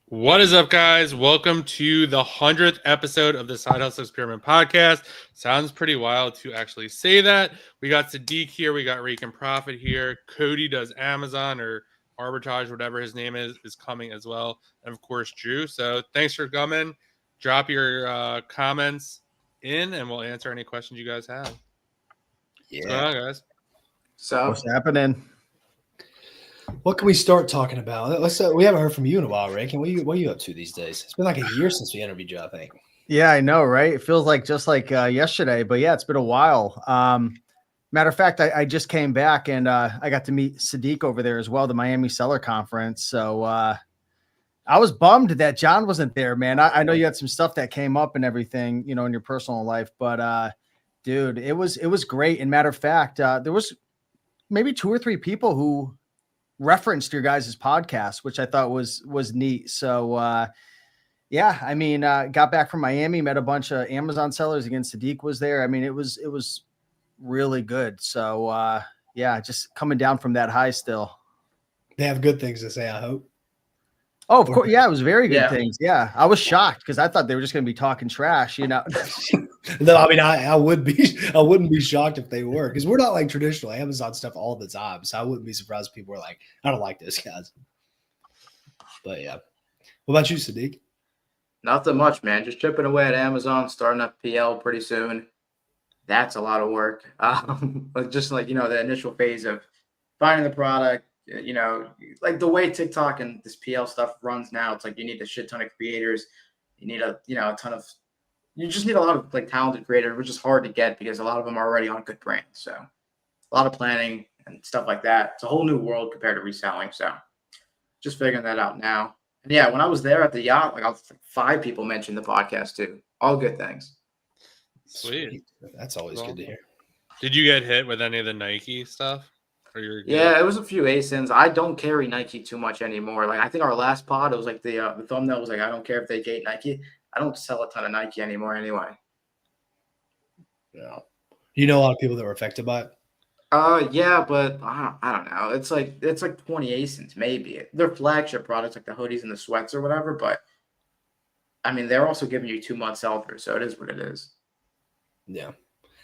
What is up, guys? Welcome to the 100th episode of the Side Hustle Experiment podcast. Sounds pretty wild to actually say that. We got Sadeq here. We got Raiken Profit here. Cody does Amazon or arbitrage, whatever his name is coming as well. And, of course, Drew. So thanks for coming. Drop your comments in, and we'll answer any questions you guys have. What's going on, guys? So what's happening? What can we start talking about? We haven't heard from you in a while, Raiken. What are you up to these days? It's been like a year since we interviewed you, I think. Yeah, I know, right? It feels like just like yesterday, but yeah, it's been a while. Matter of fact, I just came back and I got to meet Sadeq over there as well, the Miami Seller Conference. So I was bummed that John wasn't there, man. I know you had some stuff that came up and everything, in your personal life, but dude, it was great. And matter of fact, there was maybe 2 or 3 people who referenced your guys' podcast, which I thought was neat. So yeah, I mean, got back from Miami, met a bunch of Amazon sellers. Again, Sadeq was there. I mean, it was really good. So yeah, just coming down from that high still. They have good things to say, I hope. Oh, of course. Yeah, it was very good things. Yeah. I was shocked because I thought they were just going to be talking trash, No, I mean, I wouldn't be shocked if they were, because we're not like traditional Amazon stuff all the time. So I wouldn't be surprised if people were like, I don't like those guys. But yeah. What about you, Sadeq? Nothing much, man. Just chipping away at Amazon, starting up PL pretty soon. That's a lot of work. But just like, the initial phase of finding the product, like the way TikTok and this PL stuff runs now, it's like you need a shit ton of creators. You need you just need a lot of like talented creators, which is hard to get because a lot of them are already on good brands. So a lot of planning and stuff like that. It's a whole new world compared to reselling. So just figuring that out now. And yeah, when I was there at the yacht, like 5 people mentioned the podcast too. All good things. Sweet. That's always good to hear. Did you get hit with any of the Nike stuff? Yeah, it was a few ASINs. I don't carry Nike too much anymore. Like I think our last pod, it was like the thumbnail was like, I don't care if they gate Nike. I don't sell a ton of Nike anymore anyway. Yeah. You know a lot of people that were affected by it? Yeah, but I don't know. It's like 20 ASINs maybe. They're flagship products like the hoodies and the sweats or whatever, but I mean they're also giving you 2 months sell-through, so it is what it is. Yeah.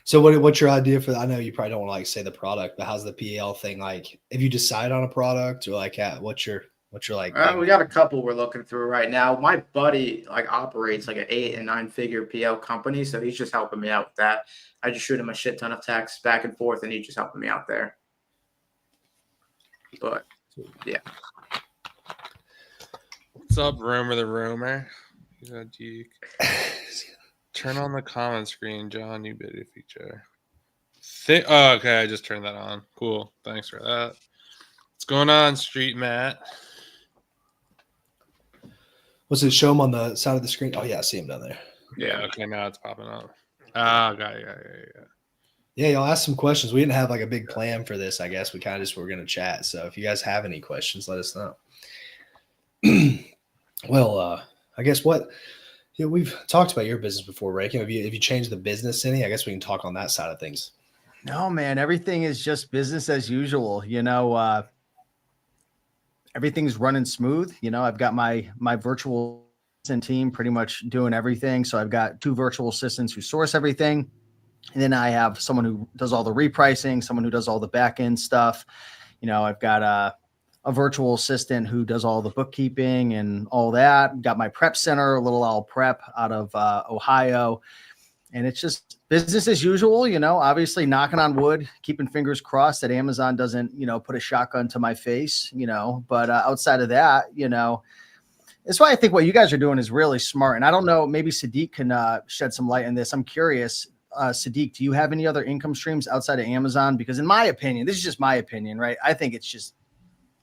So what's your idea for that? I know you probably don't want to like say the product, but how's the PL thing? Like, if you decide on a product or like, what's your like? We got a couple we're looking through right now. My buddy like operates like an 8 and 9 figure PL company, so he's just helping me out with that. I just shoot him a shit ton of texts back and forth, and he's just helping me out there. But yeah. What's up, Rumor the Rumor? Turn on the comment screen, John. New video feature. Okay, I just turned that on. Cool. Thanks for that. What's going on, Street Matt? What's it? Show him on the side of the screen. Oh yeah, I see him down there. Yeah. Okay, now it's popping up. Got it. Yeah. Yeah, y'all asked some questions. We didn't have like a big plan for this. I guess we kind of just were going to chat. So if you guys have any questions, let us know. Well, I guess we've talked about your business before, Raiken. Have you changed the business any? I guess we can talk on that side of things. No, man, everything is just business as usual. Everything's running smooth. I've got my virtual assistant team pretty much doing everything. So I've got 2 virtual assistants who source everything. And then I have someone who does all the repricing, someone who does all the back end stuff. I've got a virtual assistant who does all the bookkeeping and all that. Got my prep center, a little owl prep out of Ohio. And it's just business as usual, obviously knocking on wood, keeping fingers crossed that Amazon doesn't, put a shotgun to my face, but outside of that, that's why I think what you guys are doing is really smart. And I don't know, maybe Sadeq can shed some light on this. I'm curious, Sadeq, do you have any other income streams outside of Amazon? Because in my opinion, this is just my opinion, right? I think it's just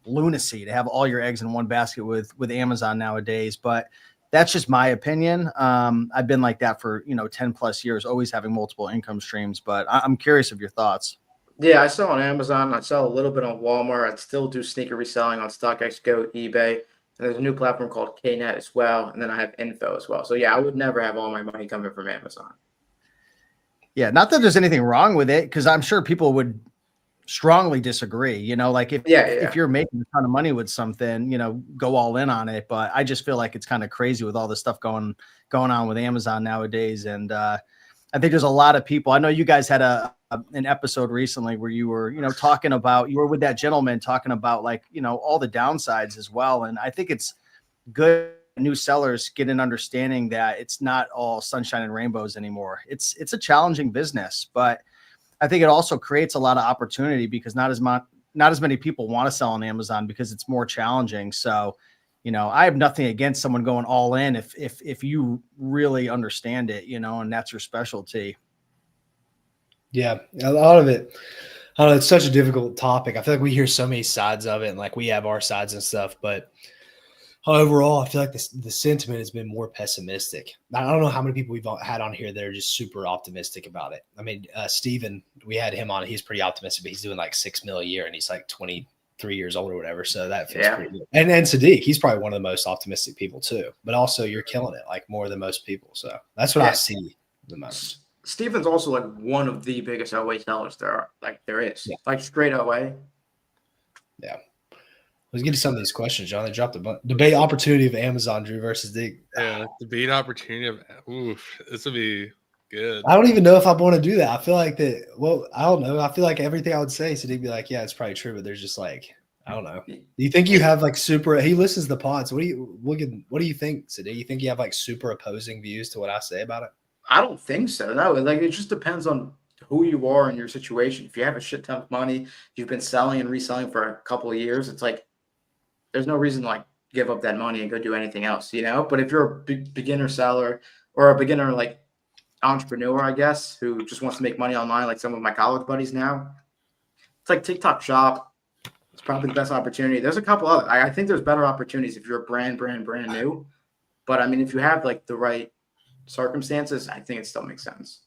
lunacy to have all your eggs in one basket with Amazon nowadays, but that's just my opinion. I've been like that for 10 plus years, always having multiple income streams, but I'm curious of your thoughts. Yeah, I sell on Amazon. I sell a little bit on Walmart. I still do sneaker reselling on StockX, Go, eBay. And there's a new platform called KNet as well. And then I have Info as well. So yeah, I would never have all my money coming from Amazon. Yeah, not that there's anything wrong with it, because I'm sure people would strongly disagree. You know, like Yeah. if you're making a ton of money with something, you know, go all in on it. But I just feel like it's kind of crazy with all the stuff going on with Amazon nowadays. And I think there's a lot of people. I know you guys had an episode recently where you were, you know, talking about, you were with that gentleman talking about, like, you know, all the downsides as well. And I think it's good new sellers get an understanding that it's not all sunshine and rainbows anymore. It's a challenging business, but I think it also creates a lot of opportunity because not as many people want to sell on Amazon because it's more challenging. So, you know, I have nothing against someone going all in if you really understand it, you know, and that's your specialty. Yeah, a lot of it. I don't know, it's such a difficult topic. I feel like we hear so many sides of it, and like we have our sides and stuff, but overall, I feel like the sentiment has been more pessimistic. I don't know how many people we've had on here that are just super optimistic about it. I mean, Steven, we had him on. He's pretty optimistic, but he's doing like $6 million a year, and he's like 23 years old or whatever. So that feels pretty good. And Sadeq, he's probably one of the most optimistic people too. But also, you're killing it like more than most people. So that's what I see the most. Steven's also like one of the biggest OA sellers there is. Like straight OA. Yeah. Let's get to some of these questions, John. They dropped a bunch. Debate opportunity of Amazon, Drew versus Dig. Yeah, debate opportunity of this will be good. I don't even know if I want to do that. I feel like that. Well, I don't know. I feel like everything I would say, so he'd be like, "Yeah, it's probably true," but there's just like, I don't know. Do you think you have like super? He listens to the pods. What do you think, Sadeq? You think you have like super opposing views to what I say about it? I don't think so. No, like it just depends on who you are and your situation. If you have a shit ton of money, you've been selling and reselling for a couple of years, it's like there's no reason to like give up that money and go do anything else, you know? But if you're a beginner seller or a beginner like entrepreneur, I guess, who just wants to make money online, like some of my college buddies now, it's like TikTok Shop. It's probably the best opportunity. There's a couple other. I think there's better opportunities if you're a brand new. But I mean, if you have like the right circumstances, I think it still makes sense.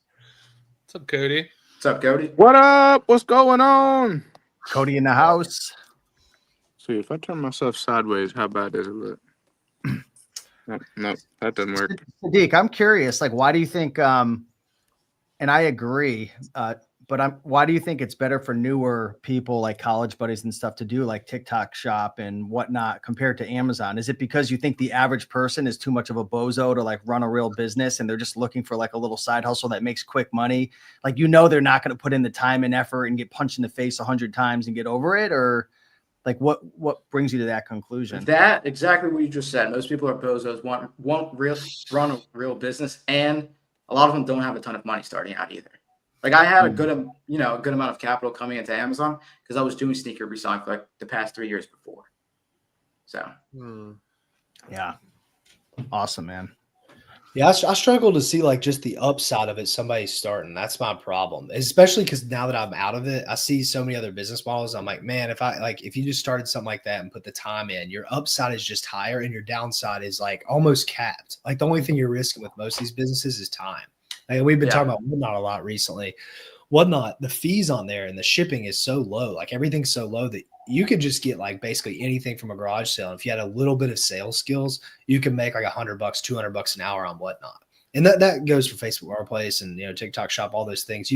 What's up, Cody? What's up, Cody? What up? What's going on? Cody in the house. See, if I turn myself sideways, how bad is it? No, that doesn't work. Sadeq, I'm curious, like, why do you think, and I agree, but why do you think it's better for newer people like college buddies and stuff to do like TikTok Shop and whatnot compared to Amazon? Is it because you think the average person is too much of a bozo to like run a real business and they're just looking for like a little side hustle that makes quick money? Like, you know, they're not going to put in the time and effort and get punched in the face 100 times and get over it? Or like what brings you to that conclusion? That exactly what you just said. Most people are bozos, want run a real business, and a lot of them don't have a ton of money starting out either. Like I had a good amount of capital coming into Amazon because I was doing sneaker reselling for like the past 3 years before. So, yeah, awesome, man. Yeah, I struggle to see like just the upside of it. Somebody's starting. That's my problem, especially because now that I'm out of it, I see so many other business models. I'm like, man, if you just started something like that and put the time in, your upside is just higher and your downside is like almost capped. Like the only thing you're risking with most of these businesses is time. Like we've been talking about Whatnot a lot recently. Whatnot, the fees on there and the shipping is so low. Like everything's so low that you could just get like basically anything from a garage sale. If you had a little bit of sales skills, you can make like $100, $200 an hour on Whatnot. And that goes for Facebook Marketplace and, you know, TikTok Shop, all those things.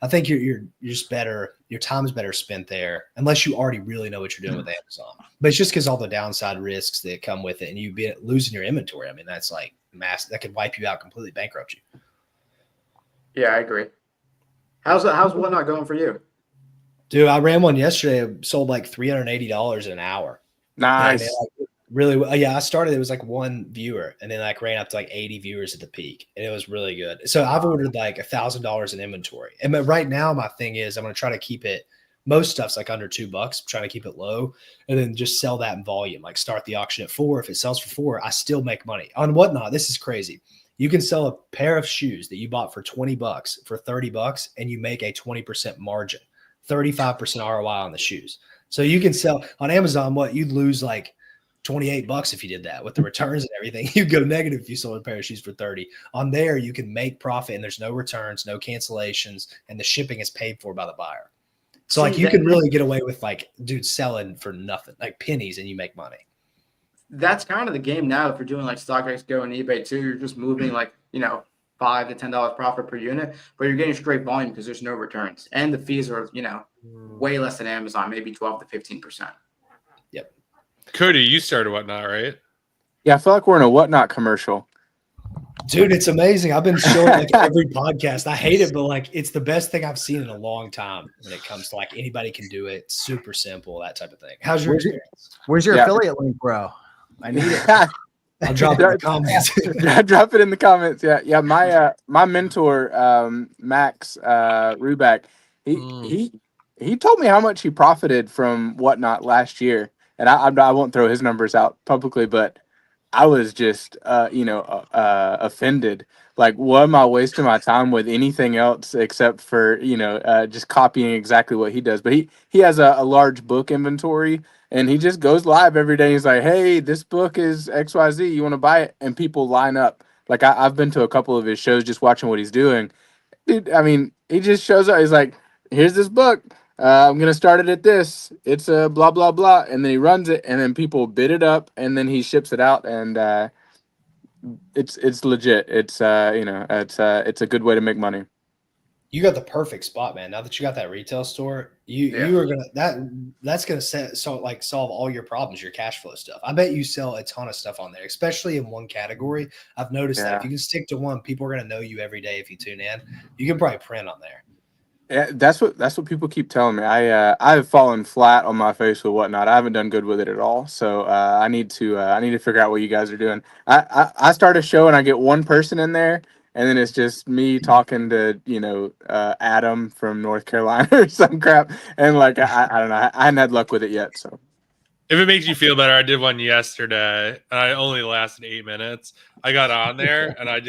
I think you're just better. Your time is better spent there unless you already really know what you're doing with Amazon. But it's just because all the downside risks that come with it and you be losing your inventory. I mean, that's like massive. That could wipe you out, completely bankrupt you. Yeah, I agree. How's Whatnot going for you? Dude, I ran one yesterday. It sold like $380 an hour. Nice. Like, really, yeah. I started. It was like one viewer, and then like ran up to like 80 viewers at the peak, and it was really good. So I've ordered like $1,000 in inventory, and but right now my thing is I'm going to try to keep it. Most stuff's like under $2. I'm trying to keep it low, and then just sell that in volume. Like start the auction at 4. If it sells for 4, I still make money on Whatnot. This is crazy. You can sell a pair of shoes that you bought for $20 for $30, and you make a 20% margin, 35% ROI on the shoes. So you can sell on Amazon. What you'd lose like $28 if you did that with the returns and everything. You'd go negative if you sold a pair of shoes for 30. On there, you can make profit, and there's no returns, no cancellations, and the shipping is paid for by the buyer. So like you can really get away with like, dude, selling for nothing, like pennies, and you make money. That's kind of the game now. If you're doing like StockX Go and eBay too, you're just moving like, you know, $5 to $10 profit per unit, but you're getting straight volume because there's no returns, and the fees are way less than Amazon, maybe 12 to 15%. Yep. Cody, you started Whatnot, right? Yeah, I feel like we're in a Whatnot commercial. Dude, it's amazing. I've been showing like every podcast. I hate it, but like it's the best thing I've seen in a long time when it comes to like anybody can do it. Super simple, that type of thing. How's your experience? Where's your Yeah. affiliate link, bro? I need it. I'll drop it in the comments. Drop it in the comments. Yeah. My mentor, Max Ruback, he told me how much he profited from Whatnot last year, and I won't throw his numbers out publicly, but I was just offended. Like, what am I wasting my time with anything else except for just copying exactly what he does? But he has a large book inventory. And he just goes live every day. He's like, hey, this book is XYZ. You want to buy it? And people line up. Like, I've been to a couple of his shows just watching what he's doing. Dude, I mean, he just shows up. He's like, here's this book. I'm going to start it at this. It's a blah, blah, blah. And then he runs it. And then people bid it up. And then he ships it out. And it's legit. It's a good way to make money. You got the perfect spot, man. Now that you got that retail store, you are that's gonna solve all your problems, your cash flow stuff. I bet you sell a ton of stuff on there, especially in one category. I've noticed that if you can stick to one, people are gonna know you every day if you tune in. You can probably print on there. Yeah, that's what people keep telling me. I've fallen flat on my face with Whatnot. I haven't done good with it at all. So I need to figure out what you guys are doing. I start a show and I get one person in there. And then it's just me talking to, Adam from North Carolina or some crap. And like, I don't know. I hadn't had luck with it yet. So if it makes you feel better, I did one yesterday and I only lasted 8 minutes. I got on there and I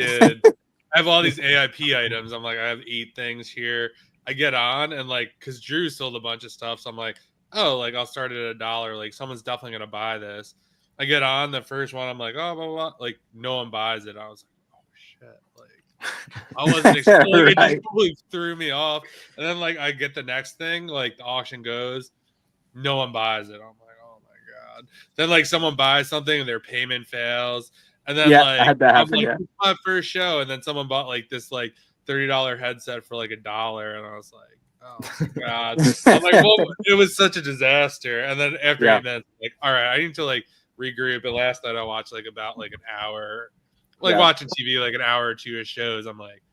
have all these AIP items. I'm like, I have 8 things here. I get on and like, cause Drew sold a bunch of stuff. So I'm like, oh, like I'll start at $1. Like someone's definitely going to buy this. I get on the first one. I'm like, oh, blah, blah, blah. Like no one buys it. I was like, oh shit. Like, I wasn't expecting it. Just completely threw me off. And then like I get the next thing, like the auction goes, no one buys it. I'm like, oh my god. Then like someone buys something and their payment fails. And then I had that happen. I'm like, my first show, and then someone bought like this like $30 headset for like $1, and I was like, oh my god. I'm like, well, it was such a disaster. And then after 8 minutes, like, all right, I need to like regroup. And last night I watched like about like an hour. Watching TV, like an hour or 2 of shows, I'm like,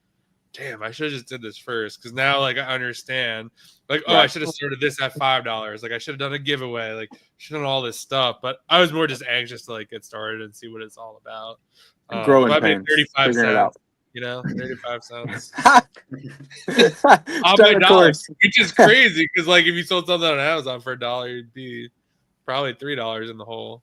damn, I should have just did this first. Because now, like, I understand. Like, I should have started this at $5. Like, I should have done a giveaway. Like, should have done all this stuff. But I was more just anxious to, like, get started and see what it's all about. Growing I made pains. 35 Figuring it cents. out. 35 cents. On my dollar, which is crazy. Because, like, if you sold something on Amazon for $1, you'd be probably $3 in the hole.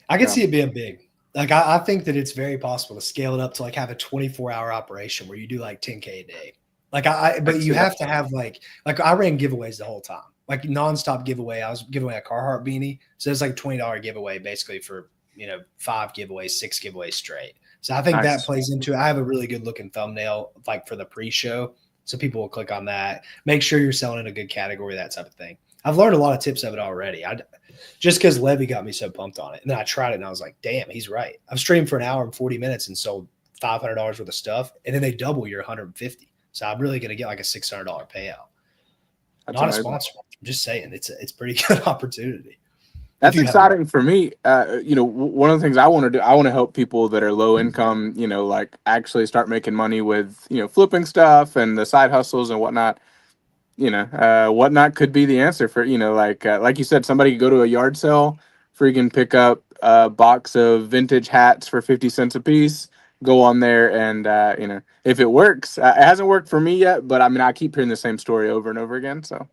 I can see it being big. Like, I think that it's very possible to scale it up to like have a 24-hour operation where you do like 10K a day. Like but you have to have like I ran giveaways the whole time, like nonstop giveaway. I was giving away a Carhartt beanie. So it's like a $20 giveaway basically for, 5 giveaways, 6 giveaways straight. So I think that plays into it. I have a really good looking thumbnail like for the pre-show. So people will click on that. Make sure you're selling in a good category, that type of thing. I've learned a lot of tips of it already. Just because Levy got me so pumped on it. And then I tried it and I was like, damn, he's right. I've streamed for an hour and 40 minutes and sold $500 worth of stuff. And then they double your 150. So I'm really going to get like a $600 payout. That's not amazing. A sponsor. I'm just saying it's pretty good opportunity. That's exciting for me. One of the things I want to do, I want to help people that are low income, like actually start making money with, flipping stuff and the side hustles and whatnot. Whatnot could be the answer for, like you said, somebody could go to a yard sale, freaking pick up a box of vintage hats for 50 cents a piece, go on there and, if it works, it hasn't worked for me yet, but I mean, I keep hearing the same story over and over again. So.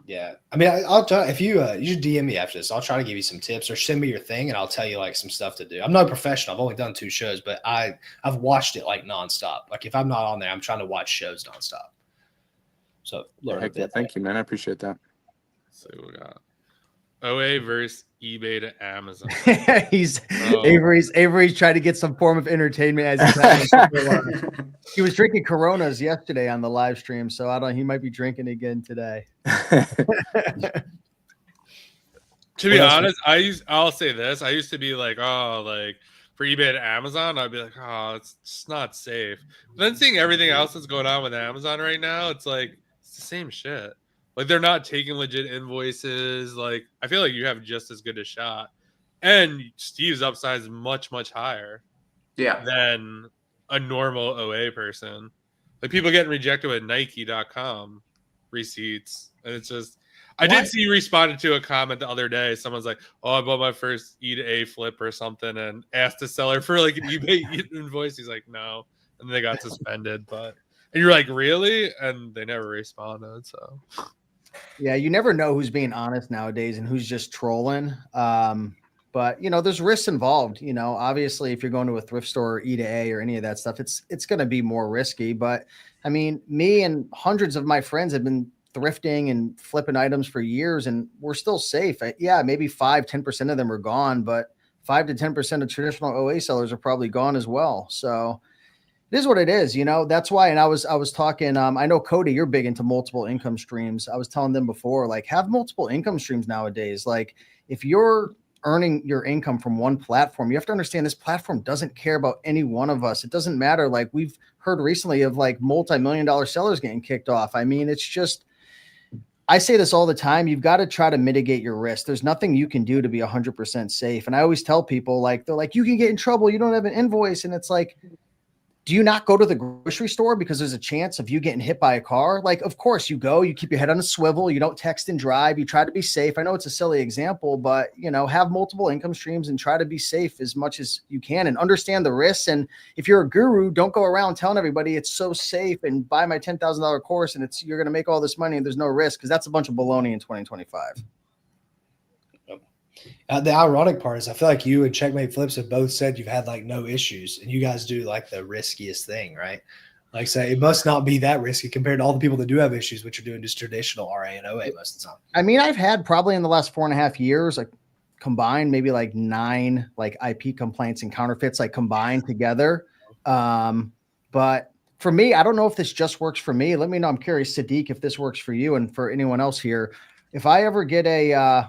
Yeah. I mean, I'll try if you should DM me after this. I'll try to give you some tips or send me your thing and I'll tell you like some stuff to do. I'm not a professional. I've only done 2 shows, but I've watched it like nonstop. Like if I'm not on there, I'm trying to watch shows nonstop. So thank you, man. I appreciate that. So we got OA versus eBay to Amazon. Avery's trying to get some form of entertainment as he's having he was drinking Coronas yesterday on the live stream, so he might be drinking again today. To be honest, I'll say this. I used to be like, oh, like for eBay and Amazon, I'd be like, oh, it's just not safe. But then seeing everything else that's going on with Amazon right now, it's like it's the same shit. Like they're not taking legit invoices. Like I feel like you have just as good a shot. And Steve's upside is much, much higher than a normal OA person. Like people getting rejected with Nike.com receipts. And it's just I did see you responded to a comment the other day. Someone's like, oh, I bought my first E to A flip or something and asked the seller for like an eBay invoice. He's like, no. And they got suspended. But and you're like, really? And they never responded. So yeah, you never know who's being honest nowadays and who's just trolling. But you know, there's risks involved. You know, obviously, if you're going to a thrift store or E to A or any of that stuff, it's going to be more risky. But I mean, me and hundreds of my friends have been thrifting and flipping items for years, and we're still safe. Yeah, maybe 5-10% of them are gone, but 5 to 10% of traditional OA sellers are probably gone as well. So it is what it is, you know. That's why. And I was talking. I know Cody, you're big into multiple income streams. I was telling them before, like, have multiple income streams nowadays. Like, if you're earning your income from one platform, you have to understand this platform doesn't care about any one of us. It doesn't matter. Like we've heard recently of like multi-million-dollar sellers getting kicked off. I mean, it's just, I say this all the time. You've got to try to mitigate your risk. There's nothing you can do to be 100% safe. And I always tell people, like, they're like, you can get in trouble. You don't have an invoice. And it's like, do you not go to the grocery store because there's a chance of you getting hit by a car? Like, of course you go, you keep your head on a swivel. You don't text and drive. You try to be safe. I know it's a silly example, but you know, have multiple income streams and try to be safe as much as you can and understand the risks. And if you're a guru, don't go around telling everybody it's so safe and buy my $10,000 course and you're going to make all this money and there's no risk, because that's a bunch of baloney in 2025. The ironic part is I feel like you and Checkmate Flips have both said you've had like no issues, and you guys do like the riskiest thing, right? Like say it must not be that risky compared to all the people that do have issues, which are doing just traditional RA and OA most of the time. I mean, I've had probably in the last 4.5 years, like combined, maybe like 9 like IP complaints and counterfeits like combined together. But for me, I don't know if this just works for me. Let me know. I'm curious, Sadeq, if this works for you and for anyone else here. If I ever get a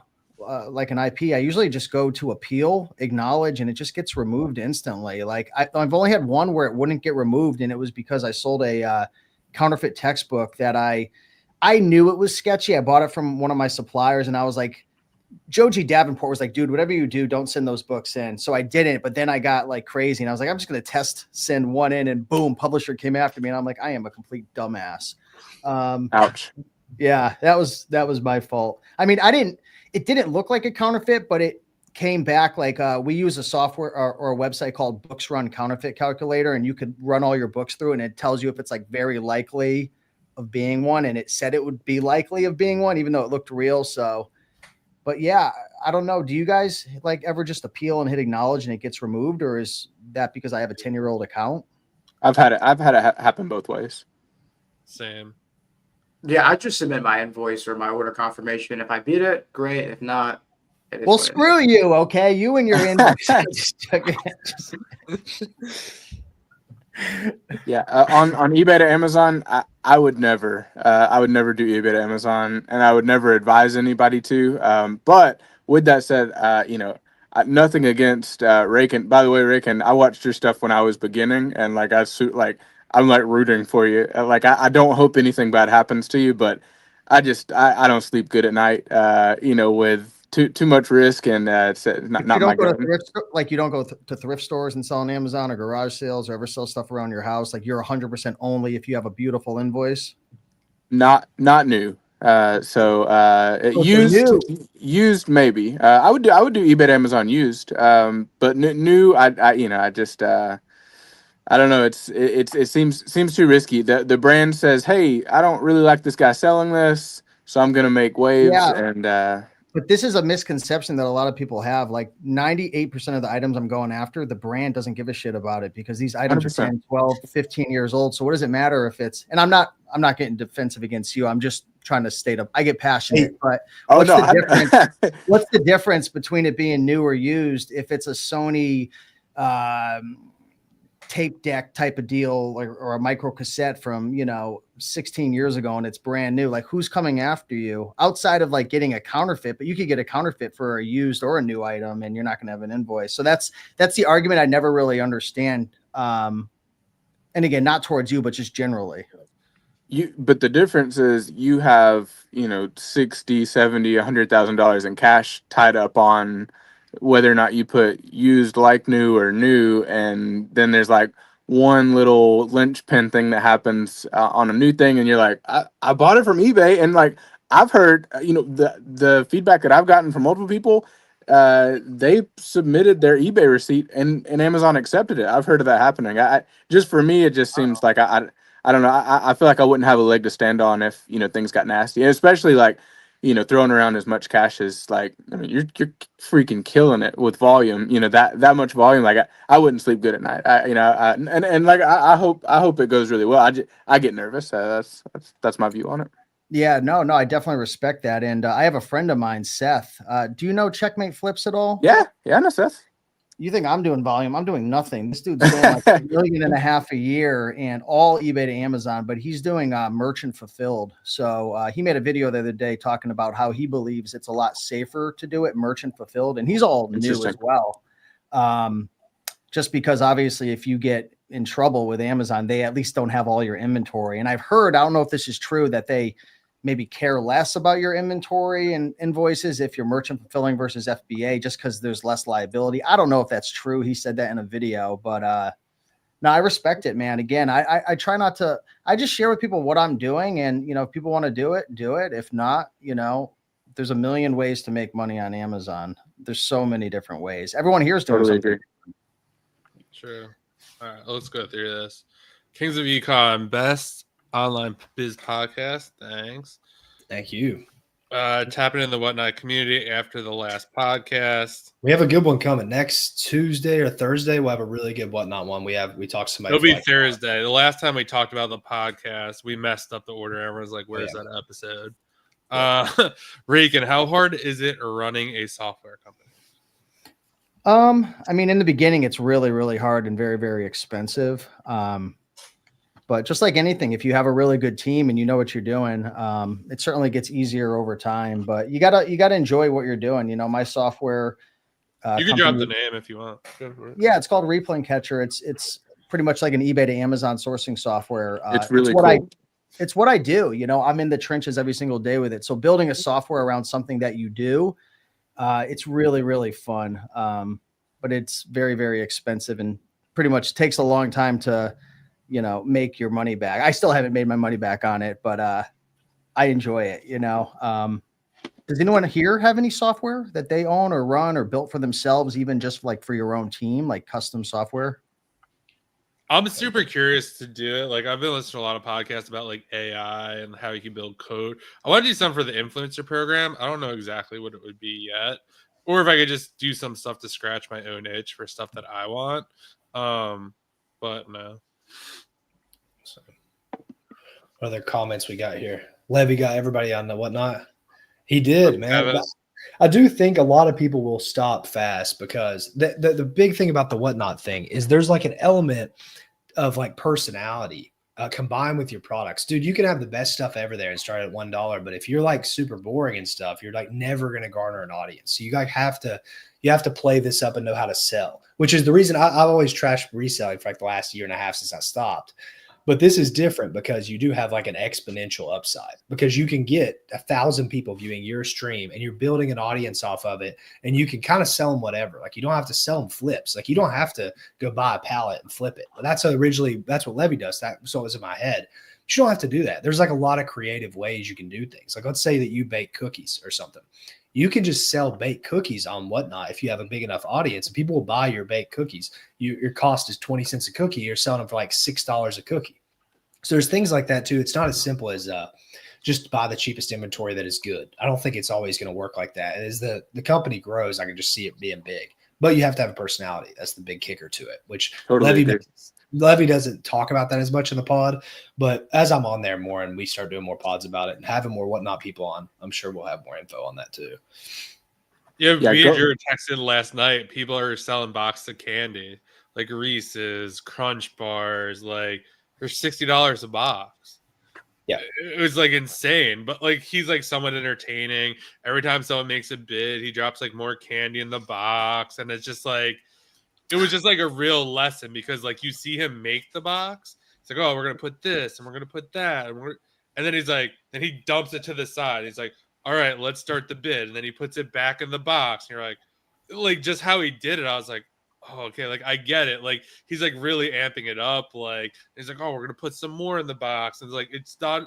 like an IP, I usually just go to appeal, acknowledge, and it just gets removed instantly. Like I've only had one where it wouldn't get removed, and it was because I sold a counterfeit textbook that I knew it was sketchy. I bought it from one of my suppliers, and I was like, Joe G. Davenport was like, dude, whatever you do, don't send those books in. So I didn't, but then I got like crazy, and I was like, I'm just going to send one in, and boom, publisher came after me, and I'm like, I am a complete dumbass. Ouch. Yeah, that was my fault. I mean, it didn't look like a counterfeit, but it came back like we use a software or a website called Books Run Counterfeit Calculator, and you could run all your books through, and it tells you if it's like very likely of being one, and it said it would be likely of being one, even though it looked real. So, but yeah, I don't know. Do you guys like ever just appeal and hit acknowledge and it gets removed, or is that because I have a 10-year-old account? I've had it happen both ways. Same. Yeah, I just submit my invoice or my order confirmation. If I beat it, great. If not, it is Well, what it screw is. you, okay? You and your invoice. Yeah, on eBay to Amazon, I would never do eBay to Amazon, and I would never advise anybody to. But with that said, nothing against Raiken. By the way, Raiken, I watched your stuff when I was beginning, and like I'm like rooting for you. Like I don't hope anything bad happens to you, but I don't sleep good at night. With too much risk, and it's not my game. You don't go to thrift stores and sell on Amazon or garage sales or ever sell stuff around your house. Like you're 100% only if you have a beautiful invoice. Not new. Used maybe. I would do eBay to Amazon used. But new, I don't know. It seems too risky. The brand says, "Hey, I don't really like this guy selling this, so I'm gonna make waves." Yeah. And but this is a misconception that a lot of people have. Like 98% of the items I'm going after, the brand doesn't give a shit about it because these items 100%. Are 10, 12, 15 years old. So what does it matter if it's? And I'm not getting defensive against you. I'm just trying to state up. I get passionate, but what's the difference between it being new or used? If it's a Sony 10 tape deck type of deal or a micro cassette from, 16 years ago and it's brand new. Like, who's coming after you outside of like getting a counterfeit? But you could get a counterfeit for a used or a new item and you're not going to have an invoice. So that's the argument I never really understand. And again, not towards you, but just generally. But the difference is you have, $60, $70, $100,000 in cash tied up on whether or not you put used like new or new. And then there's like one little linchpin thing that happens on a new thing. And you're like, I bought it from eBay. And like, I've heard, the feedback that I've gotten from multiple people, they submitted their eBay receipt and Amazon accepted it. I've heard of that happening. Just for me, it just seems like I don't know. I feel like I wouldn't have a leg to stand on if, things got nasty, and especially like, throwing around as much cash as like, I mean, you're freaking killing it with volume, that much volume. Like I wouldn't sleep good at night. I hope it goes really well. I get nervous. That's my view on it. Yeah, no, I definitely respect that. And I have a friend of mine, Seth. Do you know Checkmate Flips at all? Yeah, I know Seth. You think I'm doing volume? I'm doing nothing. This dude's doing like $1.5 million a year and all eBay to Amazon, but he's doing merchant fulfilled. So he made a video the other day talking about how he believes it's a lot safer to do it merchant fulfilled. And he's all new as well. Just because obviously if you get in trouble with Amazon, they at least don't have all your inventory. And I've heard, I don't know if this is true, that they maybe care less about your inventory and invoices if you're merchant fulfilling versus FBA, just because there's less liability. I don't know if that's true. He said that in a video, but no, I respect it, man. Again, I try not to, I just share with people what I'm doing. And, if people want to do it, do it. If not, there's a million ways to make money on Amazon. There's so many different ways. Everyone here is doing Totally something. agree. True. All right, let's go through this. Kings of Econ, best online biz podcast. Thank you. Tapping in the Whatnot community after the last podcast. We have a good one coming next Tuesday or Thursday. We'll have a really good Whatnot one. We talked to somebody. It'll be Thursday. The last time we talked about the podcast, we messed up the order. Everyone's like, "Where's that episode?" Raiken, how hard is it running a software company? I mean, in the beginning, it's really, really hard and very, very expensive. But just like anything, if you have a really good team and you know what you're doing, it certainly gets easier over time. But you gotta enjoy what you're doing. My software. You can drop the name if you want. Yeah, it's called Replane Catcher. It's pretty much like an eBay to Amazon sourcing software. It's really cool. It's what I do. I'm in the trenches every single day with it. So building a software around something that you do, it's really, really fun. But it's very, very expensive and pretty much takes a long time to make your money back. I still haven't made my money back on it, but I enjoy it. Does anyone here have any software that they own or run or built for themselves, even just like for your own team, like custom software? I'm super curious to do it. Like, I've been listening to a lot of podcasts about like AI and how you can build code. I want to do something for the influencer program. I don't know exactly what it would be yet, or if I could just do some stuff to scratch my own itch for stuff that I want. But no. So, what other comments we got here? Levy got everybody on the Whatnot. He did, man. I do think a lot of people will stop fast because the big thing about the Whatnot thing is there's like an element of like personality combined with your products. Dude, you can have the best stuff ever there and start at $1, but if you're like super boring and stuff, you're like never going to garner an audience. So you like have to play this up and know how to sell, which is the reason I've always trashed reselling for like the last year and a half since I stopped. But this is different because you do have like an exponential upside because you can get 1,000 people viewing your stream and you're building an audience off of it. And you can kind of sell them whatever. Like you don't have to sell them flips. Like you don't have to go buy a pallet and flip it. But that's what Levy does. So it was in my head. You don't have to do that. There's like a lot of creative ways you can do things. Like let's say that you bake cookies or something. You can just sell baked cookies on Whatnot if you have a big enough audience and people will buy your baked cookies. Your cost is 20 cents a cookie. You're selling them for like $6 a cookie. So there's things like that too. It's not as simple as just buy the cheapest inventory that is good. I don't think it's always going to work like that. As the company grows, I can just see it being big. But you have to have a personality. That's the big kicker to it, which Levy doesn't talk about that as much in the pod. But as I'm on there more and we start doing more pods about it and having more Whatnot people on, I'm sure we'll have more info on that too. Yeah, me and you were texting last night. People are selling boxes of candy. like Reese's, Crunch Bars, like they're $60 a box. Yeah. It was like insane, but like he's like somewhat entertaining. Every time someone makes a bid, he drops like more candy in the box, and it's just like it was just like a real lesson because like you see him make the box. It's like, oh, we're gonna put this and we're gonna put that, and then he's like, then he dumps it to the side. He's like, all right, let's start the bid, and then he puts it back in the box. And you're like just how he did it. I was like, oh, okay, like I get it. Like he's like really amping it up. Like he's like, oh, we're gonna put some more in the box, and it's like it's not.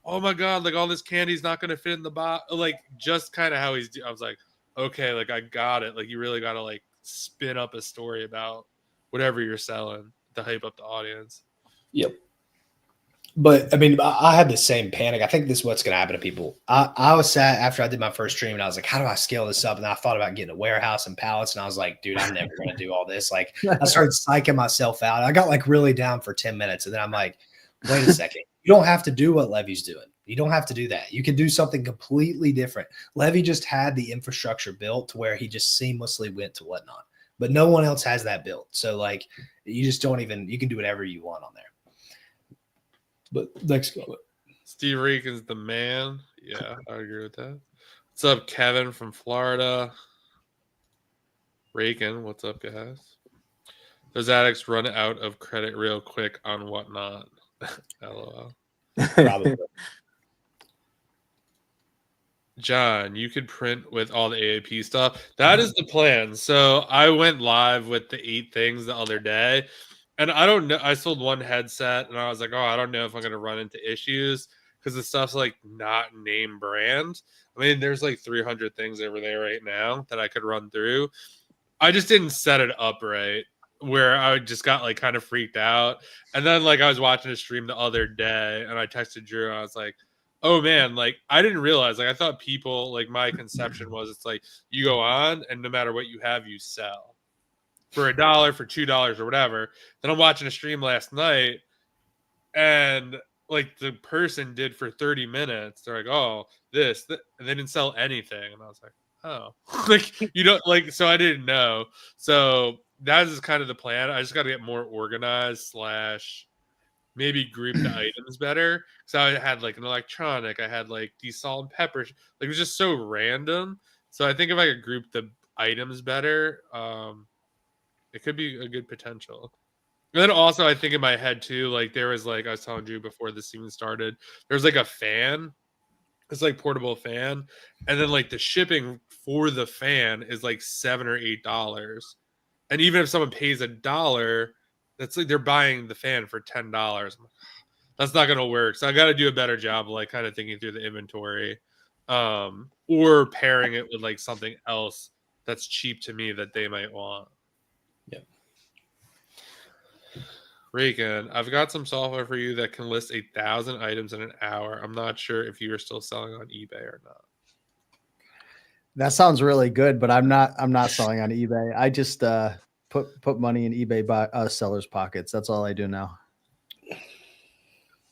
Oh my god, like all this candy's not gonna fit in the box. Like just kind of how he's. I was like, okay, like I got it. Like you really gotta like spin up a story about whatever you're selling to hype up the audience. Yep. But I mean, I had the same panic. I think this is what's going to happen to people. I was sat after I did my first stream and I was like, how do I scale this up? And I thought about getting a warehouse and pallets. And I was like, dude, I'm never going to do all this. Like I started psyching myself out. I got like really down for 10 minutes. And then I'm like, wait a second. You don't have to do what Levy's doing. You don't have to do that. You can do something completely different. Levy just had the infrastructure built to where he just seamlessly went to Whatnot. But no one else has that built. So like you just don't even, you can do whatever you want on there. But next comment. Steve Raiken's the man. Yeah, I agree with that. What's up, Kevin from Florida? Raiken, what's up, guys? Those addicts run out of credit real quick on Whatnot. LOL. Probably. John, you could print with all the AAP stuff. That is the plan. So I went live with the 8 things the other day. And I don't know. I sold one headset, and I was like, "Oh, I don't know if I'm going to run into issues because the stuff's like not name brand." I mean, there's like 300 things over there right now that I could run through. I just didn't set it up right, where I just got like kind of freaked out. And then like I was watching a stream the other day, and I texted Drew, and I was like, "Oh man, like I didn't realize. Like I thought people like my conception was it's like you go on, and no matter what you have, you sell." For $1, for $2, or whatever. Then I'm watching a stream last night, and like the person did for 30 minutes. They're like, "Oh, this," and they didn't sell anything, and I was like, "Oh, like you don't like." So I didn't know. So that is kind of the plan. I just got to get more organized / maybe group the items better. So I had like an electronic, I had like these salt and pepper. Like it was just so random. So I think if I could group the items better, it could be a good potential. And then also, I think in my head too, like there was like I was telling you before this even started, there's like a fan. It's like portable fan, and then like the shipping for the fan is like $7 or $8. And even if someone pays $1, that's like they're buying the fan for $10. That's not gonna work. So I got to do a better job, of like kind of thinking through the inventory, or pairing it with like something else that's cheap to me that they might want. Raiken, I've got some software for you that can list 1,000 items in an hour. I'm not sure if you are still selling on eBay or not. That sounds really good, but I'm not selling on eBay. I just put money in eBay sellers' pockets. That's all I do now.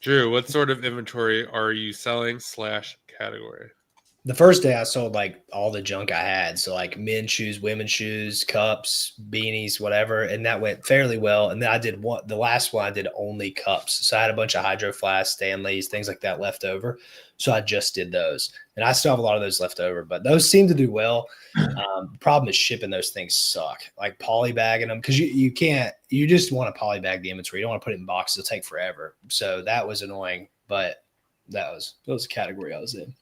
Drew, what sort of inventory are you selling / category? The first day I sold like all the junk I had. So like men's shoes, women's shoes, cups, beanies, whatever. And that went fairly well. And then I did the last one I did only cups. So I had a bunch of Hydro Flasks, Stanleys, things like that left over. So I just did those. And I still have a lot of those left over, but those seem to do well. The problem is shipping those things suck. Like polybagging them, because you can't, you just want to polybag the inventory. You don't want to put it in boxes. It'll take forever. So that was annoying, but that was the category I was in.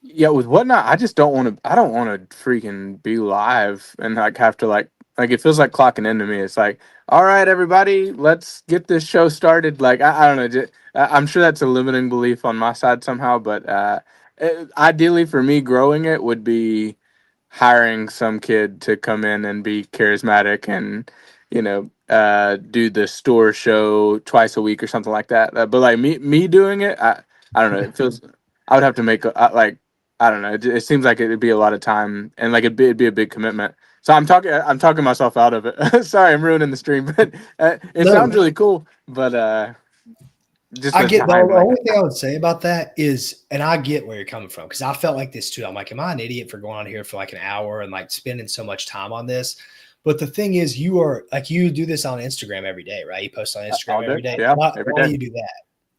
Yeah, with Whatnot, I just don't want to. I don't want to freaking be live and like have to like it feels like clocking into me. It's like, all right, everybody, let's get this show started. Like I don't know. I'm sure that's a limiting belief on my side somehow, but ideally for me, growing it would be hiring some kid to come in and be charismatic and do the store show twice a week or something like that. But like me doing it, I don't know. It feels. I would have to make I don't know. It seems like it'd be a lot of time and like it'd be a big commitment. So I'm talking myself out of it. Sorry, I'm ruining the stream, but it sounds really cool. But just I get the only thing I would say about that is, and I get where you're coming from because I felt like this too. I'm like, am I an idiot for going on here for like an hour and like spending so much time on this? But the thing is, you are like, you do this on Instagram every day, right? You post on All Instagram day. every day. Yeah, Why every do day. you do that?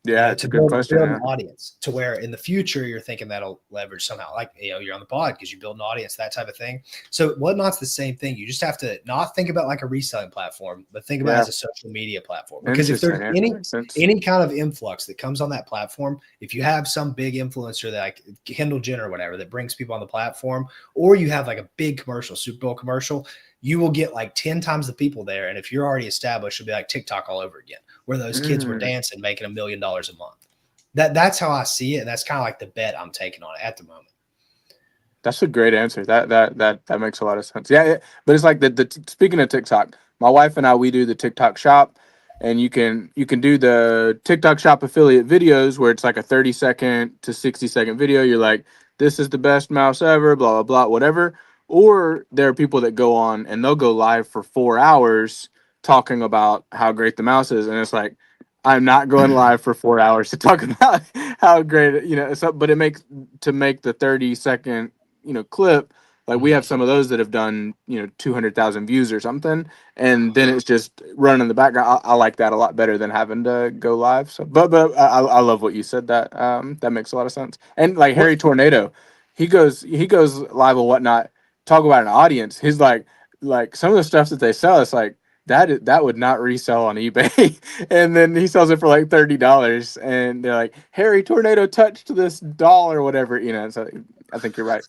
Yeah, it's to a good question. build Yeah. an audience to where in the future you're thinking that'll leverage somehow. Like, you're on the pod because you build an audience, that type of thing. So Whatnot's the same thing. You just have to not think about like a reselling platform, but think about it as a social media platform. Because if there's Interesting. Yeah, makes sense. any kind of influx that comes on that platform, if you have some big influencer that like Kendall Jenner or whatever that brings people on the platform, or you have like a big commercial, Super Bowl commercial, you will get like 10 times the people there. And if you're already established, it'll be like TikTok all over again, where those kids were dancing, making $1 million a month. That's how I see it. And that's kind of like the bet I'm taking on it at the moment. That's a great answer. That makes a lot of sense. Yeah, but it's like speaking of TikTok, my wife and I, we do the TikTok shop, and you can do the TikTok shop affiliate videos where it's like a 30-second to 60-second video. You're like, this is the best mouse ever, blah blah blah, whatever. Or there are people that go on and they'll go live for 4 hours talking about how great the mouse is, and it's like, I'm not going live for 4 hours to talk about how great but it makes to make the 30-second clip. Like we have some of those that have done 200,000 views or something, and then it's just running in the background. I like that a lot better than having to go live. So, but I love what you said. That makes a lot of sense. And like Harry Tornado, he goes live or whatnot. Talk about an audience. He's like some of the stuff that they sell. It's like that would not resell on eBay. And then he sells it for like $30, and they're like, Harry Tornado touched this doll or whatever. So I think you're right.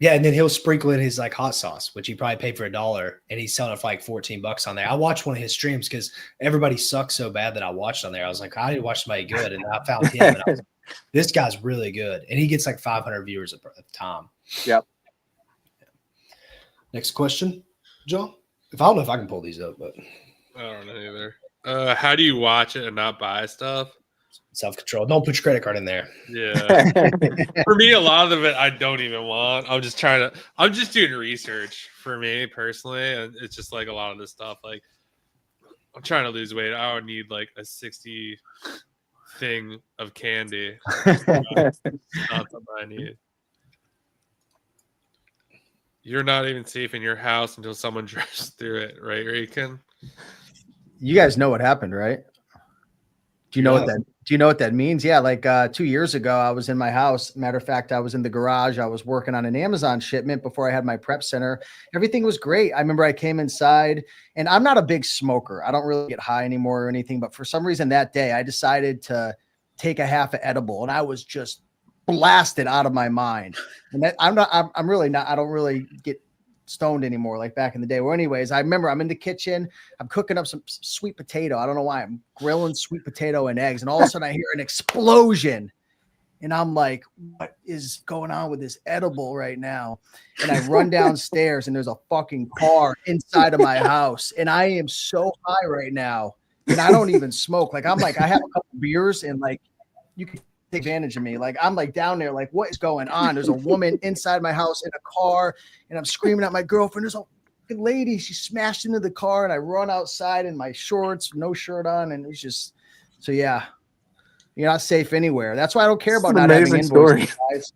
Yeah, and then he'll sprinkle in his like hot sauce, which he probably paid for $1, and he's selling it for like $14 on there. I watched one of his streams because everybody sucks so bad that I watched on there. I was like, I need to watch somebody good, and I found him, and I was like, this guy's really good, and he gets like 500 viewers at the time. Yep. Next question, John. I don't know if I can pull these up, but I don't know either. How do you watch it and not buy stuff? Self-control. Don't put your credit card in there. Yeah. For me, a lot of it I don't even want. I'm just doing research for me personally. And it's just like a lot of this stuff. Like, I'm trying to lose weight. I would need like a 60 thing of candy. Not something I need. You're not even safe in your house until someone drives through it, right, Raiken? You guys know what happened, right? Do you know what that means? Yeah, like 2 years ago, I was in my house. Matter of fact, I was in the garage. I was working on an Amazon shipment before I had my prep center. Everything was great. I remember I came inside, and I'm not a big smoker. I don't really get high anymore or anything. But for some reason that day, I decided to take a half an edible, and I was just blasted out of my mind. And that I'm really not. I don't really get stoned anymore like back in the day. Well, anyways, I remember I'm in the kitchen, I'm cooking up some sweet potato. I don't know why. I'm grilling sweet potato and eggs, and all of a sudden I hear an explosion, and I'm like, what is going on with this edible right now? And I run downstairs, and there's a fucking car inside of my house, and I am so high right now, and I don't even smoke. Like, I'm like, I have a couple beers, and like, you can take advantage of me. Like, I'm like down there, like, what is going on? There's a woman inside my house in a car, and I'm screaming at my girlfriend. There's a fucking lady. She smashed into the car, and I run outside in my shorts, no shirt on, and it's just, so yeah, you're not safe anywhere. That's why I don't care about not having invoices, guys.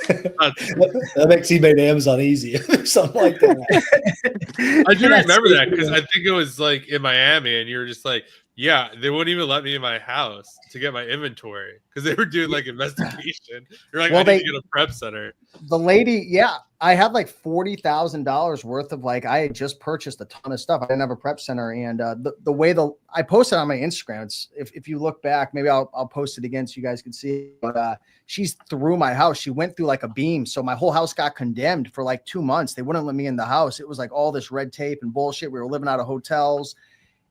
That makes eBay to Amazon easy, something like that. I do remember that because I think it was like in Miami, and you were just like, yeah, they wouldn't even let me in my house to get my inventory because they were doing like investigation. You're like, well, I need to get a prep center. The lady, yeah, I had like $40,000 worth of like, I had just purchased a ton of stuff. I didn't have a prep center, and the way I posted on my Instagram. It's, if you look back, maybe I'll post it again so you guys can see it. But she's through my house. She went through like a beam, so my whole house got condemned for like 2 months. They wouldn't let me in the house. It was like all this red tape and bullshit. We were living out of hotels,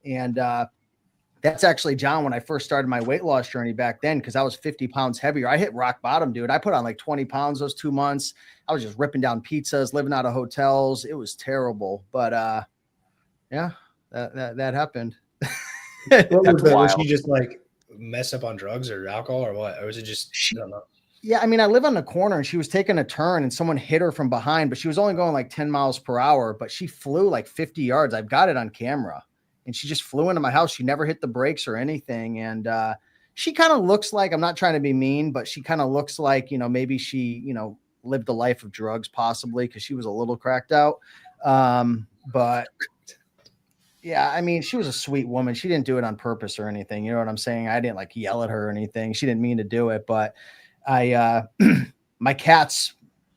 and that's actually, John, when I first started my weight loss journey back then, because I was 50 pounds heavier. I hit rock bottom, dude. I put on like 20 pounds those 2 months. I was just ripping down pizzas, living out of hotels. It was terrible. But yeah, that happened. Was she just like mess up on drugs or alcohol or what? Or was it just, I don't know. Yeah, I mean, I live on the corner, and she was taking a turn, and someone hit her from behind, but she was only going like 10 miles per hour, but she flew like 50 yards. I've got it on camera. And she just flew into my house. She never hit the brakes or anything. And she kind of looks like, I'm not trying to be mean, but she kind of looks like, maybe she, lived a life of drugs possibly, because she was a little cracked out. But yeah, I mean, she was a sweet woman. She didn't do it on purpose or anything. You know what I'm saying? I didn't like yell at her or anything. She didn't mean to do it, but I, my cats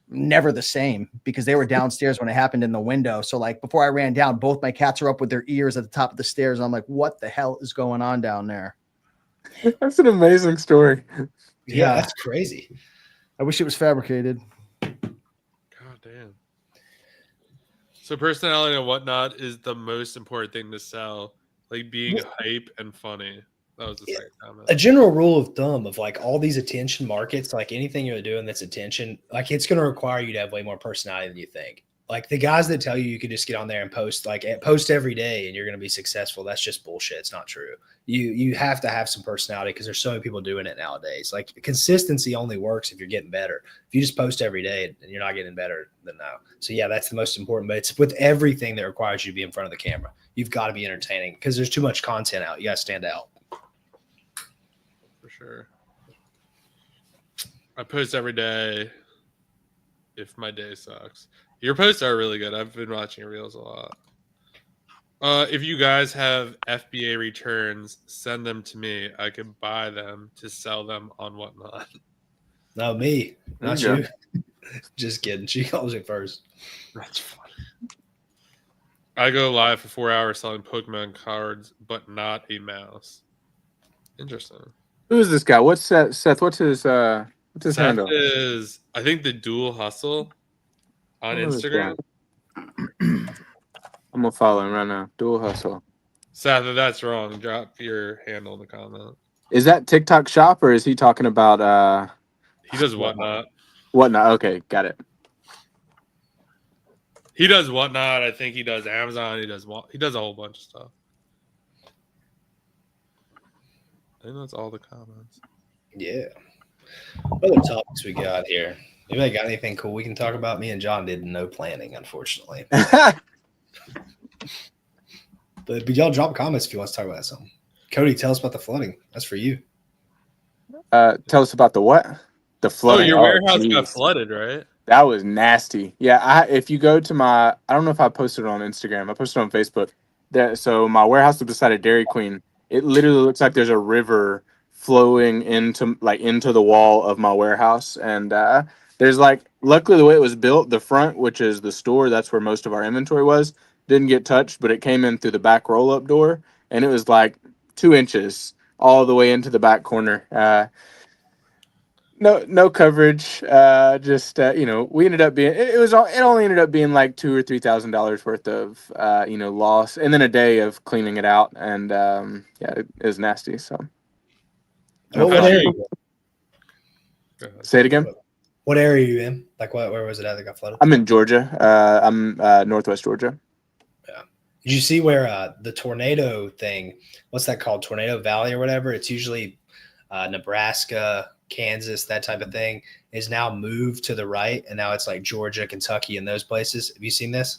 never the same because they were downstairs when it happened in the window. So like before I ran down, both my cats are up with their ears at the top of the stairs. I'm like, what the hell is going on down there? That's an amazing story. Yeah, that's crazy. I wish it was fabricated. God damn. So personality and whatnot is the most important thing to sell. Like being hype and funny. That was the second comment. A general rule of thumb of like all these attention markets, like anything you're doing that's attention, like it's going to require you to have way more personality than you think. Like the guys that tell you could just get on there and post every day and you're going to be successful. That's just bullshit. It's not true. You have to have some personality because there's so many people doing it nowadays. Like consistency only works if you're getting better. If you just post every day and you're not getting better, then no. So yeah, that's the most important. But it's with everything that requires you to be in front of the camera. You've got to be entertaining because there's too much content out. You got to stand out. For sure. I post every day if my day sucks. Your posts are really good. I've been watching your reels a lot. If you guys have FBA returns, send them to me. I can buy them to sell them on Whatnot. No, me, not There you. Just kidding. She calls it first. That's funny. I go live for 4 hours selling Pokemon cards, but not a mouse. Interesting. Who is this guy? What's Seth? What's his Seth handle? is, I think, the Dual Hustle on Instagram. I'm gonna follow him right now. Dual Hustle. Seth, if that's wrong, drop your handle in the comment. Is that TikTok Shop or is he talking about He does Whatnot. Whatnot? Okay, got it. He does Whatnot. I think he does Amazon. He does a whole bunch of stuff. I think that's all the comments. Yeah. What other topics we got here? Anybody got anything cool we can talk about? Me and John did no planning, unfortunately. But y'all drop comments if you want to talk about something. Cody, tell us about the flooding. That's for you. Tell us about the what? The flooding. Oh, your warehouse geez. got flooded, right? That was nasty. Yeah, if you go to my, I don't know if I posted it on Instagram. I posted it on Facebook. So my warehouse is beside a Dairy Queen. It literally looks like there's a river flowing into the wall of my warehouse, and there's luckily the way it was built, the front, which is the store, that's where most of our inventory was, didn't get touched, but it came in through the back roll-up door, and it was like 2 inches all the way into the back corner. No coverage. We ended up being it only ended up being like $2,000 or $3,000 worth of loss, and then a day of cleaning it out, and it was nasty. So, What area? say it again. What area are you in? Like, where was it at that got flooded? I'm in Georgia. I'm Northwest Georgia. Yeah. Did you see where the tornado thing? What's that called? Tornado Valley or whatever? It's usually Nebraska, Kansas, that type of thing, is now moved to the right, and now it's like Georgia, Kentucky, and those places. Have you seen this?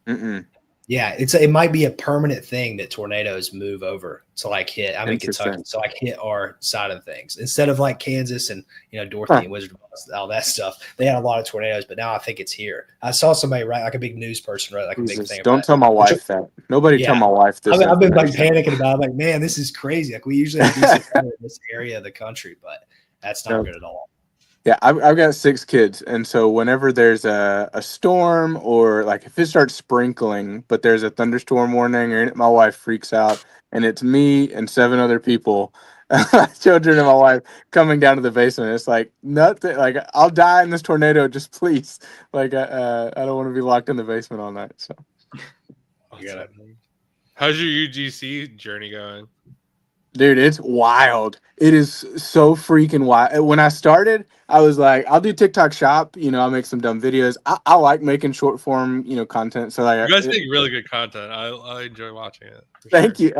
Mm-mm. Yeah, it might be a permanent thing that tornadoes move over to like hit. I'm in Kentucky, so like hit our side of things instead of like Kansas and Dorothy and Wizard, all that stuff. They had a lot of tornadoes, but now I think it's here. I saw somebody write like a big news person write like a big thing. Don't tell my wife that. Nobody tell my wife this. I've been like panicking about it. I'm like, man, this is crazy. Like we usually have decent weather in this area of the country, but that's not good at all. Yeah, I've got 6 kids, and so whenever there's a storm or like if it starts sprinkling, but there's a thunderstorm warning, or my wife freaks out, and it's me and 7 other people, children and my wife, coming down to the basement. It's like nothing. Like I'll die in this tornado, just please. Like I don't want to be locked in the basement all night. So, how's your UGC journey going? Dude, it's wild. It is so freaking wild. When I started, I was like, I'll do TikTok Shop. I'll make some dumb videos. I like making short form, content. So like, you guys make really good content. I enjoy watching it. Thank you.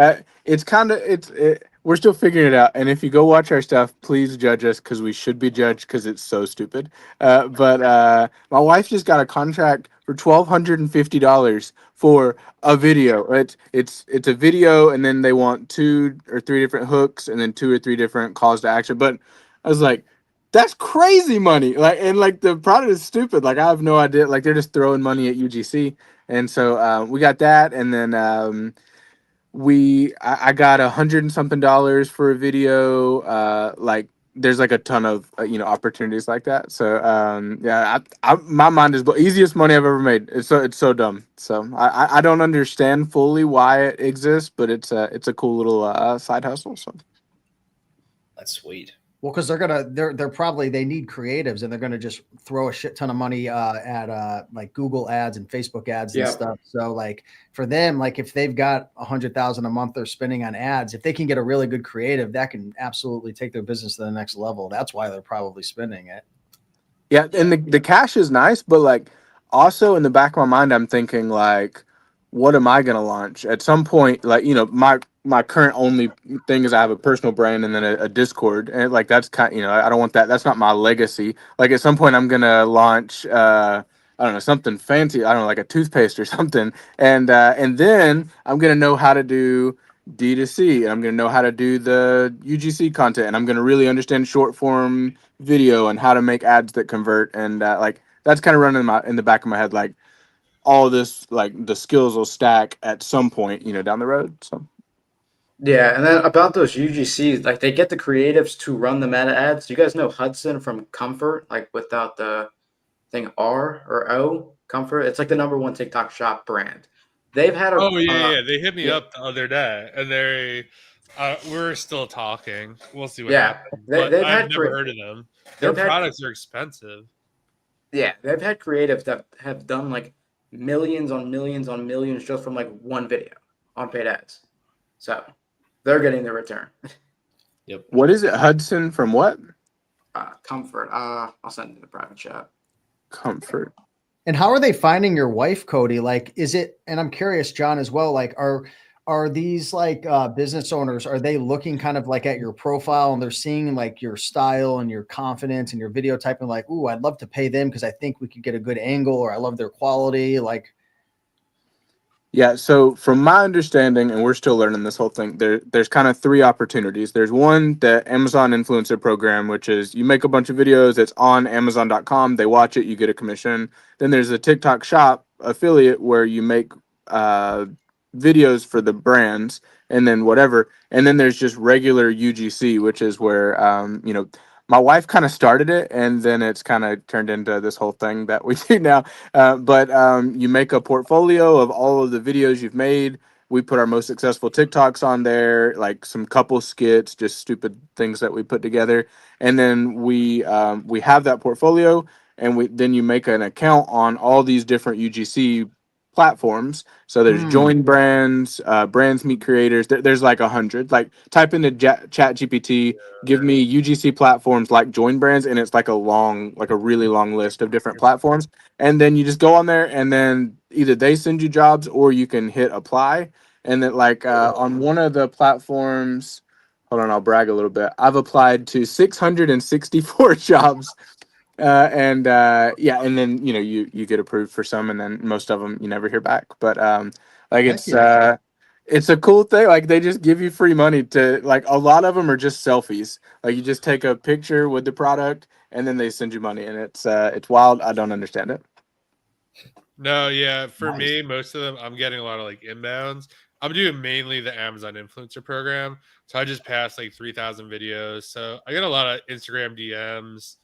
We're still figuring it out. And if you go watch our stuff, please judge us because we should be judged because it's so stupid. But my wife just got a contract for $1,250 for a video. It's a video, and then they want 2 or 3 different hooks, and then 2 or 3 different calls to action. But I was like, that's crazy money. Like, and like the product is stupid. Like, I have no idea. Like, they're just throwing money at UGC, and so we got that, and then I got $100 and something for a video. Like, there's like a ton of opportunities like that. So yeah, my mind is easiest money I've ever made. It's so dumb. So I don't understand fully why it exists, but it's a cool little side hustle. So That's sweet. Well, because they're probably they need creatives, and they're gonna just throw a shit ton of money at like Google ads and Facebook ads and Yeah. stuff. So like for them, like if they've got 100,000 a month they're spending on ads, if they can get a really good creative, that can absolutely take their business to the next level. That's why they're probably spending it. yeah, and the cash is nice, but like also in the back of my mind, I'm thinking like, what am I gonna launch at some point? Like, my current only thing is I have a personal brand and then a Discord, and like that's kind, I don't want that. That's not my legacy. Like at some point, I'm gonna launch, I don't know, something fancy. I don't know, like a toothpaste or something, and then I'm gonna know how to do D2C, and I'm gonna know how to do the UGC content, and I'm gonna really understand short form video and how to make ads that convert, and like that's kind of running in the back of my head, like all this, like the skills will stack at some point, down the road. So Yeah, and then about those UGCs, like they get the creatives to run the meta ads. You guys know Hudson from Comfort, like without the thing R or O, Comfort. It's like the #1 TikTok shop brand. They've had a Oh yeah. They hit me yeah. up the other day, and we're still talking. We'll see what Yeah, happens. they, But they've I've had never cre- heard of them. Their they've had products are expensive. yeah, they've had creatives that have done like millions on millions on millions just from like one video on paid ads. So they're getting the return. Yep. what is it, Hudson from what? Comfort. I'll send it to the private chat. Comfort. And how are they finding your wife, Cody? Like, is it, and I'm curious, John, as well, like, are these like business owners, are they looking kind of like at your profile and they're seeing like your style and your confidence and your video type and like, ooh, I'd love to pay them because I think we could get a good angle, or I love their quality. Like, Yeah, so from my understanding, and we're still learning this whole thing, there's kind of three opportunities. There's one, the Amazon influencer program, which is you make a bunch of videos, it's on Amazon.com, they watch it, you get a commission. Then there's a TikTok shop affiliate where you make videos for the brands and then whatever. And then there's just regular UGC, which is where my wife kind of started it, and then it's kind of turned into this whole thing that we do now. But you make a portfolio of all of the videos you've made. We put our most successful TikToks on there, like some couple skits, just stupid things that we put together, and then we have that portfolio, and then you make an account on all these different UGC platforms. So there's join brands, brands meet creators. There's like 100. Like type into Chat GPT, give me UGC platforms like join brands, and it's like a really long list of different platforms. And then you just go on there, and then either they send you jobs or you can hit apply. And then like on one of the platforms, hold on, I'll brag a little bit. I've applied to 664 jobs. Yeah, and then you get approved for some, and then most of them you never hear back. But like it's a cool thing. Like they just give you free money to, like, a lot of them are just selfies. Like you just take a picture with the product and then they send you money, and it's wild. I don't understand it. No, yeah. For Nice. me, most of them, I'm getting a lot of like inbounds. I'm doing mainly the Amazon influencer program. So I just passed like 3,000 videos. So I get a lot of Instagram DMs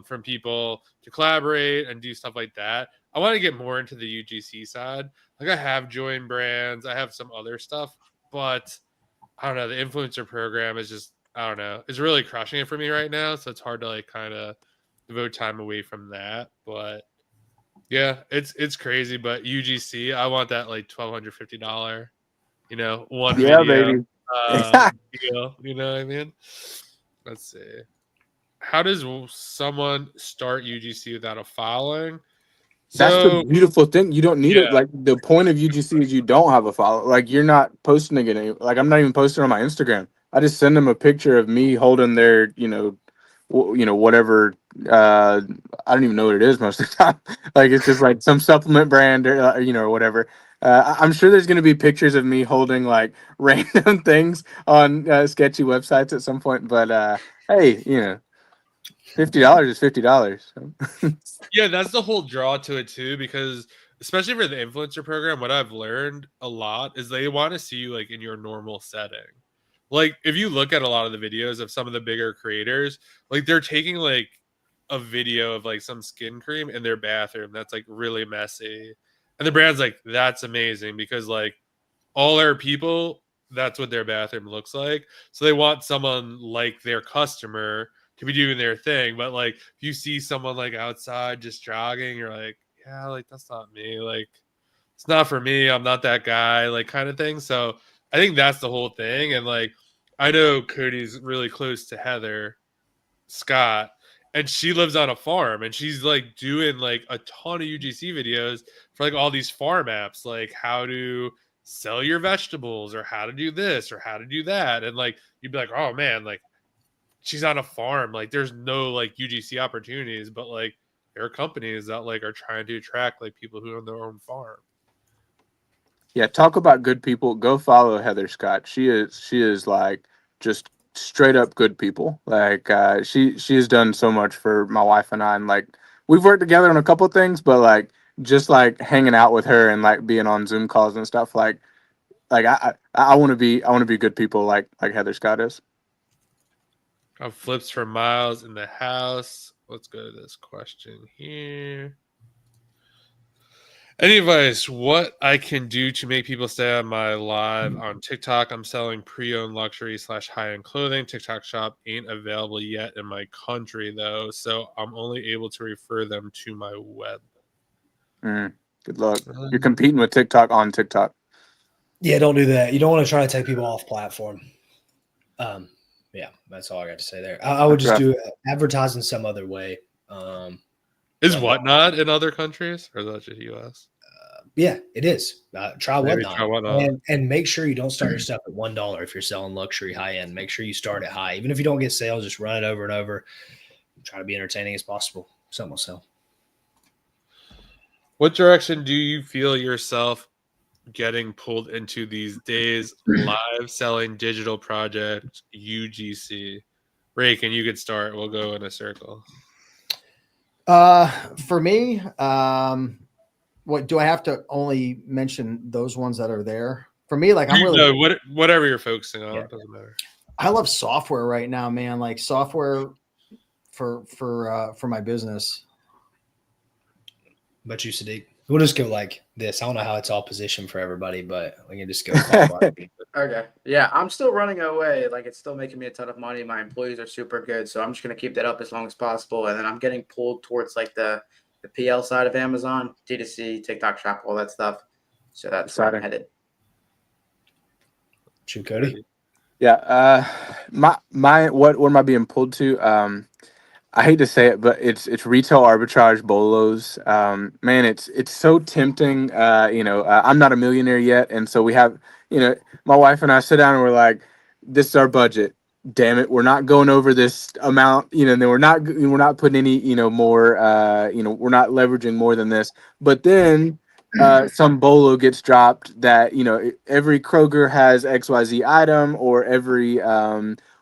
from people to collaborate and do stuff like that. I want to get more into the UGC side. Like I have joined brands, I have some other stuff, but I don't know. The influencer program is just, I don't know, it's really crushing it for me right now. So it's hard to like kind of devote time away from that. But yeah, it's crazy, but UGC, I want that like $1,250, one Yeah, video baby. deal. You know what I mean? Let's see. How does someone start UGC without a following? That's the So beautiful thing. You don't need it. yeah, Like the point of UGC is you don't have a follow. Like you're not posting it. Like I'm not even posting on my Instagram. I just send them a picture of me holding their, whatever. I don't even know what it is most of the time. Like it's just like some supplement brand or whatever. I'm sure there's going to be pictures of me holding like random things on sketchy websites at some point. But hey, $50 is $50. Yeah, that's the whole draw to it too, because especially for the influencer program, what I've learned a lot is they want to see you like in your normal setting. Like if you look at a lot of the videos of some of the bigger creators, like they're taking like a video of like some skin cream in their bathroom that's like really messy. And the brand's like, that's amazing because like all our people, that's what their bathroom looks like. So they want someone like their customer to be doing their thing. But like if you see someone like outside just jogging, you're like, yeah, like that's not me. Like it's not for me. I'm not that guy, like kind of thing. So I think that's the whole thing. And like I know Cody's really close to Heather Scott, and she lives on a farm and she's like doing like a ton of UGC videos for like all these farm apps, like how to sell your vegetables or how to do this or how to do that. And like you'd be like, oh man, like she's on a farm, like there's no like UGC opportunities, but like there are companies that like are trying to attract like people who own their own farm. Yeah, talk about good people. Go follow Heather Scott. She is like just straight up good people. Like she has done so much for my wife and I, and like we've worked together on a couple things, but like just like hanging out with her and like being on Zoom calls and stuff, like I want to be good people like Heather Scott is. Got flips for miles in the house. Let's go to this question here. Any advice what I can do to make people stay on my live on TikTok? I'm selling pre-owned luxury / high-end clothing. TikTok shop ain't available yet in my country though, so I'm only able to refer them to my web. Good luck. You're competing with TikTok on TikTok. Yeah, don't do that. You don't want to try to take people off platform. Yeah, that's all I got to say there. I would just do advertise in some other way. Is Whatnot in other countries, or is that just US? Yeah, it is. Try Whatnot. Try Whatnot. And make sure you don't start your stuff at $1 if you're selling luxury high end. Make sure you start it high. Even if you don't get sales, just run it over and over. Try to be entertaining as possible. Something will sell. What direction do you feel yourself getting pulled into these days? Live selling digital project UGC. Raiken, you could start. We'll go in a circle. For me, what do I have to only mention those ones that are there? For me, like I'm really whatever you're focusing on, Yeah. doesn't matter. I love software right now, man. Like software for my business. But you, Sadeq, we'll just go like this. I don't know how it's all positioned for everybody, but we can just go. Okay. Yeah, I'm still running away. Like it's still making me a ton of money. My employees are super good, so I'm just gonna keep that up as long as possible. And then I'm getting pulled towards like the PL side of Amazon, D2C, TikTok shop, all that stuff. So that's where I'm headed. You, Cody? Yeah. My what am I being pulled to? I hate to say it, but it's retail arbitrage bolos. Man, it's so tempting. I'm not a millionaire yet, and so we have, my wife and I sit down and we're like, this is our budget. Damn it, we're not going over this amount. Then we're not putting any, more. We're not leveraging more than this. But then some bolo gets dropped that every Kroger has XYZ item, or every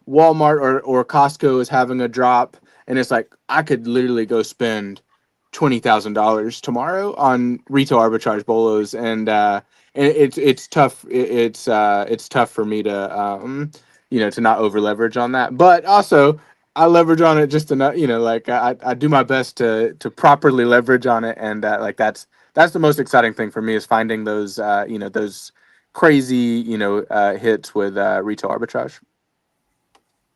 Walmart or Costco is having a drop. And it's like I could literally go spend $20,000 tomorrow on retail arbitrage bolos, and it's tough. It's tough for me to to not over leverage on that. But also I leverage on it just enough. I do my best to properly leverage on it, and that's the most exciting thing for me is finding those those crazy hits with retail arbitrage.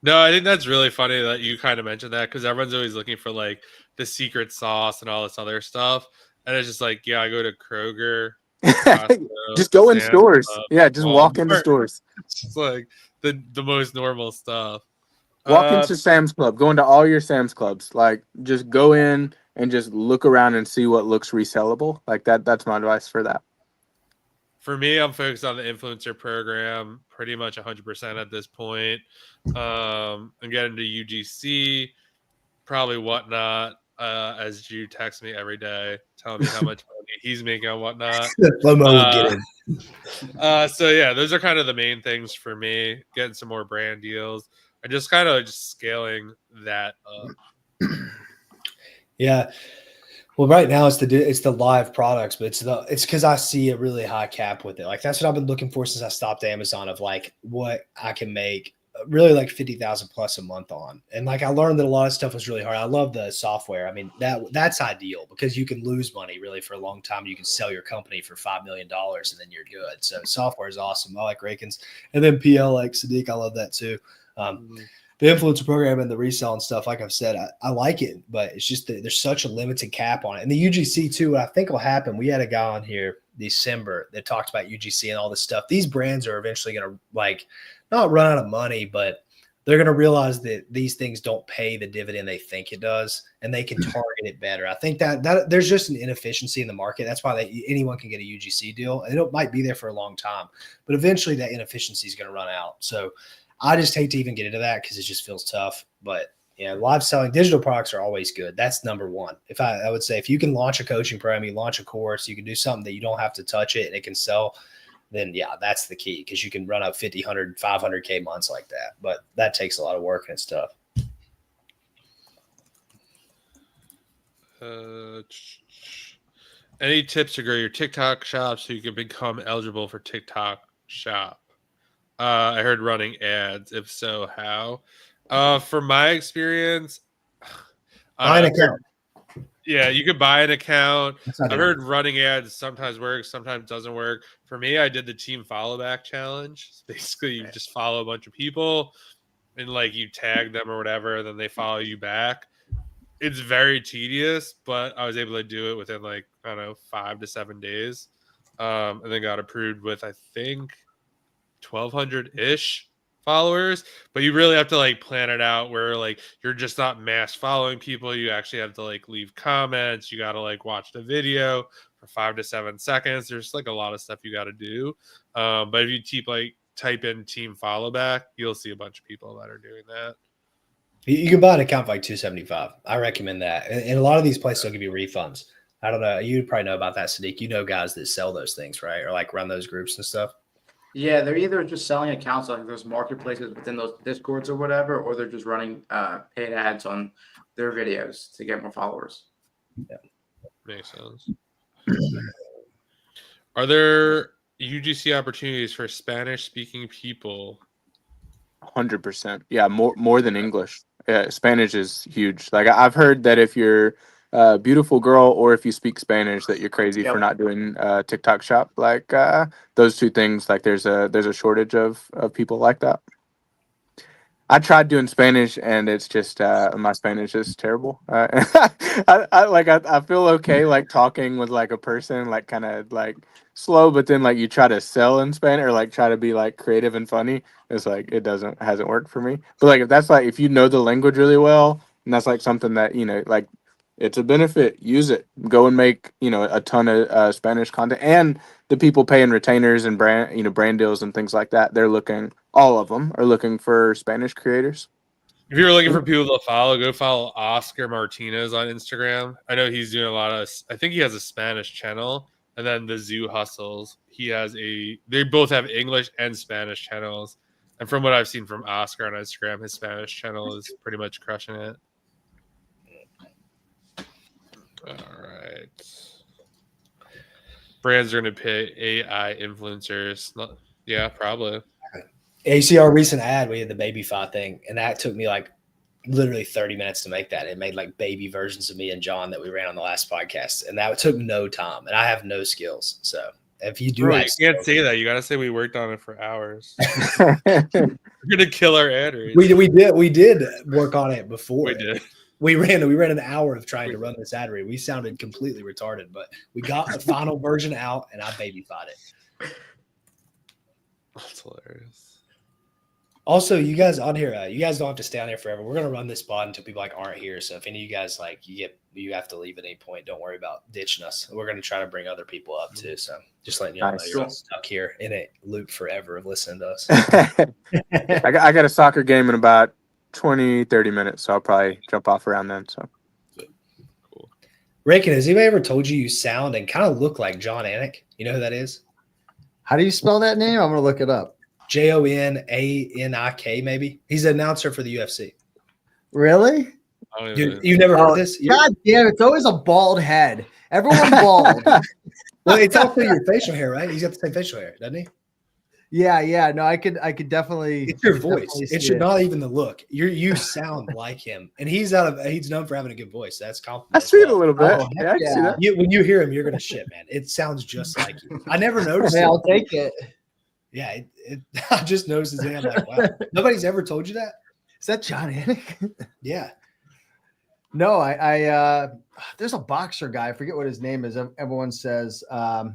No, I think that's really funny that you kind of mentioned that, because everyone's always looking for like the secret sauce and all this other stuff. And it's just like, yeah, I go to Kroger, Costco, just go in Sam's stores. Club, Yeah, just walk into Walmart. stores. It's like the most normal stuff. Walk into Sam's Club. Go into all your Sam's Clubs. Like, just go in and just look around and see what looks resellable. Like that's my advice for that. For me, I'm focused on the influencer program pretty much 100% at this point. I'm getting to UGC, probably Whatnot, as Drew texts me every day, telling me how much money he's making on Whatnot. Flomo will get in. So yeah, those are kind of the main things for me. Getting some more brand deals and just kind of just scaling that up. Yeah. Well, right now it's the live products, but it's because I see a really high cap with it. Like that's what I've been looking for since I stopped Amazon, of like what I can make really like 50,000 plus a month on. And like I learned that a lot of stuff was really hard. I love the software. I mean, that's ideal because you can lose money really for a long time. You can sell your company for $5 million and then you're good. So software is awesome. I like Raiken's, and then PL like Sadeq. I love that too. The influencer program and the resell and stuff, like I've said, I like it, but it's just that there's such a limited cap on it. And the UGC too, what I think will happen, we had a guy on here December that talked about UGC and all this stuff. These brands are eventually going to like not run out of money, but they're going to realize that these things don't pay the dividend they think it does, and they can target it better. I think that there's just an inefficiency in the market. That's why anyone can get a UGC deal, and it might be there for a long time, but eventually that inefficiency is going to run out. So I just hate to even get into that because it just feels tough. But yeah, live selling digital products are always good. That's number one. If I would say if you can launch a coaching program, you launch a course, you can do something that you don't have to touch it and it can sell, then yeah, that's the key, because you can run up 50, 100, 500K months like that. But that takes a lot of work and it's tough. Any tips to grow your TikTok shop so you can become eligible for TikTok shop? I heard running ads. If so, how? From my experience, Buy an account. Yeah, you could buy an account. I've heard running ads sometimes works, sometimes doesn't work. For me, I did the team follow back challenge. Basically, you just follow a bunch of people and like you tag them or whatever, then they follow you back. It's very tedious, but I was able to do it within like, I don't know, 5 to 7 days. And then got approved with, I think, 1,200-ish followers. But you really have to like plan it out where like you're just not mass following people. You actually have to like leave comments. You got to like watch the video for 5 to 7 seconds. There's like a lot of stuff you got to do. But if you type in team follow back, you'll see a bunch of people that are doing that. You can buy an account for like $275. I recommend that. And a lot of these places will give you refunds. I don't know. You probably know about that, Sadeq. You know guys that sell those things, right? Or like run those groups and stuff. Yeah, they're either just selling accounts like those marketplaces within those Discords or whatever, or they're just running paid ads on their videos to get more followers. Yeah, makes sense. Are there UGC opportunities for Spanish-speaking people? 100%. Yeah, more than English. Spanish is huge. Like I've heard that if you're a beautiful girl or if you speak Spanish, that you're crazy for not doing TikTok shop. Like those two things. Like there's a shortage of people like that. I tried doing Spanish and it's just my Spanish is terrible. I feel okay like talking with like a person like kind of like slow, but then like you try to sell in Spanish or like try to be like creative and funny. It's like hasn't worked for me. But like if you know the language really well, and that's like something that like it's a benefit, use it. Go and make a ton of Spanish content, and the people paying retainers and brand deals and things like that. All of them are looking for Spanish creators. If you're looking for people to follow, go follow Oscar Martinez on Instagram. I know he's doing I think he has a Spanish channel, and then the Zoo Hustles. They both have English and Spanish channels. And from what I've seen from Oscar on Instagram, his Spanish channel is pretty much crushing it. All right. Brands are going to pay AI influencers. Yeah, probably. Yeah, you see our recent ad, we had the baby fi thing, and that took me like literally 30 minutes to make that. It made like baby versions of me and John that we ran on the last podcast, and that took no time, and I have no skills. So if you do, you can't say that. You got to say we worked on it for hours. We're going to kill our ad reads. We did work on it before. We did. We ran an hour of trying to run this ad read. We sounded completely retarded, but we got the final version out, and I baby-fied it. That's hilarious. Also, you guys on here, you guys don't have to stay on here forever. We're gonna run this pod until people aren't here. So if any of you guys you have to leave at any point, don't worry about ditching us. We're gonna try to bring other people up too. So just letting you know you're not stuck here in a loop forever of listening to us. I got a soccer game in about 20-30 minutes, so I'll probably jump off around then. So cool. Raiken, has anybody ever told you sound and kind of look like John Anik? You know who that is? How do you spell that name? I'm gonna look it up. Jonanik, maybe. He's an announcer for the UFC. Really? I don't Dude, even- you never heard this? God damn, it's always a bald head. Everyone bald. Well, it's also your facial hair, right? He's got the same facial hair, doesn't he? Yeah. No, I could definitely. It's your I could voice. definitely It see should not even the look. You sound like him, and he's known for having a good voice. That's compliment. I as see it a well. little bit. Oh, yeah, I can see yeah. that. When you hear him, you're gonna shit, man. It sounds just like you. I never noticed Hey, it. I'll take it. Yeah, I just noticed his name. I'm like, wow. Nobody's ever told you that? Is that John Anik? Yeah. No, I there's a boxer guy. I forget what his name is. Everyone says I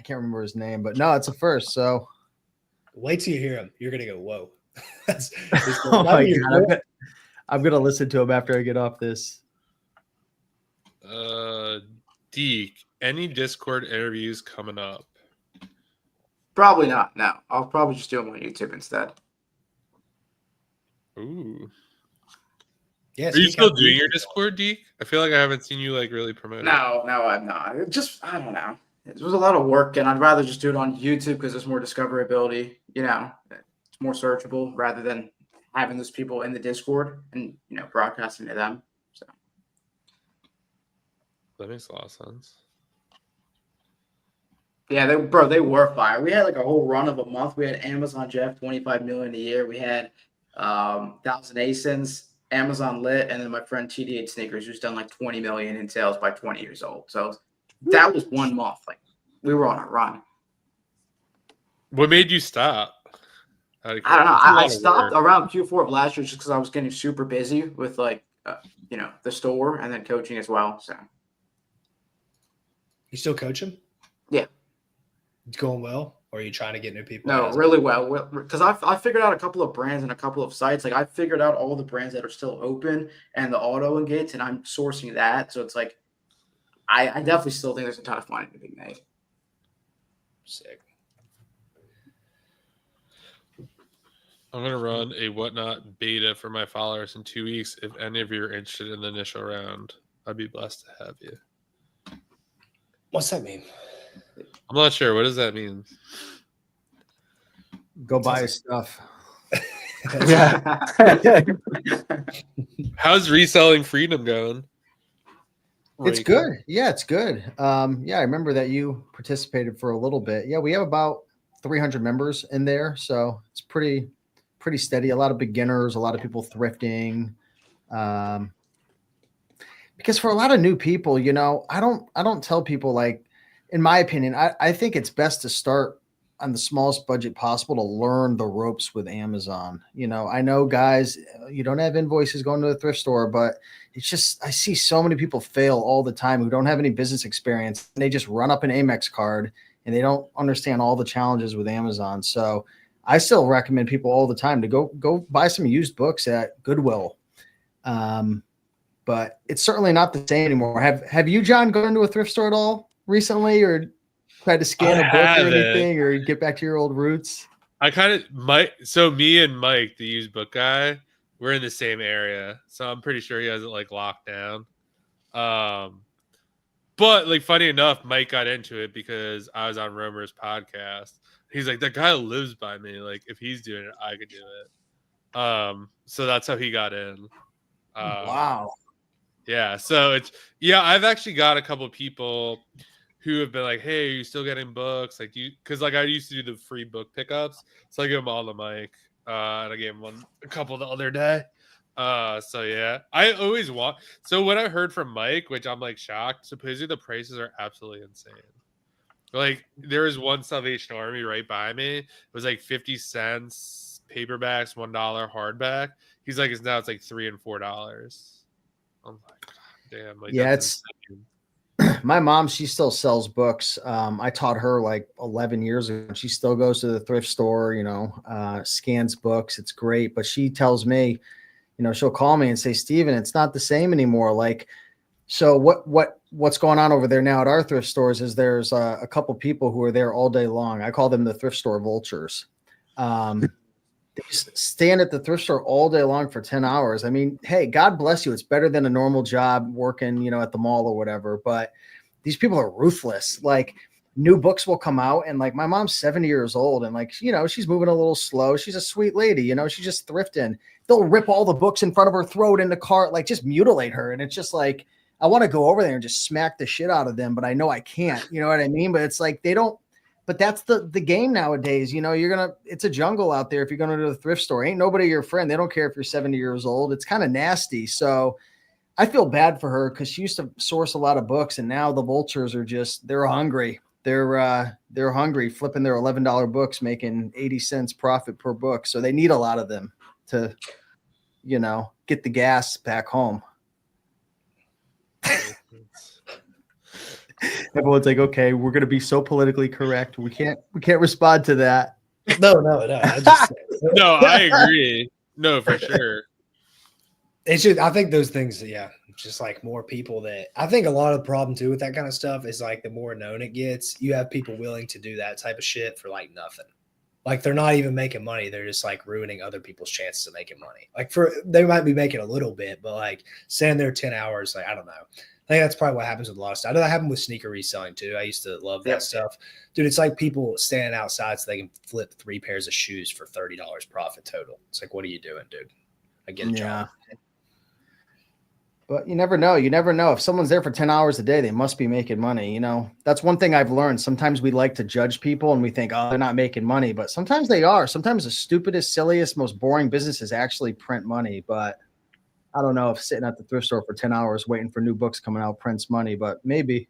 can't remember his name, but no, it's a first. So Wait till you hear him. You're gonna go, whoa. It's oh my your God, I'm gonna listen to him after I get off this. Deke, any Discord interviews coming up? Probably not. No, I'll probably just do them on YouTube instead. Ooh. Yeah, Are you still doing your Discord, Deke? I feel like I haven't seen you like really promote it. No, I'm not. It just, I don't know. It was a lot of work, and I'd rather just do it on YouTube because there's more discoverability. You know, it's more searchable rather than having those people in the Discord and broadcasting to them. So That makes a lot of sense. yeah, they were fire. We had like a whole run of a month. We had Amazon Jeff 25 million a year. We had 1,000 ASINs, Amazon Lit, and then my friend TD8 Sneakers, who's done like 20 million in sales by 20 years old. So that was 1 month. Like we were on a run. What made you stop? I don't know. I stopped around Q4 of last year just because I was getting super busy with like the store and then coaching as well. So You still coach him? Yeah. It's going well? Or are you trying to get new people? no, really well, because I figured out a couple of brands and a couple of sites. Like I figured out all the brands that are still open and the auto engates, and I'm sourcing that. So it's like I definitely still think there's a ton of money to be made. Sick. I'm gonna run a whatnot beta for my followers in 2 weeks. If any of you are interested in the initial round, I'd be blessed to have you. What's that mean? I'm not sure. What does that mean? Go buy his stuff. Yeah. How's reselling freedom going? It's Raiken? good. Yeah, it's good. Yeah, I remember that you participated for a little bit. Yeah, we have about 300 members in there, so it's pretty steady. A lot of beginners, a lot of people thrifting. Because for a lot of new people, I don't tell people, like, in my opinion, I think it's best to start on the smallest budget possible to learn the ropes with Amazon. I know, guys, you don't have invoices going to a thrift store, but it's just, I see so many people fail all the time who don't have any business experience. They just run up an Amex card and they don't understand all the challenges with Amazon. So I still recommend people all the time to go buy some used books at Goodwill. But it's certainly not the same anymore. Have you, John, gone to a thrift store at all recently, or tried to scan a book or anything, or get back to your old roots? I kind of so me and Mike, the used book guy, we're in the same area, so I'm pretty sure he has it like locked down. But like, funny enough, Mike got into it because I was on Romer's podcast. He's like, that guy lives by me. Like, if he's doing it, I could do it. So that's how he got in. Wow. Yeah. So I've actually got a couple people who have been like, hey, are you still getting books? Like, because like I used to do the free book pickups. So I give them all to Mike. And I gave him a couple the other day. So yeah, I always want. So what I heard from Mike, which I'm like shocked, supposedly the prices are absolutely insane. Like there was one Salvation Army right by me. It was like 50 cents paperbacks, $1 hardback. He's like, it's like $3 and $4. I'm like, damn. Like, yeah, it's insane. My mom, she still sells books. I taught her like 11 years ago. She still goes to the thrift store, scans books. It's great. But she tells me, she'll call me and say, Steven, it's not the same anymore. Like, so what's going on over there now at our thrift stores is there's a couple people who are there all day long. I call them the thrift store vultures. They just stand at the thrift store all day long for 10 hours. I mean, hey, God bless you. It's better than a normal job working, at the mall or whatever. But these people are ruthless. Like, new books will come out, and like my mom's 70 years old, and like, you know, she's moving a little slow. She's a sweet lady, you know, she's just thrifting. They'll rip all the books in front of her, throw it in the cart, like just mutilate her. And it's just like, I want to go over there and just smack the shit out of them, but I know I can't, you know what I mean? But it's like, they don't, but that's the game nowadays. You know, it's a jungle out there. If you're going to the thrift store, ain't nobody your friend. They don't care if you're 70 years old. It's kind of nasty. So I feel bad for her because she used to source a lot of books, and now the vultures are just, they're hungry. They're hungry, flipping their $11 books, making 80 cents profit per book. So they need a lot of them to, you know, get the gas back home. Everyone's like, okay, we're going to be so politically correct. We can't respond to that. No. No, I agree. No, for sure. It's just, I think those things, yeah, just like more people that I think a lot of the problem too with that kind of stuff is like the more known it gets, you have people willing to do that type of shit for like nothing. Like they're not even making money. They're just like ruining other people's chances of making money. Like they might be making a little bit, but like standing there 10 hours, like, I don't know. I think that's probably what happens with a lot of stuff. I know that happened with sneaker reselling too. I used to love that stuff. Dude, it's like people standing outside so they can flip 3 pairs of shoes for $30 profit total. It's like, what are you doing, dude? I get a job. But you never know. You never know. If someone's there for 10 hours a day, they must be making money. You know, that's one thing I've learned. Sometimes we like to judge people and we think, oh, they're not making money. But sometimes they are. Sometimes the stupidest, silliest, most boring businesses actually print money. But I don't know if sitting at the thrift store for 10 hours waiting for new books coming out prints money, but maybe.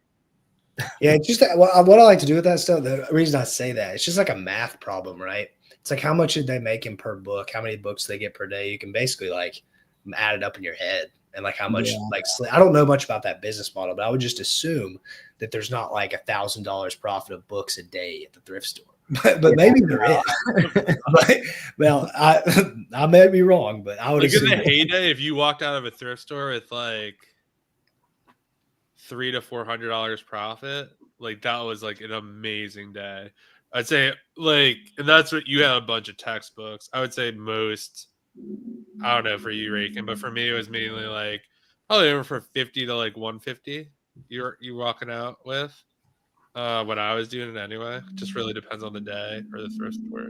Yeah, it's just what I like to do with that stuff. The reason I say that, it's just like a math problem, right? It's like how much did they make in per book? How many books they get per day? You can basically like add it up in your head. And like how much, like, I don't know much about that business model, but I would just assume that there's not like $1,000 profit of books a day at the thrift store. But maybe there is. Well, I may be wrong, but I would like assume in the heyday, if you walked out of a thrift store with like $300 to $400 profit, like that was like an amazing day. I'd say like, and that's what you had a bunch of textbooks. I would say most. I don't know for you, Raiken, but for me, it was mainly like probably over for 50 to like 150. You walking out with when I was doing it anyway. It just really depends on the day or the thrift store.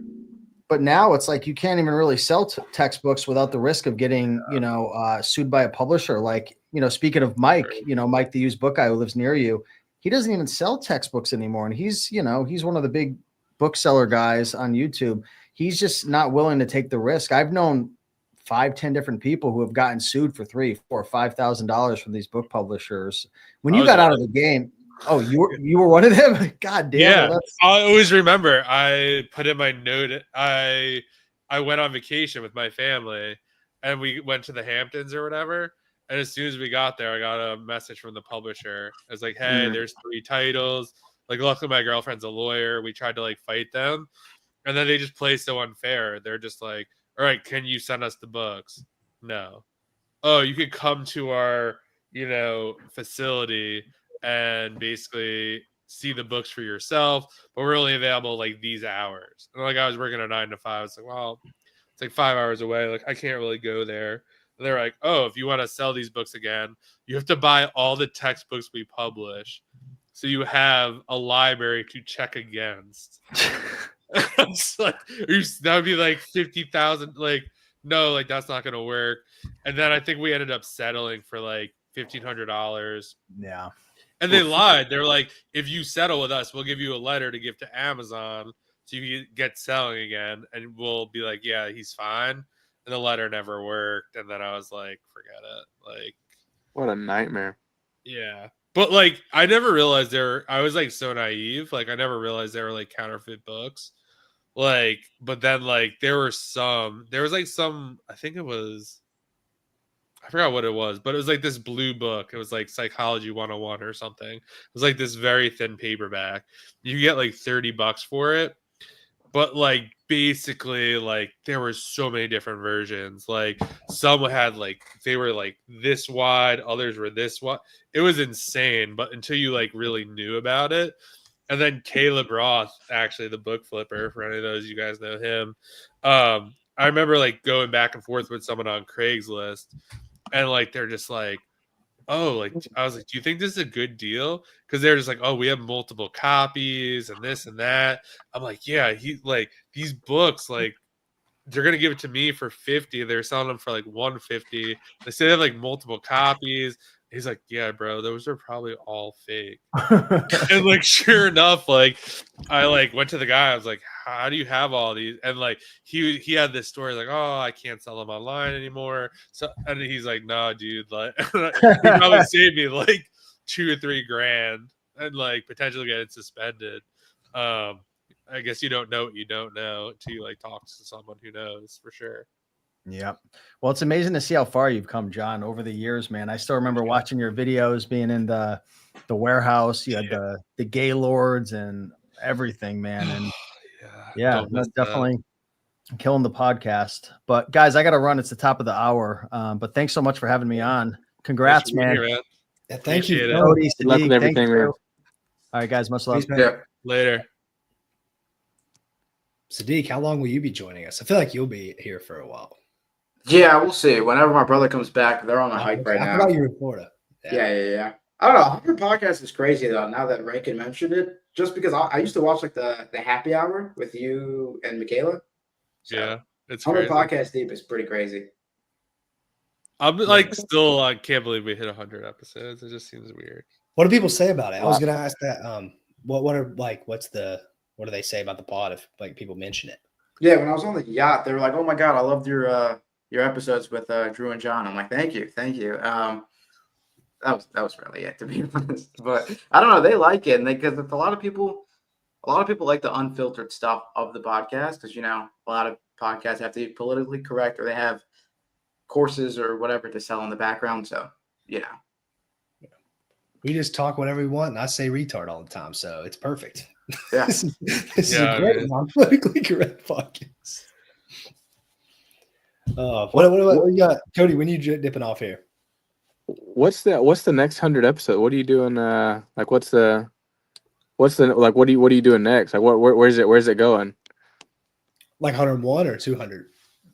But now it's like you can't even really sell textbooks without the risk of getting, you know, sued by a publisher. Like, you know, speaking of Mike, you know, Mike, the used book guy who lives near you, he doesn't even sell textbooks anymore. And he's, you know, he's one of the big bookseller guys on YouTube. He's just not willing to take the risk. I've known 5-10 different people who have gotten sued for $3,000, $4,000, $5,000 from these book publishers. When you got out of the game, oh, you were one of them? God damn. Yeah, well, I always remember. I put in my note. I went on vacation with my family, and we went to the Hamptons or whatever. And as soon as we got there, I got a message from the publisher. It was like, "Hey, there's 3 titles. Like, luckily my girlfriend's a lawyer. We tried to like fight them, and then they just play so unfair. They're just like, all right, can you send us the books? No. Oh, you could come to our, you know, facility and basically see the books for yourself, but we're only available like these hours." And like I was working a 9 to 5. I was like, well, it's like 5 hours away. Like I can't really go there. And they're like, oh, if you want to sell these books again, you have to buy all the textbooks we publish. So you have a library to check against. It's like, that would be like 50,000. Like, no, like that's not gonna work. And then I think we ended up settling for like $1,500. Yeah. And they lied. They were like, if you settle with us, we'll give you a letter to give to Amazon so you can get selling again. And we'll be like, yeah, he's fine. And the letter never worked. And then I was like, forget it. Like, What a nightmare. yeah. But like I never realized I was like so naive. Like I never realized they were like counterfeit books. Like, but then like there was like some, I think it was, I forgot what it was, but it was like this blue book. It was like Psychology 101 or something. It was like this very thin paperback. You could get like $30 for it. But like basically like there were so many different versions. Like some had like they were like this wide, others were this wide. It was insane, but until you like really knew about it. And then Caleb Roth, actually the book flipper, for any of those you guys know him. I remember like going back and forth with someone on Craigslist, and like they're just like, oh, like I was like, do you think this is a good deal? Because they're just like, oh, we have multiple copies and this and that. I'm like, yeah, he like these books, like they're gonna give it to me for 50. They're selling them for like 150. They say they have like multiple copies. He's like, yeah, bro, those are probably all fake. And like sure enough, like I like went to the guy, I was like, how do you have all these? And like he had this story like, oh, I can't sell them online anymore. So and he's like, no, dude, like he probably saved me like 2 or 3 grand and like potentially getting suspended. I guess you don't know what you don't know until you like talk to someone who knows for sure. Yeah. Well, it's amazing to see how far you've come, John, over the years, man. I still remember watching your videos, being in the warehouse. You had the Gaylords and everything, man. And yeah, no, definitely killing the podcast. But guys, I got to run. It's the top of the hour. But thanks so much for having me on. Congrats, man. Here, man. Yeah, thank you. Cody, Good luck with everything, man. All right, guys. Much love. Yeah. Later. Sadeq, how long will you be joining us? I feel like you'll be here for a while. Yeah, we'll see. Whenever my brother comes back, they're on a hike right now. I forgot you're in Florida. Yeah. I don't know. 100 podcast is crazy though. Now that Raiken mentioned it, just because I used to watch like the happy hour with you and Michaela. So Yeah, it's 100 crazy. podcast deep is pretty crazy. I'm like still I can't believe we hit 100 episodes. It just seems weird. What do people say about it? I was gonna ask that. What do they say about the pod if like people mention it? Yeah, when I was on the yacht, they were like, "Oh my god, I loved your episodes with Drew and John." I'm like, "Thank you." That was really it, to be honest. But I don't know, they like it, and because a lot of people like the unfiltered stuff of the podcast, because a lot of podcasts have to be politically correct, or they have courses or whatever to sell in the background. So we just talk whatever we want, and I say retard all the time, so it's perfect. Yeah. this is a great non-politically correct podcast. What you got, Cody? When you dipping off here? What's the next 100 episode? What are you doing? Like what's the what are you doing next? Like where's it going? Like 101 or 200?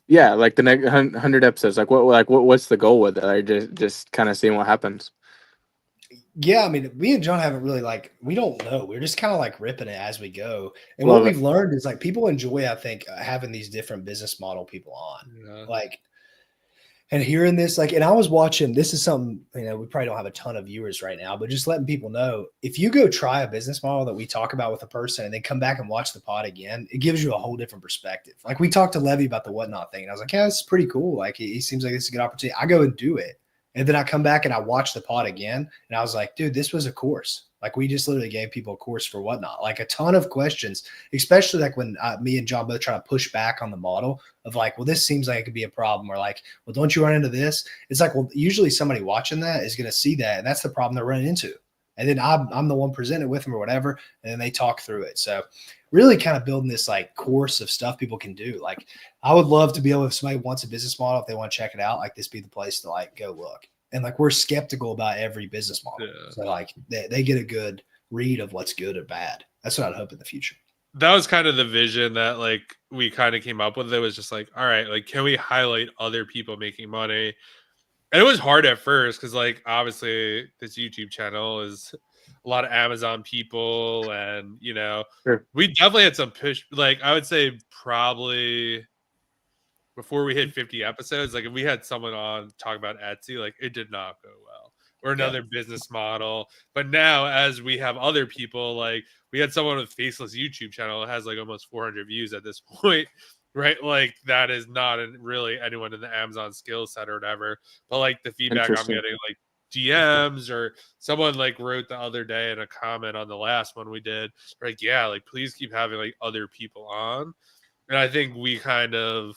Yeah, like the next 100 episodes. What's the goal with it? Like just kind of seeing what happens. Yeah, I mean, me and John haven't really we don't know. We're just kind of like ripping it as we go. And what we've learned is like people enjoy, I think, having these different business model people on. Yeah. And hearing this, and I was watching, this is something, we probably don't have a ton of viewers right now, but just letting people know, if you go try a business model that we talk about with a person and then come back and watch the pod again, it gives you a whole different perspective. Like we talked to Levy about the whatnot thing, and I was like, yeah, this is pretty cool. Like he seems like it's a good opportunity. I go and do it. And then I come back and I watch the pod again, and I was like, dude, this was a course. Like we just literally gave people a course for whatnot, like a ton of questions, especially like when me and John both try to push back on the model of like, well, this seems like it could be a problem, or like, well, don't you run into this? It's like, well, usually somebody watching that is going to see that, and that's the problem they're running into. And then I'm the one presented with them or whatever, and then they talk through it. So really kind of building this like course of stuff people can do. Like I would love to be able, if somebody wants a business model, if they want to check it out, like this be the place to like go look. And like we're skeptical about every business model. Yeah. So like they get a good read of what's good or bad. That's what I'd hope in the future. That was kind of the vision that like we kind of came up with. It was just like, all right, like can we highlight other people making money? And it was hard at first because like obviously this YouTube channel is a lot of Amazon people, and sure. We definitely had some push. Like I would say probably before we hit 50 episodes, like if we had someone on talk about Etsy, like it did not go well, or another business model. But now as we have other people, like we had someone with Faceless YouTube channel that has like almost 400 views at this point, right? Like that is not really anyone in the Amazon skill set or whatever. But like the feedback I'm getting, like DMs or someone like wrote the other day in a comment on the last one we did, like, yeah, like please keep having like other people on. And I think we kind of,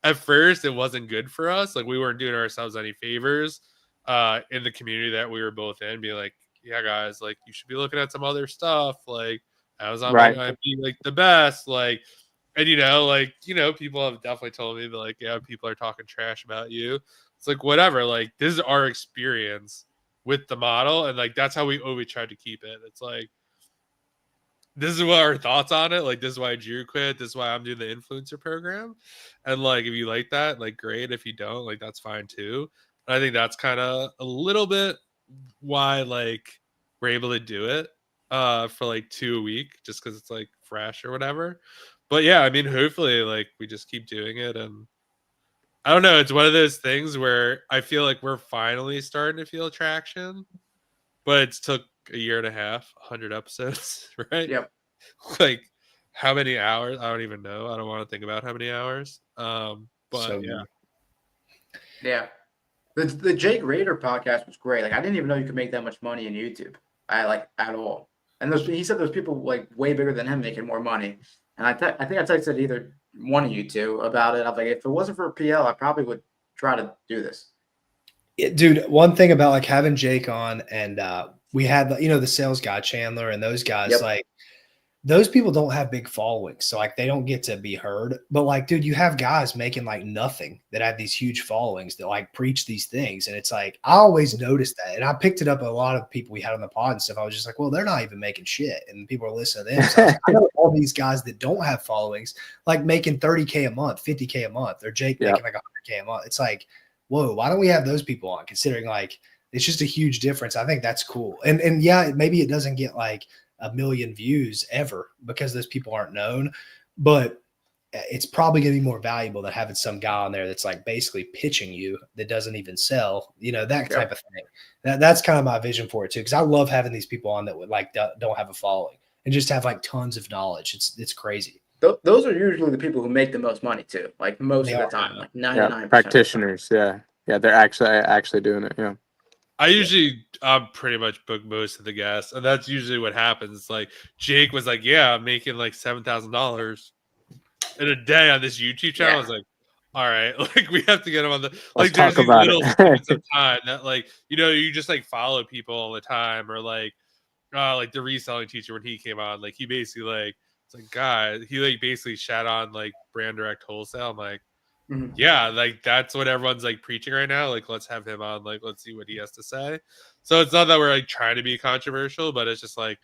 at first it wasn't good for us. Like we weren't doing ourselves any favors in the community that we were both in, being like, yeah, guys, like you should be looking at some other stuff. Like Amazon might be like the best. Like, and people have definitely told me that like, yeah, people are talking trash about you. It's like, whatever, like this is our experience with the model. And like, that's how we always tried to keep it. It's like, this is what our thoughts on it. Like, this is why Drew quit. This is why I'm doing the influencer program. And like, if you like that, like, great. If you don't, like, that's fine too. I think that's kind of a little bit why like we're able to do it for like 2 a week, just because it's like fresh or whatever. But yeah, I mean, hopefully like we just keep doing it, and I don't know, it's one of those things where I feel like we're finally starting to feel traction, but it's took a year and a half, 100 episodes, right? Yep. Like how many hours? I don't even know. I don't want to think about how many hours. But So yeah. Yeah. The Jake Rader podcast was great. Like I didn't even know you could make that much money in YouTube. I like at all. And he said there's people like way bigger than him making more money. And I think I texted either one of you two about it. I was like, if it wasn't for PL, I probably would try to do this. dude, one thing about like having Jake on, and we had the sales guy Chandler and those guys, Yep. like those people don't have big followings, so like they don't get to be heard. But like, dude, you have guys making like nothing that have these huge followings that like preach these things, and it's like I always noticed that, and I picked it up. A lot of people we had on the pod and stuff. I was just like, well, they're not even making shit, and people are listening to them. So I was like, I know all these guys that don't have followings, like making 30K a month, 50K a month, or Jake making like 100K a month. It's like, whoa, why don't we have those people on? Considering like it's just a huge difference. I think that's cool, and yeah, maybe it doesn't get like 1 million views ever because those people aren't known, but it's probably going to be more valuable than having some guy on there that's like basically pitching you that doesn't even sell, that type of thing. That's kind of my vision for it too, because I love having these people on that would like don't have a following and just have like tons of knowledge. It's crazy. Those are usually the people who make the most money too. Like most They of the are. time, like 99% practitioners. Yeah, they're actually doing it. Yeah. I usually pretty much book most of the guests, and that's usually what happens. Like Jake was like, "Yeah, I'm making like $7,000 in a day on this YouTube channel." I was like, "All right, like we have to get him on the like." There's these little snippets of time that like you just like follow people all the time, or like the reselling teacher when he came on, like he basically like it's like God, he like basically shat on like brand direct wholesale. I'm like. Mhm. Yeah, like that's what everyone's like preaching right now. Like, let's have him on. Like, let's see what he has to say. So it's not that we're like trying to be controversial, but it's just like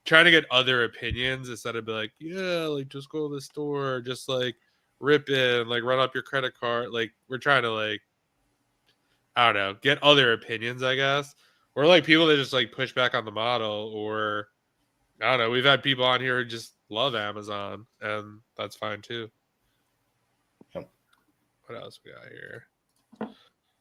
trying to get other opinions instead of be like, yeah, like just go to the store, just like rip it, and, like run up your credit card. Like we're trying to like I don't know, get other opinions, I guess, or like people that just like push back on the model, or I don't know. We've had people on here who just love Amazon, and that's fine too. What else we got here?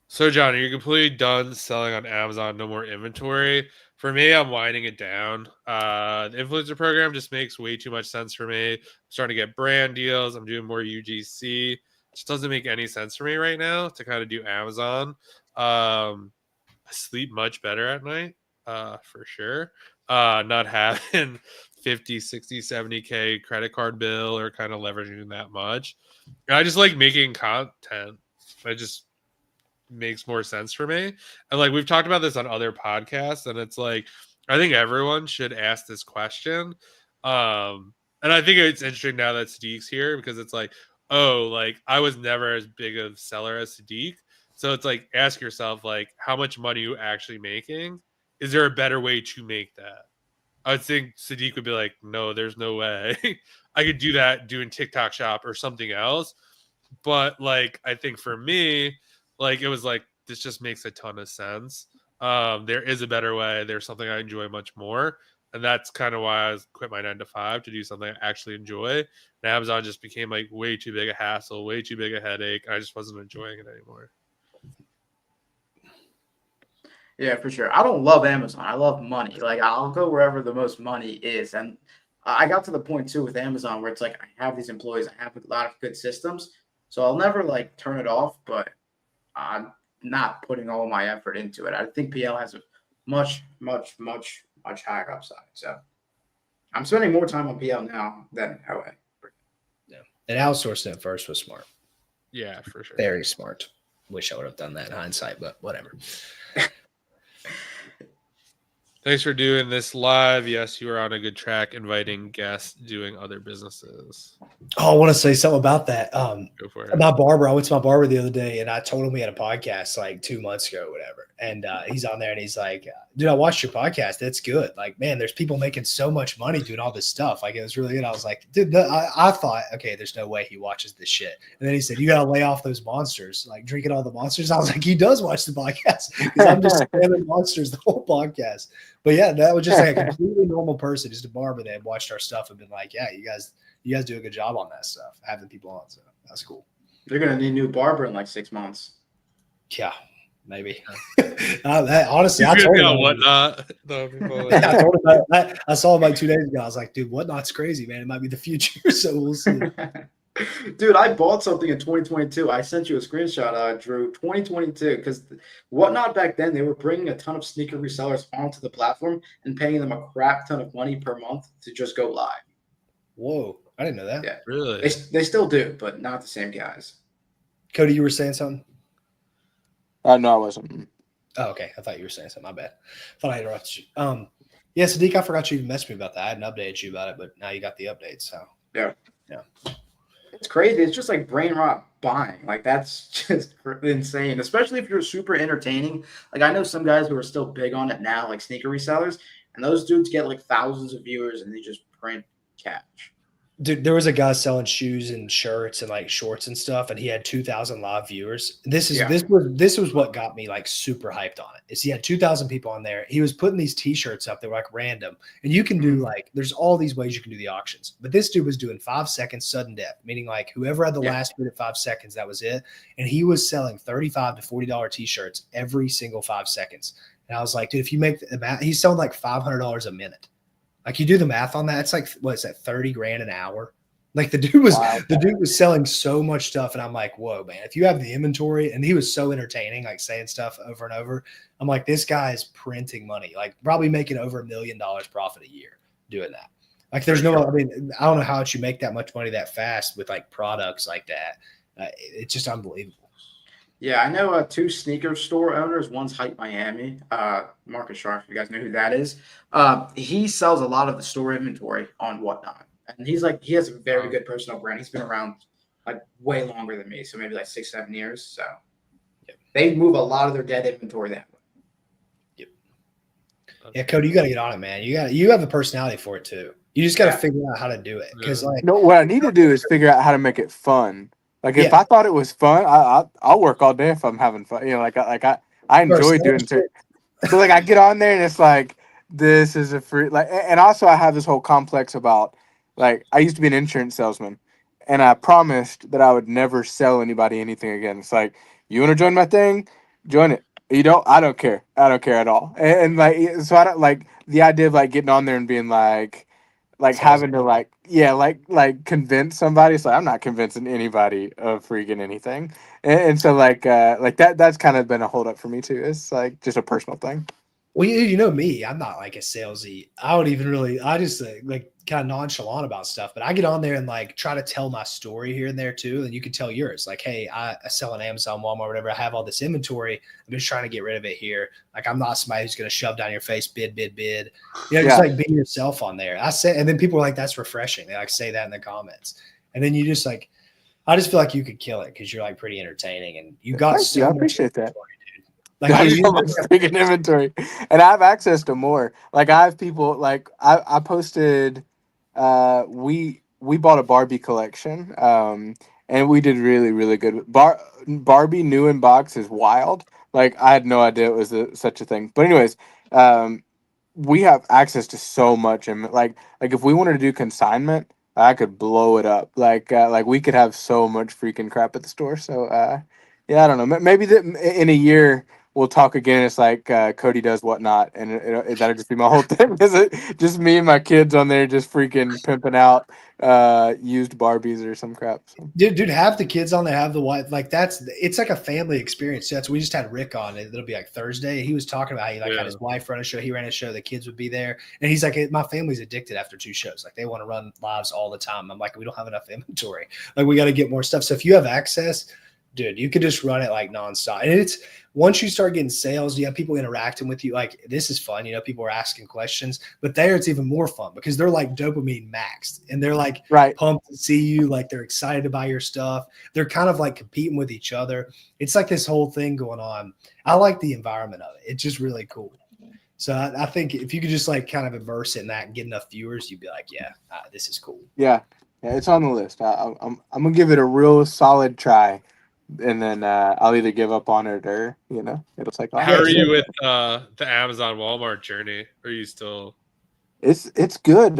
So, John, are you completely done selling on Amazon? No more inventory? For me, I'm winding it down. The influencer program just makes way too much sense for me. I'm starting to get brand deals. I'm doing more UGC. It just doesn't make any sense for me right now to kind of do Amazon. I sleep much better at night, for sure. Not having 50, 60, 70K credit card bill or kind of leveraging that much. I just like making content. It just makes more sense for me. And like we've talked about this on other podcasts, and it's like I think everyone should ask this question. And I think it's interesting now that Sadeq's here because it's like, oh, like I was never as big of a seller as Sadeq. So it's like ask yourself, like, how much money are you actually making? Is there a better way to make that? I would think Sadeq would be like, no, there's no way. I could do that doing TikTok shop or something else. But like I think for me, like it was like this just makes a ton of sense. There is a better way. There's something I enjoy much more. And that's kind of why I quit my 9 to 5 to do something I actually enjoy. And Amazon just became like way too big a hassle, way too big a headache. I just wasn't enjoying it anymore. Yeah, for sure. I don't love Amazon. I love money. Like I'll go wherever the most money is. And I got to the point too with Amazon where it's like I have these employees, I have a lot of good systems. So I'll never like turn it off, but I'm not putting all my effort into it. I think PL has a much, much, much, much higher upside. So I'm spending more time on PL now than OA. Yeah. And outsourcing it first was smart. Yeah, for sure. Very smart. Wish I would have done that in hindsight, but whatever. Thanks for doing this live. Yes, you are on a good track inviting guests doing other businesses. Oh, I want to say something about that. Go for it. My barber, I went to my barber the other day and I told him we had a podcast like 2 months ago or whatever. And he's on there and he's like, dude, I watched your podcast. It's good. Like, man, there's people making so much money doing all this stuff. Like, it was really good. I was like, dude, I thought, okay, there's no way he watches this shit. And then he said, you got to lay off those monsters, like drinking all the monsters. I was like, he does watch the podcast because I'm just spamming monsters the whole podcast. But yeah, that was just like a completely normal person, just a barber that had watched our stuff and been like, yeah, you guys do a good job on that stuff, having people on. So that's cool. They're gonna need a new barber in like 6 months. Yeah, maybe. Honestly, I He's told gonna him. be on Whatnot. I told him that. I saw him like 2 days ago. I was like, dude, Whatnot's crazy, man. It might be the future. So we'll see. Dude, I bought something in 2022. I sent you a screenshot, Drew. 2022, because Whatnot back then, they were bringing a ton of sneaker resellers onto the platform and paying them a crap ton of money per month to just go live. Whoa, I didn't know that. Yeah, Really? they still do, but not the same guys. Cody, you were saying something? No, I wasn't. Oh, okay. I thought you were saying something. My bad. Thought I interrupted you. Yeah, Sadeq, I forgot you even messaged me about that. I hadn't updated you about it, but now you got the update. So Yeah. Yeah. It's crazy. It's just like brain rot buying. Like, that's just insane, especially if you're super entertaining. Like, I know some guys who are still big on it now, like sneaker resellers, and those dudes get like thousands of viewers and they just print cash. Dude, there was a guy selling shoes and shirts and like shorts and stuff, and he had 2,000 live viewers. This was what got me like super hyped on it. Is he had 2,000 people on there. He was putting these T-shirts up. They were like random, and you can do like there's all these ways you can do the auctions. But this dude was doing 5 seconds sudden death, meaning like whoever had the last bid at 5 seconds, that was it. And he was selling $35 to $40 T-shirts every single 5 seconds. And I was like, dude, if you make the math, he's selling like $500 a minute. Like, you do the math on that, it's like, what is that, 30 grand an hour? Like, the dude was selling so much stuff, and I'm like, whoa, man, if you have the inventory, and he was so entertaining, like saying stuff over and over. I'm like, this guy is printing money, like probably making over $1 million profit a year doing that. Like, there's no, I mean, I don't know how you make that much money that fast with like products like that. It's just unbelievable. Yeah, I know 2 sneaker store owners. One's Hype Miami, Marcus Sharp, if you guys know who that is. He sells a lot of the store inventory on Whatnot. And he has a very good personal brand. He's been around like way longer than me, so maybe like 6-7 years. So they move a lot of their dead inventory that way. Yep. Yeah, Cody, you got to get on it, man. You have the personality for it too. You just got to figure out how to do it, because like, No, what I need to do is figure out how to make it fun. Like, if I thought it was fun, I'll work all day if I'm having fun. You know, I enjoy doing it. So like, I get on there and it's like, this is a free, like, and also I have this whole complex about, like, I used to be an insurance salesman, and I promised that I would never sell anybody anything again. It's like, you want to join my thing, join it. You don't, I don't care. I don't care at all. And like, so I don't like the idea of like getting on there and being like having to like convince somebody. It's like, I'm not convincing anybody of freaking anything. And so like that's kind of been a hold up for me too. It's like just a personal thing. Well, you know me, I'm not like a salesy. I just like kind of nonchalant about stuff, but I get on there and like try to tell my story here and there too. And you can tell yours, like, hey, I sell on Amazon, Walmart, whatever. I have all this inventory. I'm just trying to get rid of it here. Like, I'm not somebody who's going to shove down your face, bid. You know, just like being yourself on there. I say, and then people are like, that's refreshing. They like say that in the comments. And then you just like, I just feel like you could kill it because you're like pretty entertaining and you got so I appreciate that. Like, I have freaking inventory, and I have access to more. Like, I have people like I posted. We bought a Barbie collection, and we did really, really good. Barbie new in box is wild. Like, I had no idea it was such a thing. But anyways, we have access to so much, and like if we wanted to do consignment, I could blow it up. Like we could have so much freaking crap at the store. So yeah, I don't know. Maybe in a year we'll talk again. It's like Cody does Whatnot, and that'll just be my whole thing. Is it just me and my kids on there just freaking pimping out used Barbies or some crap? So. Dude, have the kids on there, have the wife. Like, it's like a family experience. We just had Rick on. It'll be like Thursday. He was talking about how he had his wife run a show. He ran a show. The kids would be there, and he's like, my family's addicted after 2 shows. Like, they want to run lives all the time. I'm like, we don't have enough inventory. Like, we got to get more stuff. So if you have access, dude, you could just run it like nonstop. And it's once you start getting sales, you have people interacting with you. Like this is fun. People are asking questions, but there it's even more fun because they're like dopamine maxed and they're like Right. pumped to see you. Like they're excited to buy your stuff. They're kind of like competing with each other. It's like this whole thing going on. I like the environment of it. It's just really cool. So I think if you could just like kind of immerse in that and get enough viewers, you'd be like, yeah, this is cool. Yeah, it's on the list. I'm gonna give it a real solid try, and then I'll either give up on it or it'll take off. How are you with the Amazon Walmart journey? Are you still? It's good.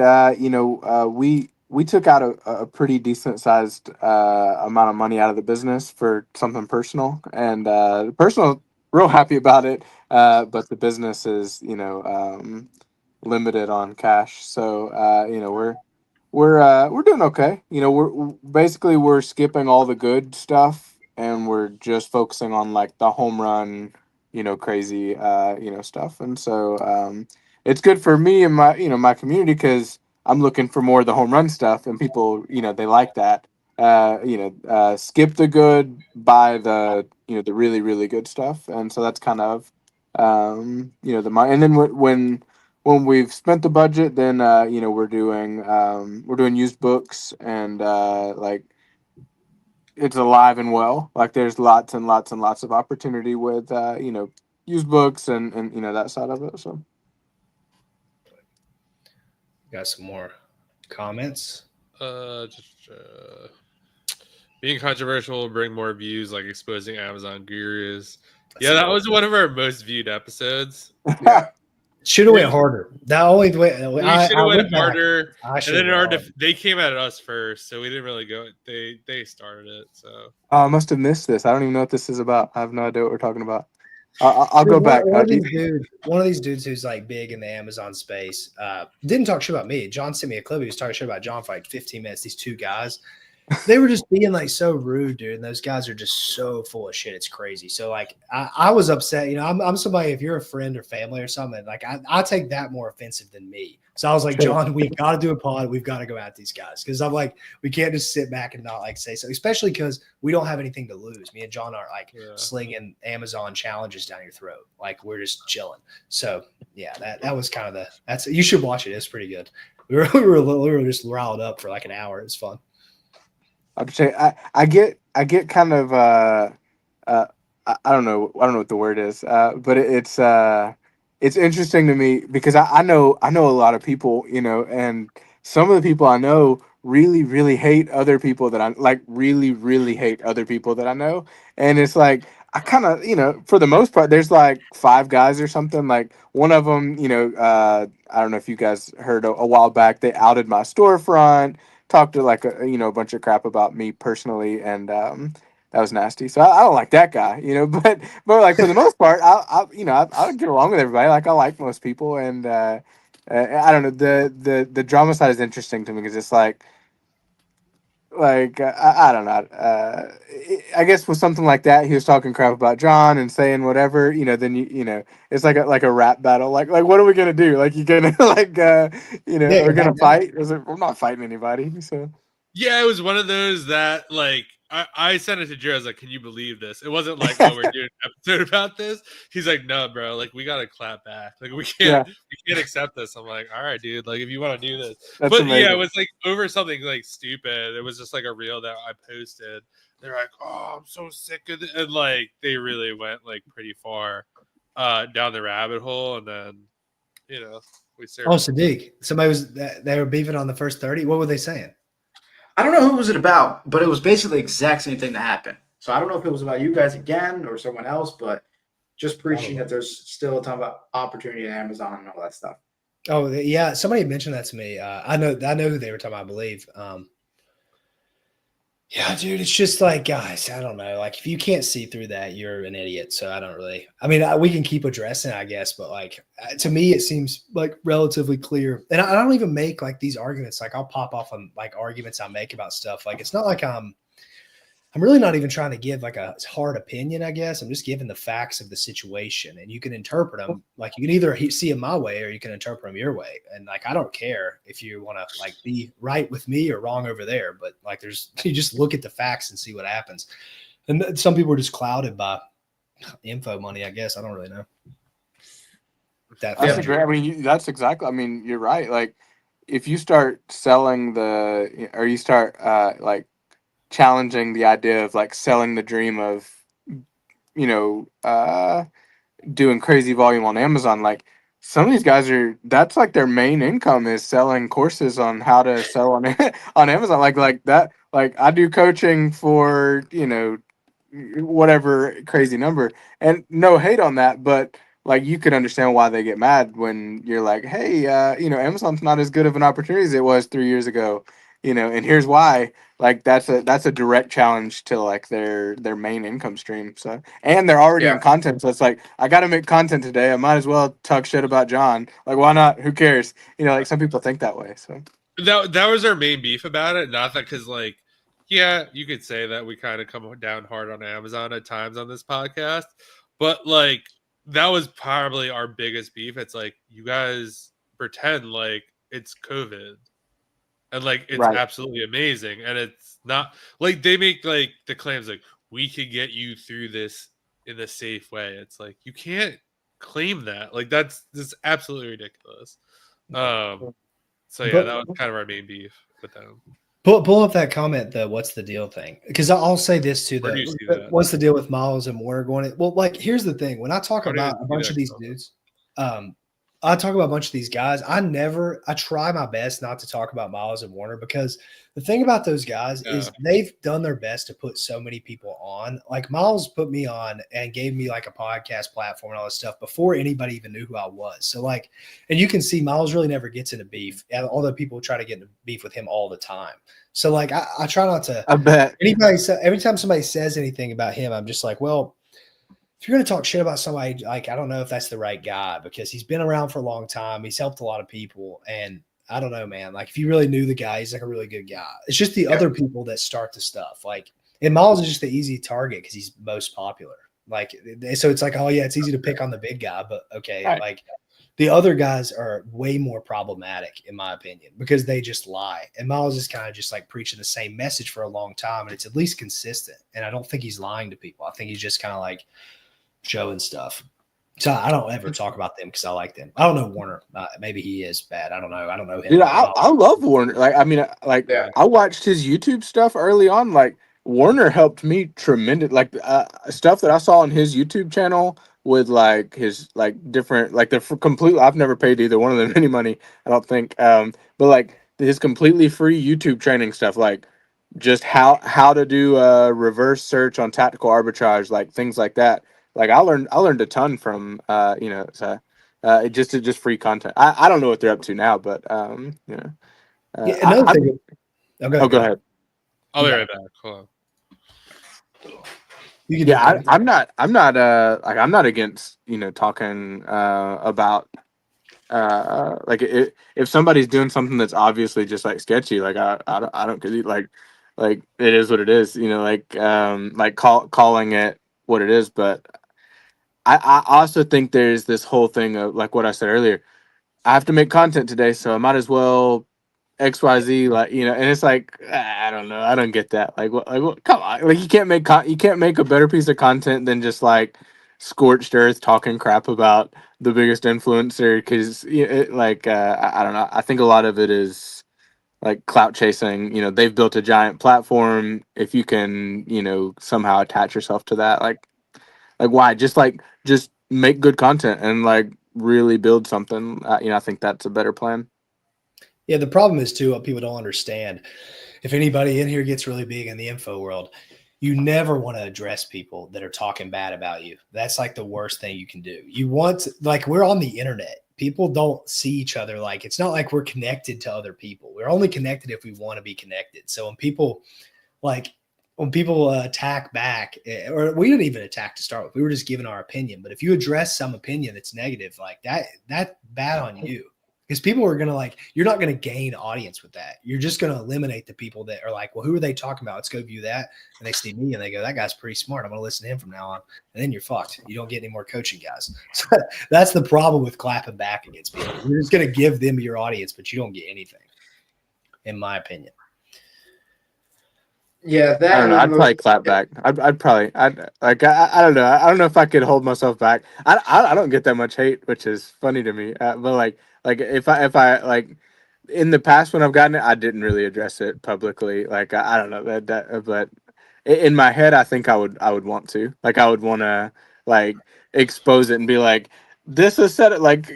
We took out a pretty decent sized amount of money out of the business for something personal, and the personal real happy about it. But the business is limited on cash, so we're doing okay. We're skipping all the good stuff and we're just focusing on like the home run, crazy stuff. And so it's good for me and my community because I'm looking for more of the home run stuff and people, they like that. Skip the good, buy the the really, really good stuff. And so that's kind of the mind. And then when we've spent the budget, then we're doing used books and like it's alive and well. Like there's lots and lots and lots of opportunity with used books and that side of it. So Got some more comments. Being controversial will bring more views, like exposing Amazon gurus. Yeah, that was one of our most viewed episodes. Yeah. Should have went harder. That only way. We should have went harder. And then they came at us first, so we didn't really go. They started it. So I must have missed this. I don't even know what this is about. I have no idea what we're talking about. I'll go back. One of these dudes who's like big in the Amazon space didn't talk shit about me. John sent me a clip. He was talking shit about John for like 15 minutes. These two guys, they were just being like so rude, dude. And those guys are just so full of shit. It's crazy. So like I was upset. I'm somebody, if you're a friend or family or something, like I take that more offensive than me. So I was like, John, we've got to do a pod. We've got to go at these guys. Cause I'm like, we can't just sit back and not like say so, especially because we don't have anything to lose. Me and John aren't like slinging Amazon challenges down your throat. Like we're just chilling. So yeah, that was kind of you should watch it. It's pretty good. We were just riled up for like an hour. It was fun. I'll just say I get kind of I don't know what the word is, but it's interesting to me because I know a lot of people, and some of the people I know really, really hate other people that I like, really, really hate other people that I know. And it's like, I kind of, for the most part, there's like 5 guys or something. Like one of them, I don't know if you guys heard a while back, they outed my storefront, talked to like a bunch of crap about me personally. And, that was nasty. So I don't like that guy, but like for the most part, I get along with everybody. Like I like most people. And, I don't know, the drama side is interesting to me because it's like I don't know. I guess with something like that, he was talking crap about John and saying whatever, then it's like a rap battle. Like what are we gonna do? Like you gonna we're gonna fight? We're not fighting anybody. So yeah, it was one of those that like I sent it to Jared. I was like, "Can you believe this?" It wasn't like, "Oh, we're doing an episode about this." He's like, "No, bro. Like, we gotta clap back. Like, we can't accept this." I'm like, "All right, dude. Like, if you want to do this." That's but amazing. yeah, it was like over something like stupid. It was just like a reel that I posted. They're like, "Oh, I'm so sick of it," and like they really went like pretty far down the rabbit hole, and then we started. Oh, Sadeq. Somebody they were beefing on the first 30. What were they saying? I don't know who was it about, but it was basically the exact same thing that happened. So I don't know if it was about you guys again or someone else, but just preaching that there's still a ton of opportunity in Amazon and all that stuff. Oh yeah, somebody mentioned that to me. I know who they were talking about, I believe. Yeah, dude, it's just like, guys, I don't know. Like, if you can't see through that, you're an idiot. So I don't really. I mean, we can keep addressing it, I guess, but like to me, it seems like relatively clear. And I don't even make like these arguments. Like, I'll pop off on like arguments I make about stuff. Like, it's not like I'm really not even trying to give like a hard opinion, I guess. I'm just giving the facts of the situation, and you can interpret them. Like you can either see them my way or you can interpret them your way. And like, I don't care if you want to like be right with me or wrong over there, but like you just look at the facts and see what happens. And some people are just clouded by info money, I guess. I don't really know. That's I mean, that's exactly. I mean, you're right. Like, if you start selling or you start like challenging the idea of like selling the dream of, doing crazy volume on Amazon, like some of these guys that's like their main income is selling courses on how to sell on on Amazon. Like that. Like I do coaching for whatever crazy number, and no hate on that, but like you can understand why they get mad when you're like, hey, Amazon's not as good of an opportunity as it was 3 years ago, and here's why. Like that's a direct challenge to like their main income stream. So, and they're already in content, so it's like I got to make content today. I might as well talk shit about John. Like why not? Who cares? Like some people think that way. So that was our main beef about it. Not that because like. Yeah, you could say that we kind of come down hard on Amazon at times on this podcast, but like that was probably our biggest beef. It's like you guys pretend like it's COVID and like it's absolutely amazing, and it's not. Like they make like the claims like we could get you through this in a safe way. It's like you can't claim that. Like that's absolutely ridiculous. So yeah, that was kind of our main beef with them. Pull up that comment, the what's the deal thing. Because I'll say this too, what's the deal with Miles and Warner going? Well, like, here's the thing. When I talk about a bunch of these dudes, I talk about a bunch of these guys. I try my best not to talk about Miles and Warner because the thing about those guys is they've done their best to put so many people on. Like Miles put me on and gave me like a podcast platform and all this stuff before anybody even knew who I was. So like, and you can see Miles really never gets into beef. Although people try to get into beef with him all the time. So like, I try not to. I bet every time somebody says anything about him, I'm just like, well, if you're going to talk shit about somebody, like, I don't know if that's the right guy because he's been around for a long time. He's helped a lot of people. And I don't know, man. Like, if you really knew the guy, he's like a really good guy. It's just the other people that start the stuff. Like, and Miles is just the easy target because he's most popular. Like, so it's like, oh, yeah, it's easy to pick on the big guy. But okay, like, the other guys are way more problematic, in my opinion, because they just lie. And Miles is kind of just like preaching the same message for a long time. And it's at least consistent. And I don't think he's lying to people. I think he's just kind of like, showing stuff. So I don't ever talk about them because I like them. I don't know Warner. Maybe he is bad. I don't know. I don't know him. Dude, I love Warner. Like, I mean, like I watched his YouTube stuff early on. Like Warner helped me tremendous. Like stuff that I saw on his YouTube channel with like his like different like the complete. I've never paid either one of them any money. I don't think. But like his completely free YouTube training stuff, like just how to do a reverse search on tactical arbitrage, like things like that. Like I learned a ton from just free content. I don't know what they're up to now, but another thing. Go ahead. I'll be right back. Hold on. I'm not against talking about like if somebody's doing something that's obviously just like sketchy, like I don't like it is what it is, like calling it what it is, but I also think there's this whole thing of like what I said earlier. I have to make content today, so I might as well XYZ, like and it's like I don't know, I don't get that. Like what, come on, like you can't make a better piece of content than just like scorched earth talking crap about the biggest influencer because I don't know. I think a lot of it is like clout chasing. They've built a giant platform. If you can somehow attach yourself to that, like why just make good content and like really build something. I think that's a better plan. Yeah, the problem is too what people don't understand. If anybody in here gets really big in the info world, you never want to address people that are talking bad about you. That's like the worst thing you can do. You want like we're on the internet. People don't see each other. Like it's not like we're connected to other people. We're only connected if we want to be connected. So when people attack back, or we didn't even attack to start with, we were just giving our opinion. But if you address some opinion that's negative, like that's bad on you. Because people are going to you're not going to gain audience with that. You're just going to eliminate the people that are like, well, who are they talking about? Let's go view that. And they see me and they go, that guy's pretty smart. I'm going to listen to him from now on. And then you're fucked. You don't get any more coaching guys. So that's the problem with clapping back against people. You're just going to give them your audience, but you don't get anything, in my opinion. Yeah, I that don't and know. then I'd probably clap back. I'd probably. I don't know. I don't know if I could hold myself back. I don't get that much hate, which is funny to me. But like if I like in the past when I've gotten it, I didn't really address it publicly. Like I don't know that but in my head, I think I would want to. Like I would want to like expose it and be like, this is set. Like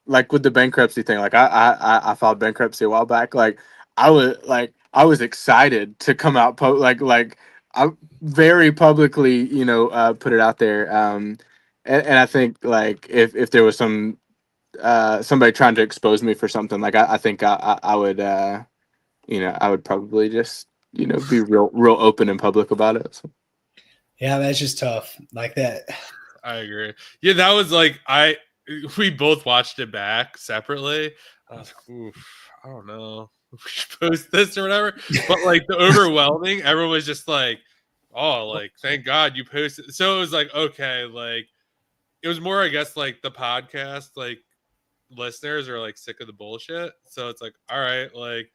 like with the bankruptcy thing. Like I filed bankruptcy a while back. Like I was excited to come out like I very publicly put it out there. And I think like if there was somebody trying to expose me for something, like I think I would I would probably just be real open and public about it. So. Yeah, that's just tough. Like that. I agree. Yeah, that was like we both watched it back separately. I was like, oof, I don't know if we should post this or whatever. But like the overwhelming, everyone was just like, oh, like thank God you posted. So it was like, okay, like it was more, I guess, like the podcast, like listeners are like sick of the bullshit. So it's like, all right, like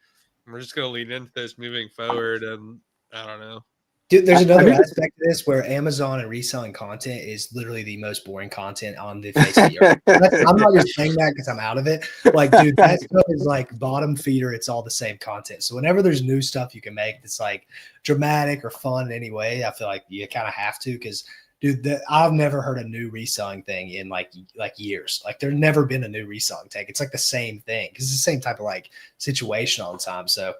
we're just gonna lean into this moving forward, and I don't know. Dude, there's I another think aspect of this where Amazon and reselling content is literally the most boring content on the face of the earth. I'm not just saying that because I'm out of it. Like, dude, that stuff is like bottom feeder. It's all the same content. So whenever there's new stuff you can make that's like dramatic or fun in any way, I feel like you kind of have to because, dude, I've never heard a new reselling thing in like years. Like, there's never been a new reselling take. It's like the same thing because it's the same type of like situation all the time. So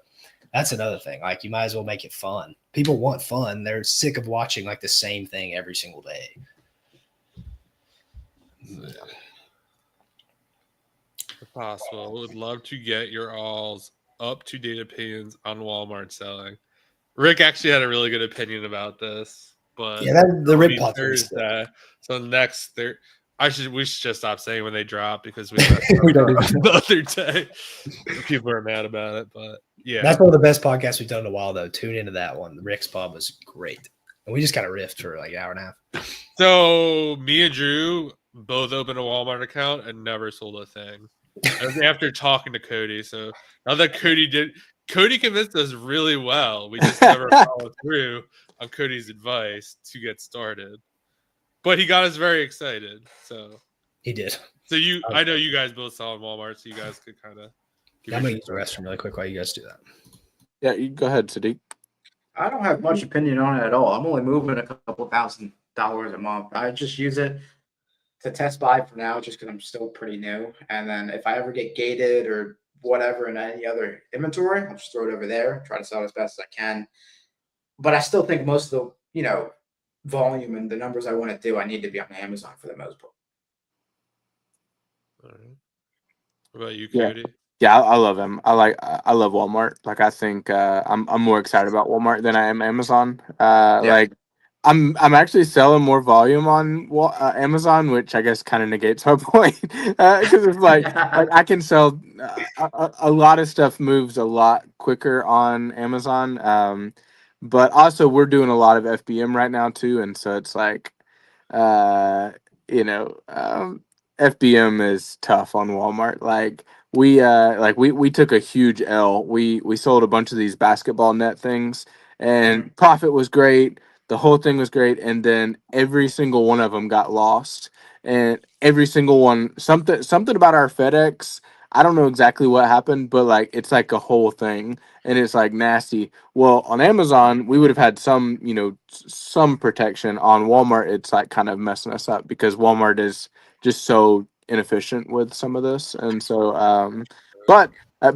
that's another thing. Like, you might as well make it fun. People want fun. They're sick of watching like the same thing every single day. If possible, would love to get your all's up-to-date opinions on Walmart selling. Rick actually had a really good opinion about this, but Yeah, the it'll rib be puff. Thursday. So next there, we should just stop saying when they drop because we We don't even the other day. People are mad about it, but yeah, That's one of the best podcasts we've done in a while, though. Tune into that one. Rick's Pub was great. And we just got a riff for like an hour and a half. So me and Drew both opened a Walmart account and never sold a thing. After talking to Cody. So now that Cody convinced us really well. We just never followed through on Cody's advice to get started. But he got us very excited. So He did. So I know you guys both saw in Walmart, so you guys could kind of. I'm going to use the restroom really quick while you guys do that. Yeah, you go ahead, Sadeq. I don't have much opinion on it at all. I'm only moving a couple $1,000 a month. I just use it to test buy for now, just because I'm still pretty new. And then if I ever get gated or whatever in any other inventory, I'll just throw it over there, try to sell it as best as I can. But I still think most of the volume and the numbers I want to do, I need to be on Amazon for the most part. All right. What about you, Yeah. Cody? Yeah, I love him. I love Walmart. Like I think I'm more excited about Walmart than I am Amazon. Like I'm actually selling more volume on Amazon, which I guess kind of negates my point because it's like I can sell a lot of stuff moves a lot quicker on Amazon. But also we're doing a lot of FBM right now too, and so it's like uh, you know FBM is tough on Walmart. Like we took a huge L. We sold a bunch of these basketball net things, and profit was great. The whole thing was great, and then every single one of them got lost. And every single one, something about our FedEx. I don't know exactly what happened, but like it's like a whole thing, and it's like nasty. Well, on Amazon, we would have had some protection. On Walmart, it's like kind of messing us up because Walmart is just so inefficient with some of this, and so but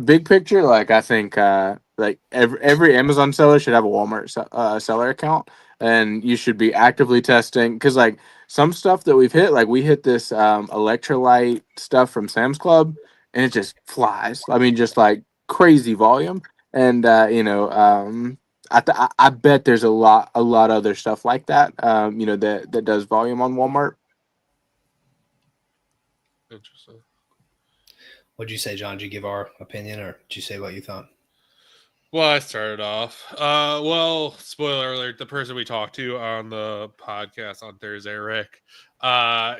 big picture, like I think like every Amazon seller should have a Walmart seller account, and you should be actively testing because like some stuff that we've hit, like we hit this electrolyte stuff from Sam's Club, and it just flies. I mean, just like crazy volume, and I bet there's a lot other stuff like that, that does volume on Walmart. Interesting. What'd you say, John? Did you give our opinion or did you say what you thought? Well, I started off. Well, spoiler alert: the person we talked to on the podcast on Thursday, Rick,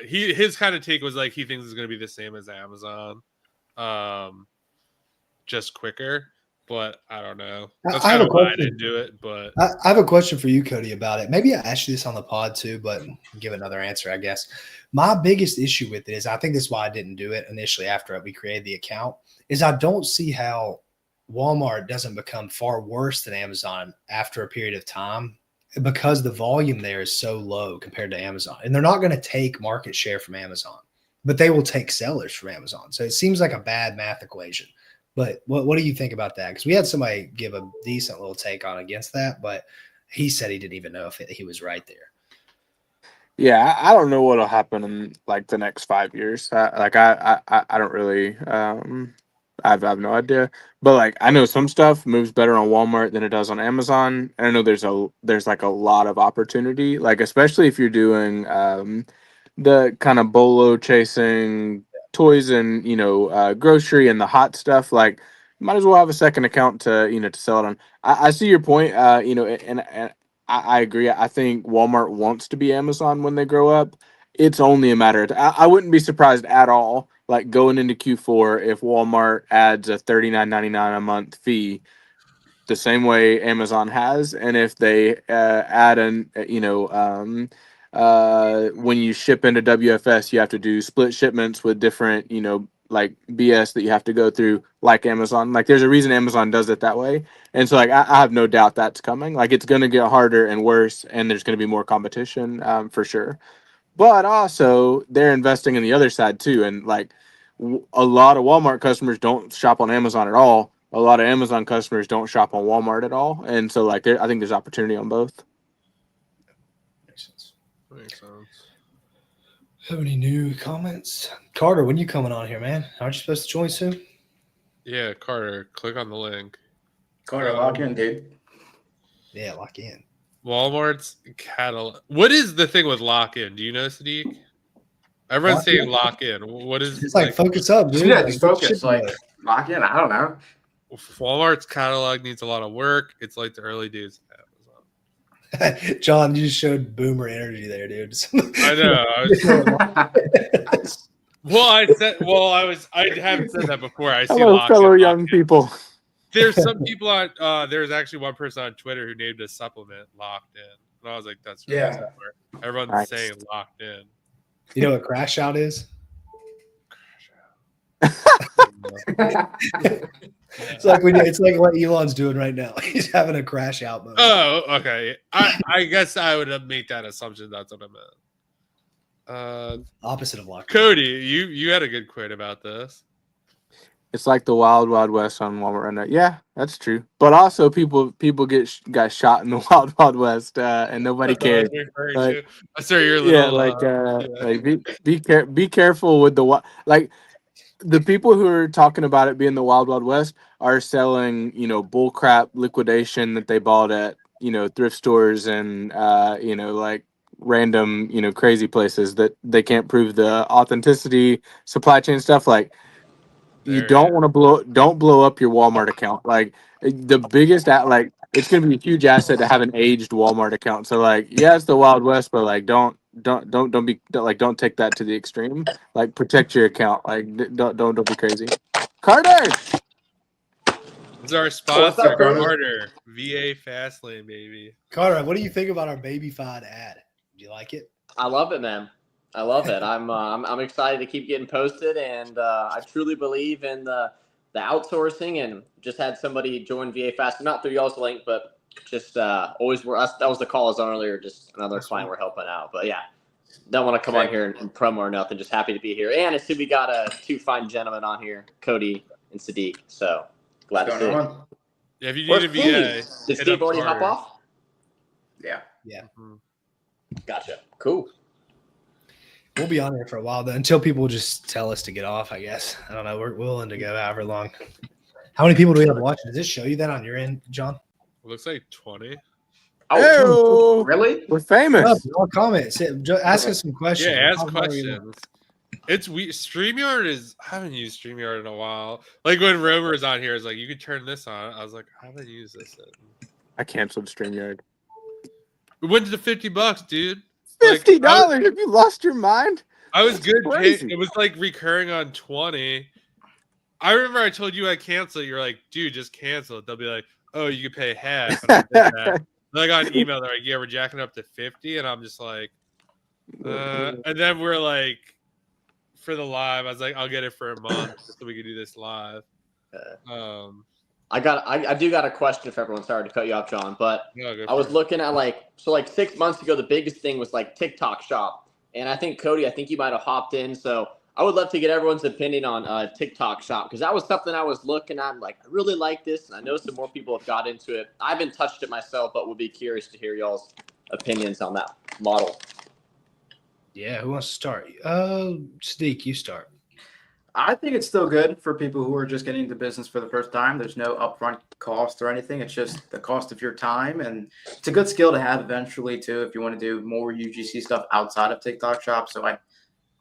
his kind of take was like he thinks it's going to be the same as Amazon, just quicker. but I don't know. I That's have kind a of why I question. didn't do it. But I have a question for you, Cody, about it. Maybe I asked you this on the pod too, but give another answer, I guess. My biggest issue with it is I think this is why I didn't do it initially after we created the account, is I don't see how Walmart doesn't become far worse than Amazon after a period of time because the volume there is so low compared to Amazon. And they're not going to take market share from Amazon, but they will take sellers from Amazon. So it seems like a bad math equation. But what do you think about that? Because we had somebody give a decent little take on against that, but he said he didn't even know if he was right there. Yeah, I don't know what'll happen in like the next 5 years. I don't really. I have no idea. But like I know some stuff moves better on Walmart than it does on Amazon, and I know there's like a lot of opportunity. Like especially if you're doing the kind of bolo chasing toys and grocery and the hot stuff. Like might as well have a second account to sell it on. I see your point. And I agree. I think Walmart wants to be Amazon when they grow up. It's only a matter of I wouldn't be surprised at all, like going into Q4, if Walmart adds a $39.99 a month fee, the same way Amazon has, and if they add when you ship into WFS, you have to do split shipments with different, like BS that you have to go through, like Amazon. Like, there's a reason Amazon does it that way, and so like I have no doubt that's coming. Like, it's going to get harder and worse, and there's going to be more competition for sure. But also, they're investing in the other side too, and like a lot of Walmart customers don't shop on Amazon at all. A lot of Amazon customers don't shop on Walmart at all, and so like I think there's opportunity on both. Makes sense. makes sense. Have any new comments? Carter, when you coming on here, man? Aren't you supposed to join soon? Yeah, Carter, click on the link. Carter, lock in, dude. Yeah, lock in. Walmart's catalog. What is the thing with lock in? Do you know, Sadeq? Everyone's Lock saying in? lock in. What is It's like focus up, dude. Yeah, Like, just get focus. shit Like together. lock in. I don't know. Walmart's catalog needs a lot of work. It's like the early days of Amazon. John, you just showed boomer energy there, dude. I know. I haven't said that before. I see Hello, lock fellow in. young people. There's some people on. There's actually one person on Twitter who named a supplement "Locked In," and I was like, "That's really Yeah. similar." Everyone's Nice. saying "Locked In." You know what crash out is? It's like what Elon's doing right now. He's having a crash out mode. Oh, okay. I guess I would make that assumption. That's what I meant. Opposite of lock. Cody, you had a good quote about this. It's like the wild, wild west on Walmart right now. Yeah, that's true. But also, people got shot in the wild, wild west, and nobody cared. Like, Sorry, your yeah, little. like be careful with like the people who are talking about it being the wild, wild west are selling bull crap liquidation that they bought at thrift stores and like random crazy places that they can't prove the authenticity, supply chain stuff. Like, you don't want to don't blow up your Walmart account. Like, the biggest it's going to be a huge asset to have an aged Walmart account. So like, yeah, it's the Wild West, but like, don't take that to the extreme. Like, protect your account. Like, don't be crazy. Carter, This is our What's sponsor, up, Carter? Carter VA Fastlane, baby. Carter, what do you think about our baby fied ad? Do you like it? I love it, man. I love it. I'm excited to keep getting posted, and I truly believe in the outsourcing. And just had somebody join VA Fast, not through y'all's link, but just always were us. That was the call as earlier. Just another client we're helping out. But yeah, don't want to come on here and promo or nothing. Just happy to be here. And I see we got two fine gentlemen on here, Cody and Sadeq. So glad to see it. Yeah, if you Where's need a VA, Did hit Steve up already hop Carter. off? Yeah. Mhm. Gotcha. Cool. We'll be on here for a while though, until people just tell us to get off, I guess. I don't know. We're willing to go however long. How many people do we have watching? Does this show you that on your end, John? It looks like 20. Oh, Ew. really? We're famous. All comments. Ask us some questions. Yeah, ask How long are you- questions. It's StreamYard is. I haven't used StreamYard in a while. Like when Rover's on here, it's like you could turn this on. I was like, I haven't used this. I canceled StreamYard. It went to $50, dude. $50? Have you lost your mind? I was That's good. crazy. It was like recurring on 20. I remember I told you I cancel it. You're like, dude, just cancel it. They'll be like, oh, you can pay half. And I did that. Then I got an email. They're like, yeah, we're jacking up to 50. And I'm just like, and then we're like, for the live, I was like, I'll get it for a month so we can do this live. I do got a question if everyone's sorry to cut you off, John, but No, I was looking at like 6 months ago, the biggest thing was like TikTok Shop. And I think Cody, you might have hopped in. So I would love to get everyone's opinion on TikTok Shop, because that was something I was looking at. Like, I really like this, and I know some more people have got into it. I haven't touched it myself, but would be curious to hear y'all's opinions on that model. Yeah, who wants to start? Sadeq, you start. I think it's still good for people who are just getting into business for the first time. There's no upfront cost or anything. It's just the cost of your time. And it's a good skill to have eventually, too, if you want to do more UGC stuff outside of TikTok Shop. So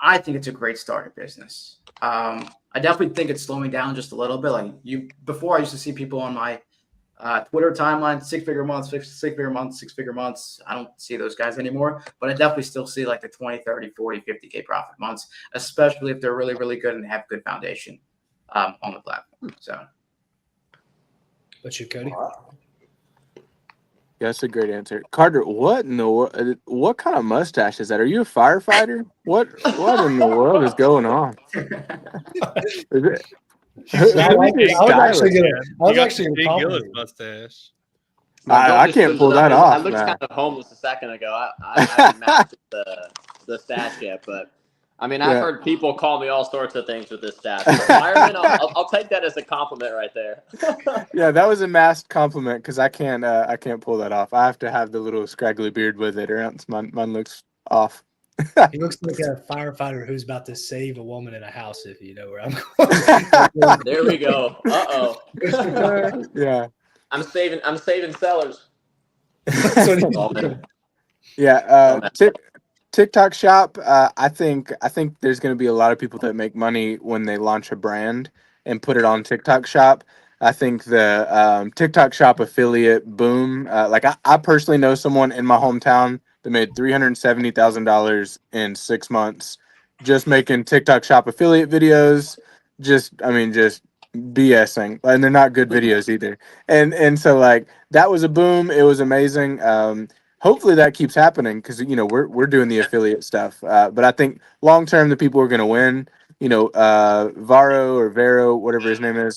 I think it's a great starter business. I definitely think it's slowing down just a little bit. Like before, I used to see people on my Twitter timeline, 6-figure months, 6-figure months, 6-figure months. I don't see those guys anymore, but I definitely still see like the 20, 30, 40, 50K profit months, especially if they're really, really good and have good foundation on the platform. So, What's your Cody? Yeah, that's a great answer. Carter, what kind of mustache is that? Are you a firefighter? What in the world is going on? Is it? I was actually big gonna Gillis compliment. mustache. I can't pull that off. I looked kind of homeless a second ago. I haven't mastered the stash yet, but I mean, I've heard people call me all sorts of things with this stash. So fireman, I'll take that as a compliment right there. Yeah, that was a masked compliment because I can't pull that off. I have to have the little scraggly beard with it, or else mine looks off. He looks like a firefighter who's about to save a woman in a house, if you know where I'm going. There we go. Uh-oh. Yeah. I'm saving sellers. That's what he's doing. Yeah. TikTok Shop. I think there's going to be a lot of people that make money when they launch a brand and put it on TikTok Shop. I think the TikTok Shop affiliate boom. Like I personally know someone in my hometown that made $370,000 in 6 months just making TikTok Shop affiliate videos. Just BSing, and they're not good videos either. And so like that was a boom. It was amazing. Hopefully that keeps happening because we're doing the affiliate stuff. But I think long term the people are going to win. Varo, whatever his name is.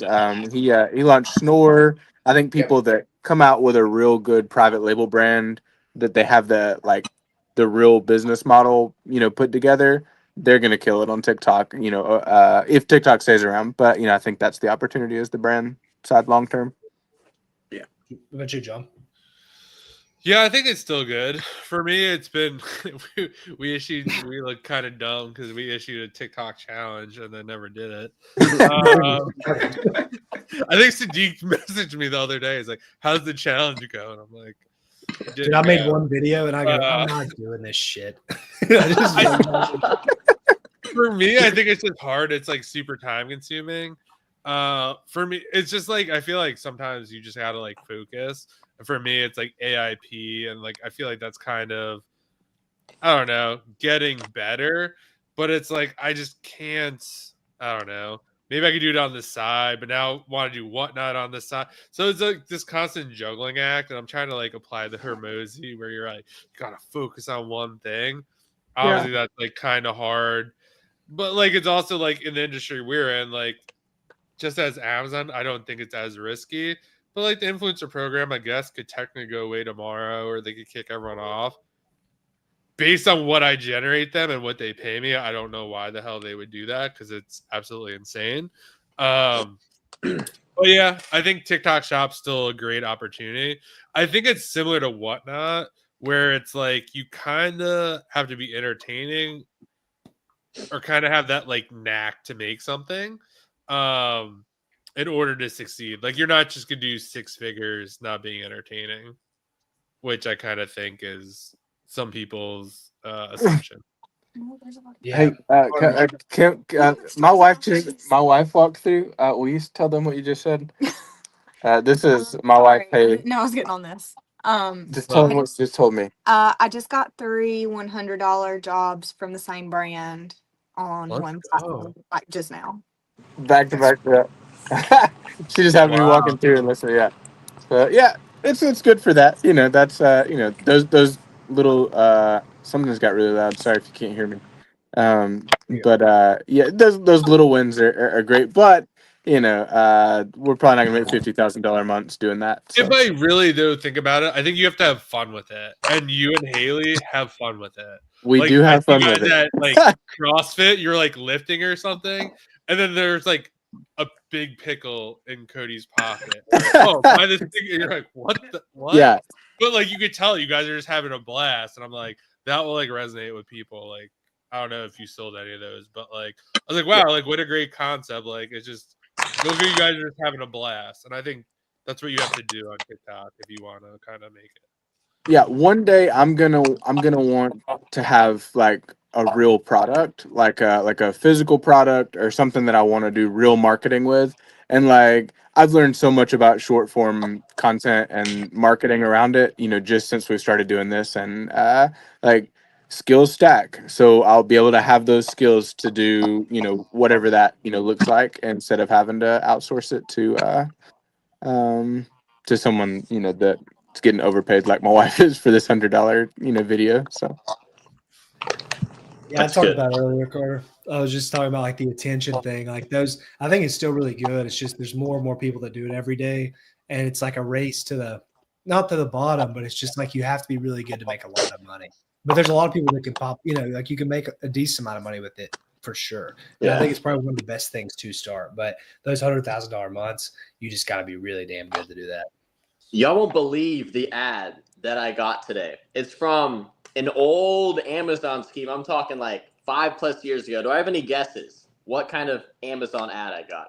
He launched Snore. I think people that come out with a real good private label brand that they have the real business model put together, they're going to kill it on TikTok, if TikTok stays around. But, I think that's the opportunity as the brand side long term. Yeah. What about you, John? Yeah, I think it's still good. For me, it's been we look kind of dumb because we issued a TikTok challenge and then never did it. I think Sadeq messaged me the other day. He's like, "How's the challenge going?" I'm like, "Dude, I made one video and I go, I'm not doing this shit." For me, I think it's just hard. It's like super time consuming. For me, it's just like I feel like sometimes you just gotta like focus. And for me, it's like AIP, and like I feel like that's kind of, I don't know, getting better. But it's like I just can't. I don't know. Maybe I could do it on the side, but now want to do whatnot on the side. So it's like this constant juggling act, and I'm trying to like apply the Hermosi where you're like you gotta focus on one thing. Obviously, that's like kind of hard, but like it's also like in the industry we're in, like just as Amazon, I don't think it's as risky. But like the influencer program, I guess, could technically go away tomorrow, or they could kick everyone off. Based on what I generate them and what they pay me, I don't know why the hell they would do that because it's absolutely insane. But yeah, I think TikTok Shop's still a great opportunity. I think it's similar to Whatnot, where it's like you kind of have to be entertaining or kind of have that like knack to make something in order to succeed. Like you're not just gonna do 6 figures not being entertaining, which I kind of think is some people's assumption. Yeah. Hey, my wife walked through. Will you tell them what you just said? This is my wife. Hey, no, I was getting on this. Just tell them what you just told me. I just got 3 $100 jobs from the same brand on one side, like just now. back to back. Yeah. She just happened to be walking through and listening. Yeah. So yeah, it's good for that. That's those little something's got really loud. Sorry if you can't hear me. But yeah, those little wins are great. But we're probably not gonna make $50,000 months doing that. If So I really do think about it, I think you have to have fun with it, and you and Haley have fun with it. we Like do I have see you fun with guys it. at like CrossFit, you're like lifting or something, and then there's like a big pickle in Cody's pocket. Like, oh, buy this thing, and you're like, what? What? Yeah, But like you could tell you guys are just having a blast, and I'm like, that will like resonate with people. Like I don't know if you sold any of those, but like I was like, wow, like what a great concept. Like it's just look at you guys are just having a blast, and I think that's what you have to do on TikTok if you want to kind of make it. yeah. One day I'm gonna want to have like a real product, like a physical product or something that I want to do real marketing with. And like I've learned so much about short form content and marketing around it, just since we started doing this, and like skills stack. So I'll be able to have those skills to do, whatever that, looks like, instead of having to outsource it to someone, that's getting overpaid like my wife is for this $100, video. So Yeah, I That's talked good. about it earlier, Carter. I was just talking about like the attention thing. Like those, I think it's still really good. It's just there's more and more people that do it every day, and it's like a race to the, not to the bottom, but it's just like you have to be really good to make a lot of money. But there's a lot of people that can pop. Like you can make a decent amount of money with it for sure. And I think it's probably one of the best things to start. But those $100,000 months, you just got to be really damn good to do that. Y'all won't believe the ad that I got today. It's from an old Amazon scheme. I'm talking like 5+ years ago. Do I have any guesses what kind of Amazon ad I got?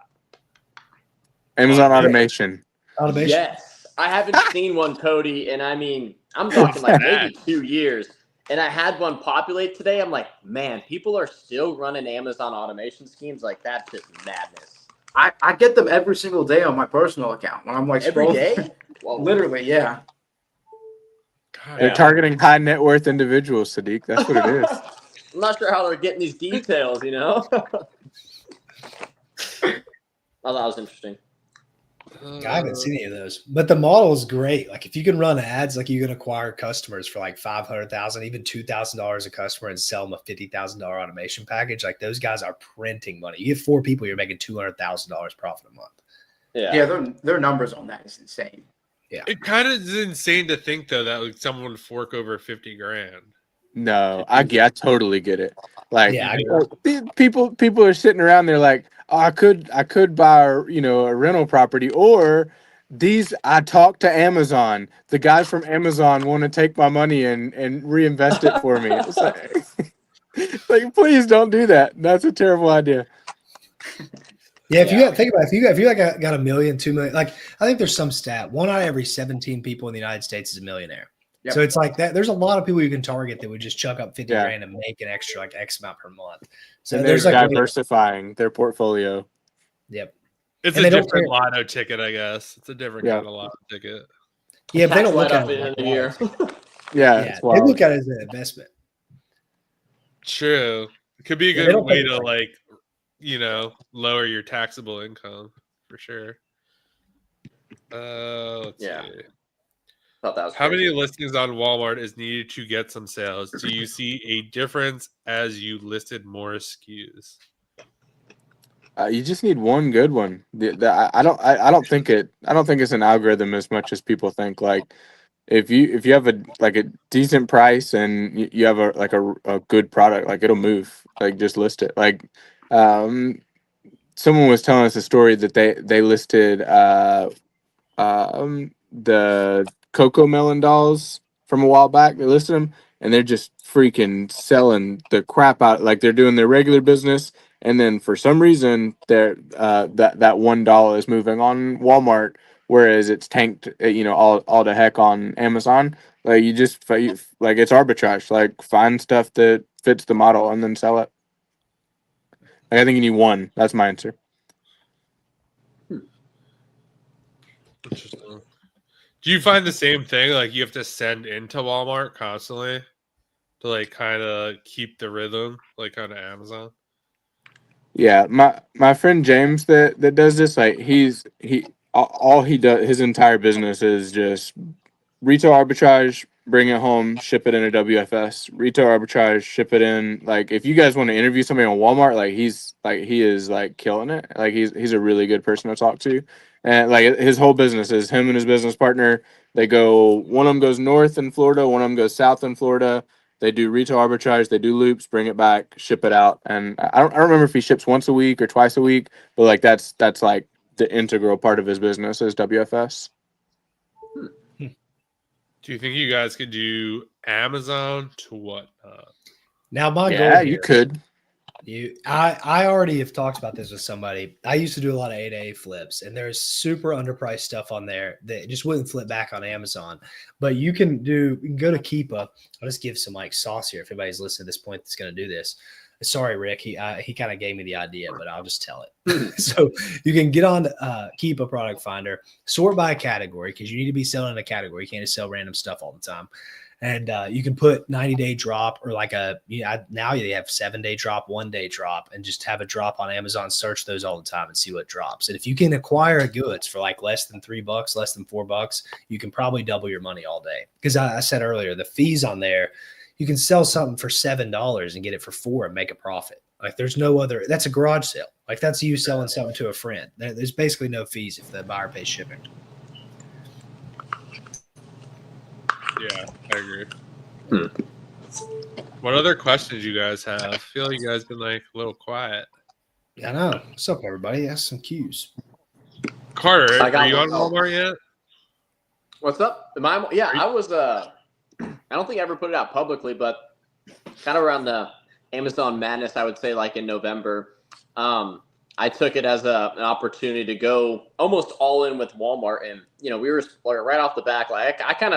Amazon automation. Automation. Yes. I haven't seen one, Cody, and I mean, I'm talking like maybe 2 years. And I had one populate today. I'm like, man, people are still running Amazon automation schemes. Like, that's just madness. I get them every single day on my personal account when I'm like Every scrolling. day? Whoa. Literally, yeah. God, They're targeting high net worth individuals, Sadeq. That's what it is. I'm not sure how they're getting these details, Oh, that was interesting. I haven't seen any of those, but the model is great. Like if you can run ads, like you can acquire customers for like 500,000, even $2,000 a customer, and sell them a $50,000 automation package. Like those guys are printing money. You get 4 people, you're making $200,000 profit a month. Yeah, their numbers on that is insane. Yeah, it kind of is insane to think though that like someone would fork over 50 grand. No, I totally get it. Like, yeah, people are sitting around there like, oh, I could buy a rental property, or I talked to Amazon. The guys from Amazon want to take my money and reinvest it for me. It's like, please don't do that. That's a terrible idea. yeah. If you got think about it, if you like got $1 million, $2 million, like I think there's some stat. 1 out of every 17 people in the United States is a millionaire. Yep. So it's like that. There's a lot of people you can target that would just chuck up 50 Yeah. grand and make an extra like X amount per month. So And there's they're like diversifying their portfolio. Yep. It's And a they don't different care. lotto ticket, I guess. It's a different kind of lotto ticket. Yeah, but they don't look Tax at write-off it. at the end of the year. Yeah, Yeah, it's they wild. look at it as an investment. True. It could be a Yeah, they good don't way think to it's like, lower your taxable income for sure. Let's Yeah. see. Thought that was How many crazy. listings on Walmart is needed to get some sales? Do you see a difference as you listed more SKUs? You just need one good one. I don't think it's an algorithm as much as people think. Like if you have a decent price and you have a good product, like it'll move. Like just list it. Like someone was telling us a story that they listed the Coco Melon dolls from a while back. They listed them, and they're just freaking selling the crap out. Like they're doing their regular business, and then for some reason, they're that $1 is moving on Walmart, whereas it's tanked, all the heck on Amazon. Like like it's arbitrage. Like find stuff that fits the model and then sell it. Like, I think you need one. That's my answer. Interesting. Do you find the same thing? Like you have to send into Walmart constantly to like kind of keep the rhythm, like on Amazon? Yeah, my friend James that does this, like all he does, his entire business is just retail arbitrage, bring it home, ship it in a WFS. Retail arbitrage, ship it in. Like if you guys want to interview somebody on Walmart, like he is like killing it. Like he's a really good person to talk to. And like his whole business is him and his business partner. They go, one of them goes north in Florida, one of them goes south in Florida. They do retail arbitrage, they do loops, bring it back, ship it out. And I don't remember if he ships once a week or twice a week, but like that's like the integral part of his business is WFS. Do you think you guys could do Amazon to whatnot? Now my goal Yeah, here, you could. I already have talked about this with somebody. I used to do a lot of 8A flips, and there's super underpriced stuff on there that just wouldn't flip back on Amazon. But you can go to Keepa. I'll just give some like sauce here if anybody's listening at this point that's going to do this. Sorry, Rick. He kind of gave me the idea, but I'll just tell it. So you can get on Keepa Product Finder, sort by a category because you need to be selling in a category. You can't just sell random stuff all the time. And you can put 90-day drop or like now they have 7-day drop, 1-day drop, and just have a drop on Amazon. Search those all the time and see what drops. And if you can acquire goods for like less than $3, less than $4, you can probably double your money all day. Because I said earlier, the fees on there, you can sell something for $7 and get it for $4 and make a profit. Like there's no other. That's a garage sale. Like that's you selling something to a friend. There's basically no fees if the buyer pays shipping. Yeah, I agree. What other questions you guys have? I feel like you guys been like a little quiet. I know. What's up, everybody? Ask some cues. Carter, I got are you on one. Walmart yet? What's up? I was. I don't think I ever put it out publicly, but kind of around the Amazon madness, I would say like in November, I took it as an opportunity to go almost all in with Walmart, and we were like, right off the back, like I kind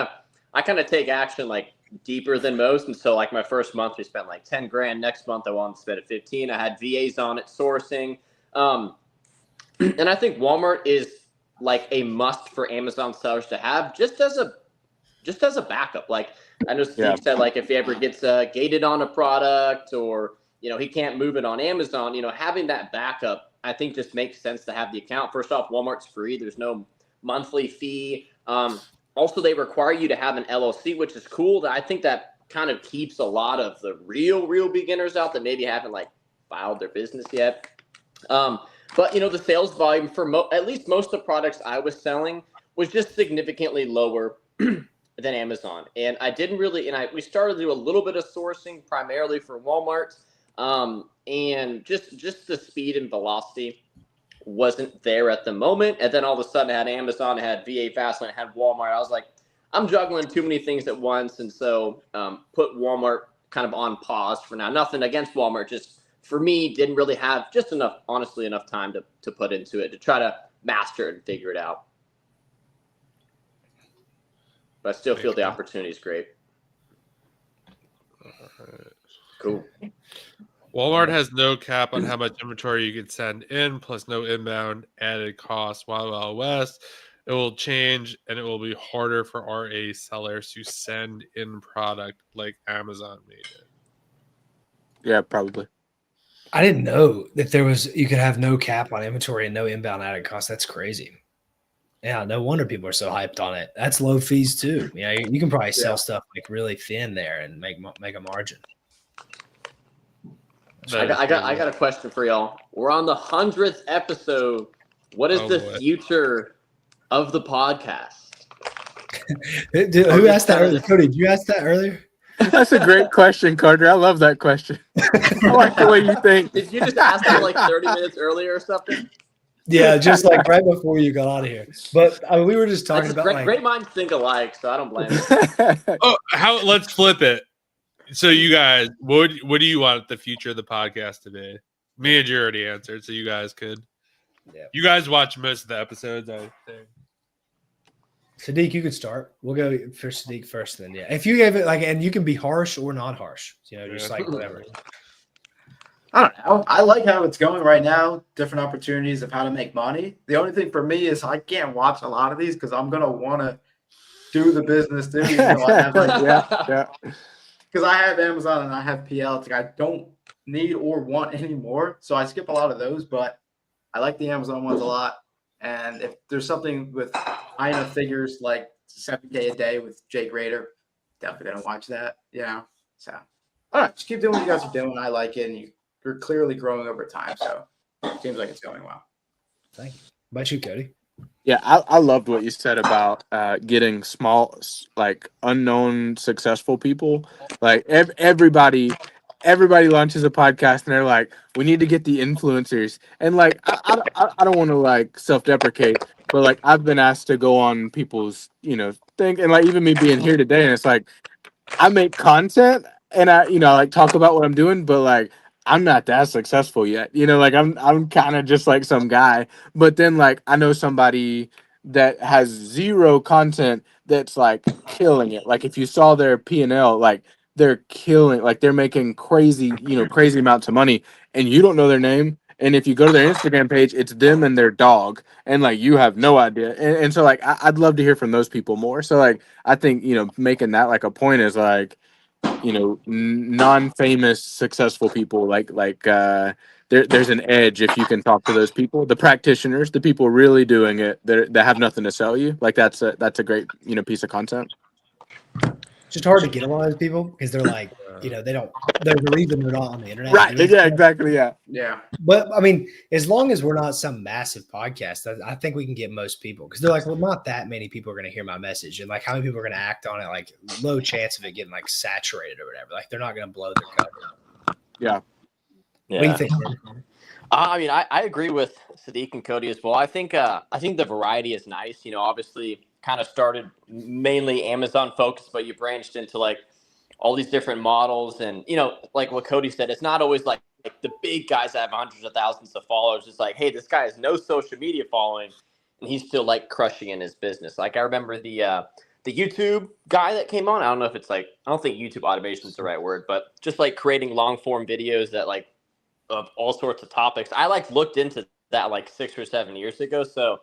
of take action like deeper than most, and so like my first month we spent like 10 grand. Next month I wanted to spend 15. I had VAs on it sourcing, and I think Walmart is like a must for Amazon sellers to have just as a backup. Like I know Steve said, like if he ever gets gated on a product or he can't move it on Amazon, having that backup I think just makes sense to have the account. First off, Walmart's free. There's no monthly fee. Also, they require you to have an LLC, which is cool. I think that kind of keeps a lot of the real beginners out that maybe haven't like filed their business yet. But the sales volume for at least most of the products I was selling was just significantly lower than Amazon. And I didn't really, we started to do a little bit of sourcing primarily for Walmart. And just the speed and velocity wasn't there at the moment. And then all of a sudden I had Amazon, I had VA Fastlane, I had Walmart. I was like, I'm juggling too many things at once. And so put Walmart kind of on pause for now. Nothing against Walmart, just for me, didn't really have just enough time to put into it to try to master it and figure it out. But I still feel the opportunity is great. Cool. Walmart has no cap on how much inventory you can send in, plus no inbound added cost. Wild West, it will change, and it will be harder for RA sellers to send in product like Amazon made it. Yeah, probably. I didn't know that you could have no cap on inventory and no inbound added cost. That's crazy. Yeah, no wonder people are so hyped on it. That's low fees too. You can probably sell stuff like really thin there and make a margin. I got a question for y'all. We're on the 100th episode. What is the future of the podcast? Who asked that earlier? Cody, did you ask that earlier? That's a great question, Carter. I love that question. I like the way you think. Did you just ask that like 30 minutes earlier or something? Yeah, just like right before you got out of here. But we were just talking about great minds think alike, so I don't blame you. Let's flip it. So you guys, what do you want the future of the podcast to be? Me and you already answered, so you guys could. Yeah. You guys watch most of the episodes, I think. Sadeq, you could start. We'll go for Sadeq first, then. Yeah, if you gave it and you can be harsh or not harsh. Just like whatever. I don't know. I like how it's going right now. Different opportunities of how to make money. The only thing for me is I can't watch a lot of these because I'm gonna want to do the business too. I have because I have Amazon and I have PL. It's like I don't need or want anymore. So I skip a lot of those, but I like the Amazon ones a lot. And if there's something with high enough figures like 7K a day with Jake Rader, definitely gonna watch that. So all right, just keep doing what you guys are doing. I like it, and you're clearly growing over time. So it seems like it's going well. Thank you. How about you, Cody? Yeah, I loved what you said about getting small, like unknown, successful people. Like everybody launches a podcast and they're like, we need to get the influencers. And like, I don't want to like self-deprecate, but like I've been asked to go on people's, thing, and like even me being here today, and it's like I make content and I, like talk about what I'm doing, but like I'm not that successful yet. Like I'm kind of just like some guy. But then like I know somebody that has zero content that's like killing it. Like if you saw their P&L, like they're killing, like they're making crazy, crazy amounts of money, and you don't know their name. And if you go to their Instagram page, it's them and their dog, and like you have no idea. And so like I'd love to hear from those people more. So like I think making that like a point is like non-famous successful people there's an edge if you can talk to those people, the practitioners, the people really doing it that have nothing to sell you. Like that's a great piece of content. It's just hard to get a lot of those people because they're like, they don't. They're the reason they're not on the internet. Right. doing Yeah. stuff. Exactly. Yeah. Yeah. But I mean, as long as we're not some massive podcast, I think we can get most people because they're like, well, not that many people are going to hear my message, and like, how many people are going to act on it? Like, low chance of it getting like saturated or whatever. Like, they're not going to blow their cover. Yeah. What do you think? I mean, I agree with Sadeq and Cody as well. I think the variety is nice. Obviously, kind of started mainly Amazon focused, but you branched into like all these different models, and like what Cody said, it's not always like the big guys that have hundreds of thousands of followers. It's like, hey, this guy has no social media following, and he's still like crushing in his business. Like I remember the YouTube guy that came on. I don't know if it's like, I don't think YouTube automation is the right word, but just like creating long form videos that like of all sorts of topics. I like looked into that like 6 or 7 years ago. So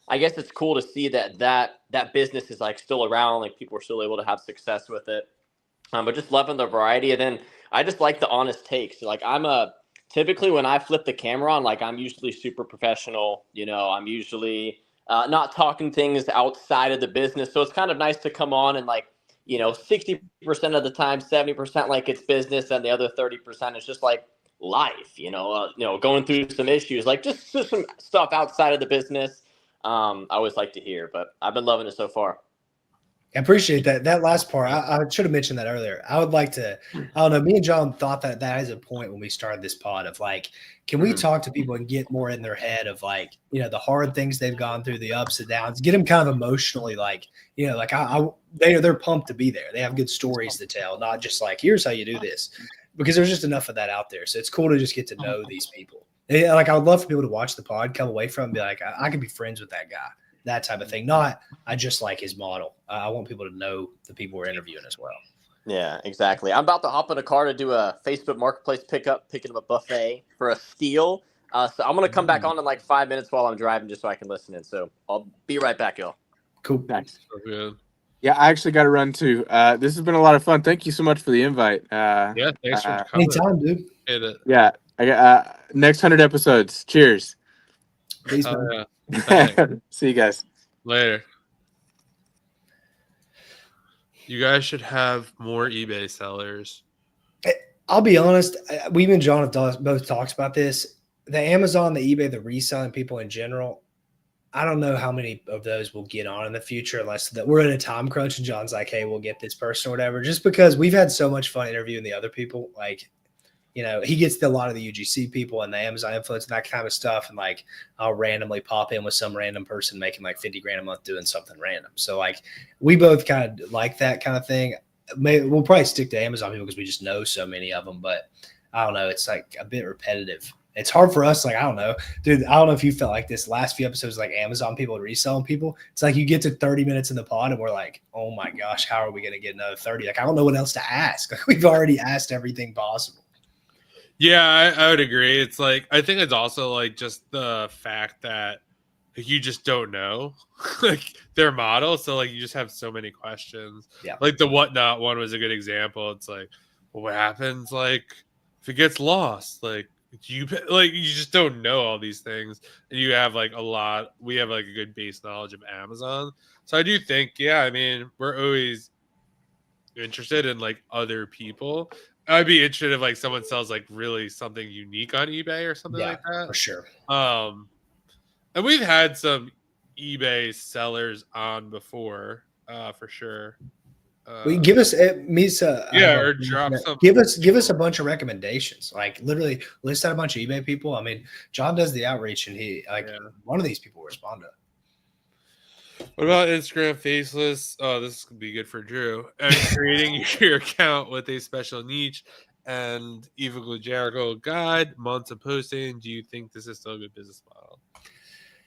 I guess it's cool to see that business is like still around. Like people are still able to have success with it. But just loving the variety. And then I just like the honest takes. Like typically when I flip the camera on, like I'm usually super professional. I'm usually not talking things outside of the business. So it's kind of nice to come on and like, 60% of the time, 70% like it's business, and the other 30% is just like life, going through some issues, like just some stuff outside of the business. I always like to hear, but I've been loving it so far. I appreciate that. That last part, I should have mentioned that earlier. I would like to, I don't know, me and John thought that is a point when we started this pod of like, can we talk to people and get more in their head of like, the hard things they've gone through, the ups and downs, get them kind of emotionally like, like they're pumped to be there. They have good stories to tell, not just like, here's how you do this, because there's just enough of that out there. So it's cool to just get to know these people. Like I would love for people to watch the pod, come away from and be like, I could be friends with that guy. That type of thing. Not, I just like his model. I want people to know the people we're interviewing as well. Yeah, exactly. I'm about to hop in a car to do a Facebook Marketplace picking up a buffet for a steal. So I'm going to come back on in like 5 minutes while I'm driving just so I can listen in. So I'll be right back, y'all. Cool. Nice. So good. Yeah, I actually got to run too. This has been a lot of fun. Thank you so much for the invite. Yeah, thanks for coming. Anytime, dude. Hit it. Yeah, I got next 100 episodes. Cheers. Peace, Oh, man. yeah. Thanks. See you guys. Later. You guys should have more eBay sellers. I'll be honest. We and John have both talked about this. The Amazon, the eBay, the reselling people in general, I don't know how many of those will get on in the future unless we're in a time crunch and John's like, hey, we'll get this person or whatever. Just because we've had so much fun interviewing the other people. Like, he gets a lot of the UGC people and the Amazon influence and that kind of stuff. And like, I'll randomly pop in with some random person making like 50 grand a month doing something random. So like, we both kind of like that kind of thing. We'll probably stick to Amazon people because we just know so many of them, but I don't know. It's like a bit repetitive. It's hard for us. Like, I don't know, dude, I don't know if you felt like this last few episodes, like Amazon people and reselling people. It's like you get to 30 minutes in the pod and we're like, oh my gosh, how are we going to get another 30? Like, I don't know what else to ask. Like, we've already asked everything possible. Yeah, I would agree. It's like, I think it's also like just the fact that you just don't know like their model. So like, you just have so many questions. Yeah. Like the whatnot one was a good example. It's like, well, what happens like if it gets lost, like you just don't know all these things, and you have like we have like a good base knowledge of Amazon. So I do think, yeah, I mean, we're always interested in like other people. I'd be interested if like someone sells like really something unique on eBay or something Yeah, like that. for sure. And we've had some eBay sellers on before, for sure. We give us Misa. Or drop some. Give us a bunch of recommendations. Like literally list out a bunch of eBay people. I mean, John does the outreach, and one of these people will respond to it. What about Instagram faceless? Oh, this could be good for Drew. And creating your account with a special niche and evangelical guide, months of posting. Do you think this is still a good business model?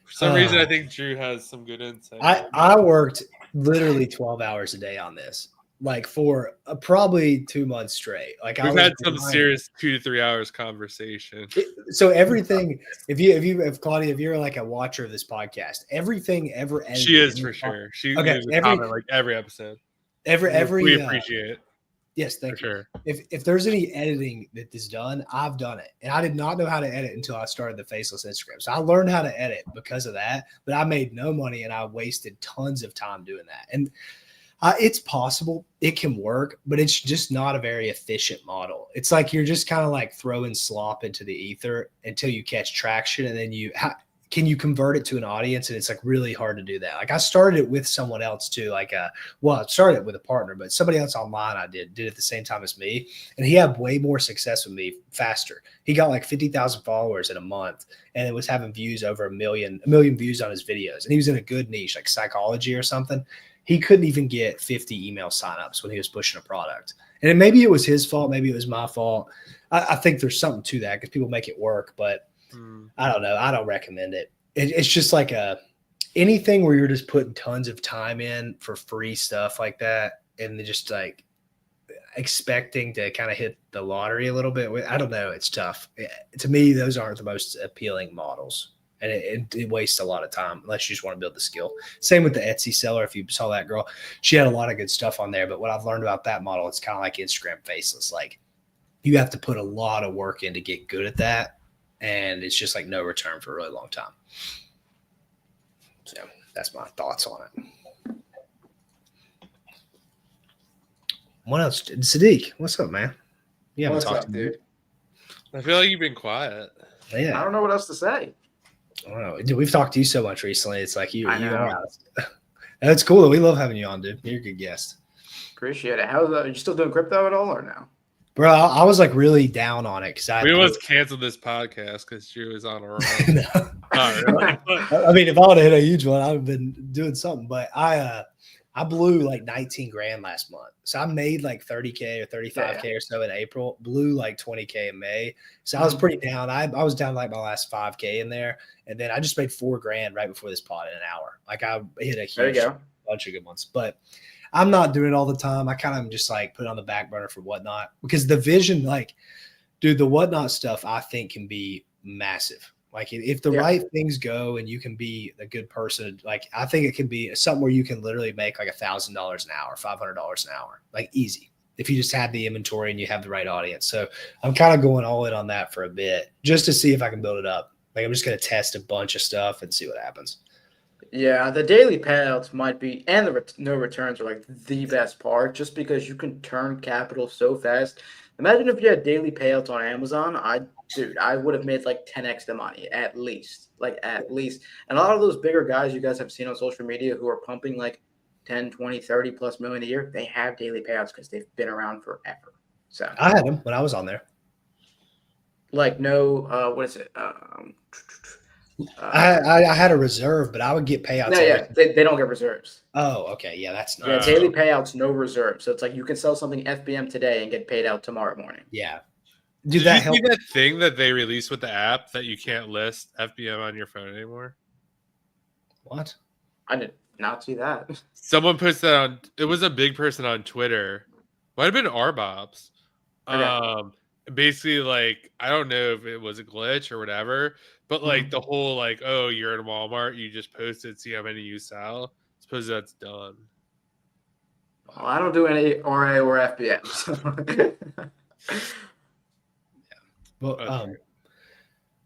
For some reason, I think Drew has some good insight. I worked literally 12 hours a day on this, like for probably 2 months straight. Like we've had some serious 2 to 3 hours conversation. So everything, if Claudia, if you're like a watcher of this podcast, everything ever edited, she is for sure. She leaves a comment like every episode. We appreciate it. Yes, thank you. Sure. If there's any editing that is done, I've done it. And I did not know how to edit until I started the faceless Instagram. So I learned how to edit because of that, but I made no money and I wasted tons of time doing that. And it's possible it can work, but it's just not a very efficient model. It's like you're just kind of like throwing slop into the ether until you catch traction. And then can you convert it to an audience? And it's like really hard to do that. Like I started it with someone else too. I started it with a partner, but somebody else online I did at the same time as me. And he had way more success with me faster. He got like 50,000 followers in a month and it was having views over a million views on his videos. And he was in a good niche, like psychology or something. He couldn't even get 50 email signups when he was pushing a product. And maybe it was his fault. Maybe it was my fault. I think there's something to that because people make it work, but I don't know. I don't recommend it. It's just like anything where you're just putting tons of time in for free stuff like that. And they're just like expecting to kind of hit the lottery a little bit. I don't know. It's tough. To me, those aren't the most appealing models. And it wastes a lot of time unless you just want to build the skill. Same with the Etsy seller. If you saw that girl, she had a lot of good stuff on there. But what I've learned about that model, it's kind of like Instagram faceless. Like you have to put a lot of work in to get good at that. And it's just like no return for a really long time. So that's my thoughts on it. What else? Sadeq, what's up, man? You haven't talked to me, dude? I feel like you've been quiet. Yeah. I don't know what else to say. I don't know. Dude, we've talked to you so much recently. It's like you I know. are. That's cool. We love having you on, dude. You're a good guest. Appreciate it. Are you still doing crypto at all or no? Bro, I was like really down on it because We almost canceled this podcast because Drew was on a roll. No. Not really. I mean, if I would have hit a huge one, I would have been doing something. But I blew like 19 grand last month. So I made like 30K or 35K or so in April, blew like 20K in May. So I was pretty down. I was down like my last 5K in there. And then I just made 4 grand right before this pod in an hour. Like I hit a huge bunch of good ones. But I'm not doing it all the time. I kind of just like put it on the back burner for Whatnot because the vision, like, dude, the Whatnot stuff I think can be massive. Like if the right things go and you can be a good person, like I think it can be something where you can literally make like $1,000 an hour, $500 an hour, like easy. If you just have the inventory and you have the right audience. So I'm kind of going all in on that for a bit just to see if I can build it up. Like I'm just going to test a bunch of stuff and see what happens. Yeah, the daily payouts might be, and the no returns are like the best part, just because you can turn capital so fast. Imagine if you had daily payouts on Amazon. I would have made like 10x the money at least. And a lot of those bigger guys you guys have seen on social media who are pumping like 10, 20, 30 plus million a year, they have daily payouts because they've been around forever. So I had them when I was on there. Like no, what is it? I had a reserve, but I would get payouts. No, they don't get reserves. Oh, okay. Yeah, that's not. Yeah, daily payouts, no reserves. So it's like you can sell something FBM today and get paid out tomorrow morning. Yeah. Did you see that thing that they released with the app that you can't list FBM on your phone anymore? What? I did not see that. Someone posted that on. It was a big person on Twitter. Might have been Arbobs. Okay. Basically, like I don't know if it was a glitch or whatever, but like the whole like, oh, you're in Walmart, you just posted, see how many you sell. Suppose that's done. Well, I don't do any RA or FBM. So. Well,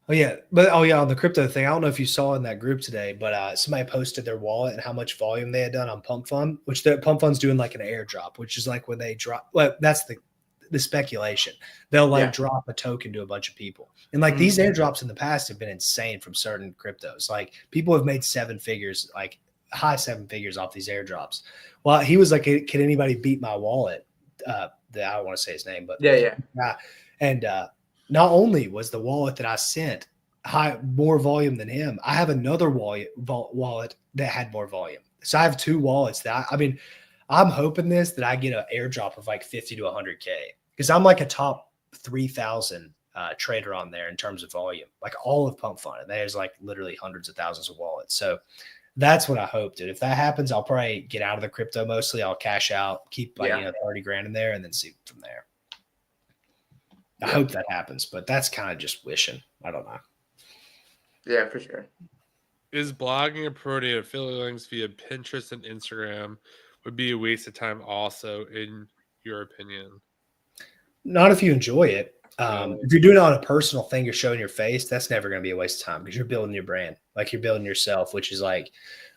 Okay. on the crypto thing, I don't know if you saw in that group today, but somebody posted their wallet and how much volume they had done on Pump Fund, which the Pump Fund's doing like an airdrop, which is like when they drop. Well, that's the speculation. They'll like Yeah. drop a token to a bunch of people, and like Mhm. these airdrops in the past have been insane from certain cryptos. Like people have made 7 figures, like high 7 figures off these airdrops. Well, he was like, "Can anybody beat my wallet?" I don't want to say his name, but Yeah. and not only was the wallet that I sent more volume than him, I have another wallet that had more volume. So I have 2 wallets that I'm hoping that I get an airdrop of like 50 to 100K because I'm like a top 3,000 trader on there in terms of volume, like all of Pump Fund. And there's like literally hundreds of thousands of wallets. So that's what I hope, dude. If that happens, I'll probably get out of the crypto mostly. I'll cash out, keep like 30 grand in there, and then see from there. I hope that happens, but that's kind of just wishing. I don't know. Yeah, for sure. Is blogging and promoting affiliate links via Pinterest and Instagram would be a waste of time also, in your opinion? Not if you enjoy it. If you're doing it on a personal thing, you're showing your face, that's never going to be a waste of time because you're building your brand. Like you're building yourself, which is like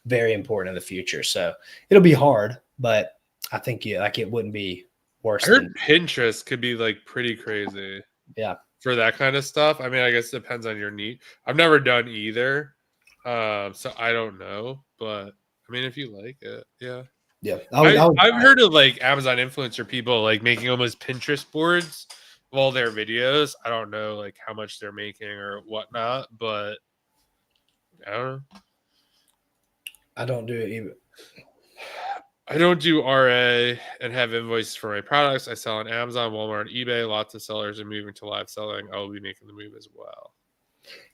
very important in the future. So it'll be hard, but I think it wouldn't be worse. I heard Pinterest could be like pretty crazy. Yeah. For that kind of stuff. I mean, I guess it depends on your need. I've never done either. So I don't know, but I mean, if you like it, yeah. Yeah. I've heard of like Amazon influencer people like making almost Pinterest boards of all their videos. I don't know like how much they're making or whatnot, but I don't know. I don't do it either. I don't do RA and have invoices for my products. I sell on Amazon, Walmart, and eBay. Lots of sellers are moving to live selling. I will be making the move as well.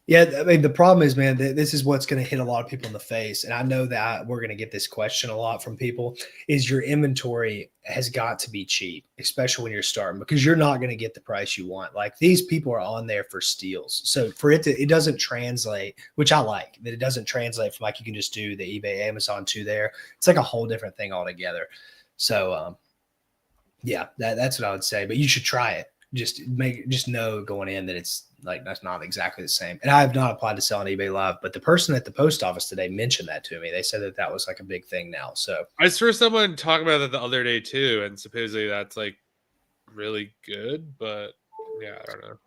Yeah, I mean, the problem is, man, this is what's going to hit a lot of people in the face. And I know that we're going to get this question a lot from people is your inventory has got to be cheap, especially when you're starting, because you're not going to get the price you want. Like these people are on there for steals. So for it doesn't translate, which I like, that it doesn't translate from like you can just do the eBay, Amazon to there. It's like a whole different thing altogether. So, yeah, that's what I would say. But you should try it. Just know going in that it's like that's not exactly the same. And I have not applied to sell on eBay Live, but the person at the post office today mentioned that to me. They said that was like a big thing now. So I saw someone talk about that the other day too, and supposedly that's like really good. But yeah, I don't know.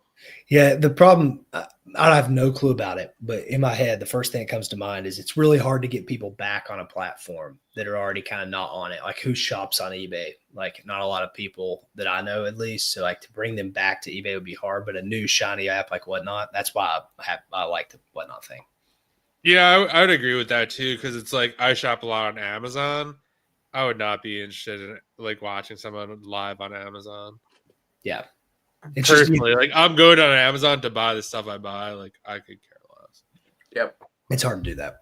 Yeah, the problem, I have no clue about it, but in my head, the first thing that comes to mind is it's really hard to get people back on a platform that are already kind of not on it. Like who shops on eBay? Like not a lot of people that I know, at least. So like to bring them back to eBay would be hard, but a new shiny app like Whatnot, that's why I like the Whatnot thing. Yeah, I would agree with that too, because it's like I shop a lot on Amazon. I would not be interested in like watching someone live on Amazon. Yeah. It's personally, like I'm going on Amazon to buy the stuff I buy. Like I could care less. Yep. It's hard to do that.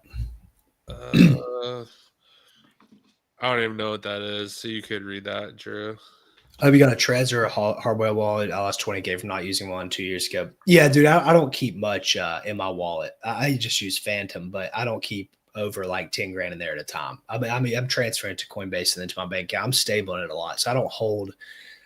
I don't even know what that is, so you could read that, Drew. Have you got a Trez or a hardware wallet? I lost 20K from not using one 2 years ago. Yeah, dude, I don't keep much in my wallet. I just use Phantom, but I don't keep over like 10 grand in there at a time. I mean, I'm transferring to Coinbase and then to my bank account. I'm stable in it a lot, so I don't hold.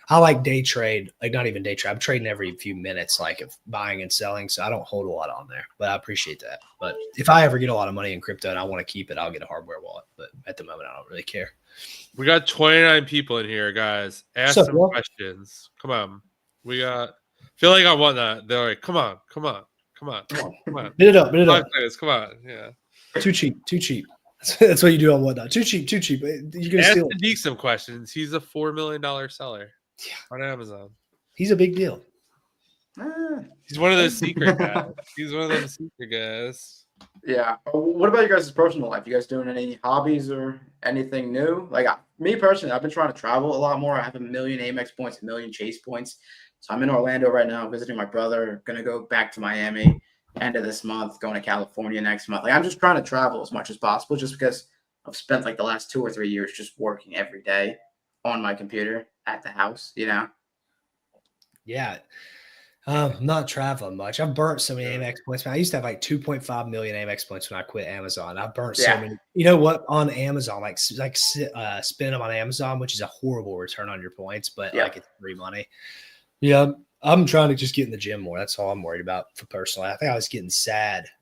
I like day trade, like not even day trade. I'm trading every few minutes, like of buying and selling. So I don't hold a lot on there, but I appreciate that. But if I ever get a lot of money in crypto and I want to keep it, I'll get a hardware wallet. But at the moment, I don't really care. We got 29 people in here, guys. Ask some questions. Come on. We got, feel like I want that. They're like, come on. Bid it up. Come on. Yeah. Too cheap. That's what you do on Whatnot. Too cheap. You're gonna steal. Ask Sadeq some questions. He's a $4 million seller on Amazon. He's a big deal. He's one of those secret guys. He's one of those secret guys. Yeah. What about you guys' personal life? You guys doing any hobbies or anything new? Like me personally, I've been trying to travel a lot more. I have 1 million Amex points, 1 million Chase points. So I'm in Orlando right now visiting my brother. Gonna go back to Miami end of this month, going to California next month. Like I'm just trying to travel as much as possible just because I've spent like the last 2 or 3 years just working every day on my computer at the house, you know? Yeah. I'm not traveling much. I've burnt so many Amex points. I used to have like 2.5 million Amex points when I quit Amazon. I've burnt so many. You know what? On Amazon, like spend them on Amazon, which is a horrible return on your points, but like it's free money. Yeah. I'm trying to just get in the gym more. That's all I'm worried about for personally. I think I was getting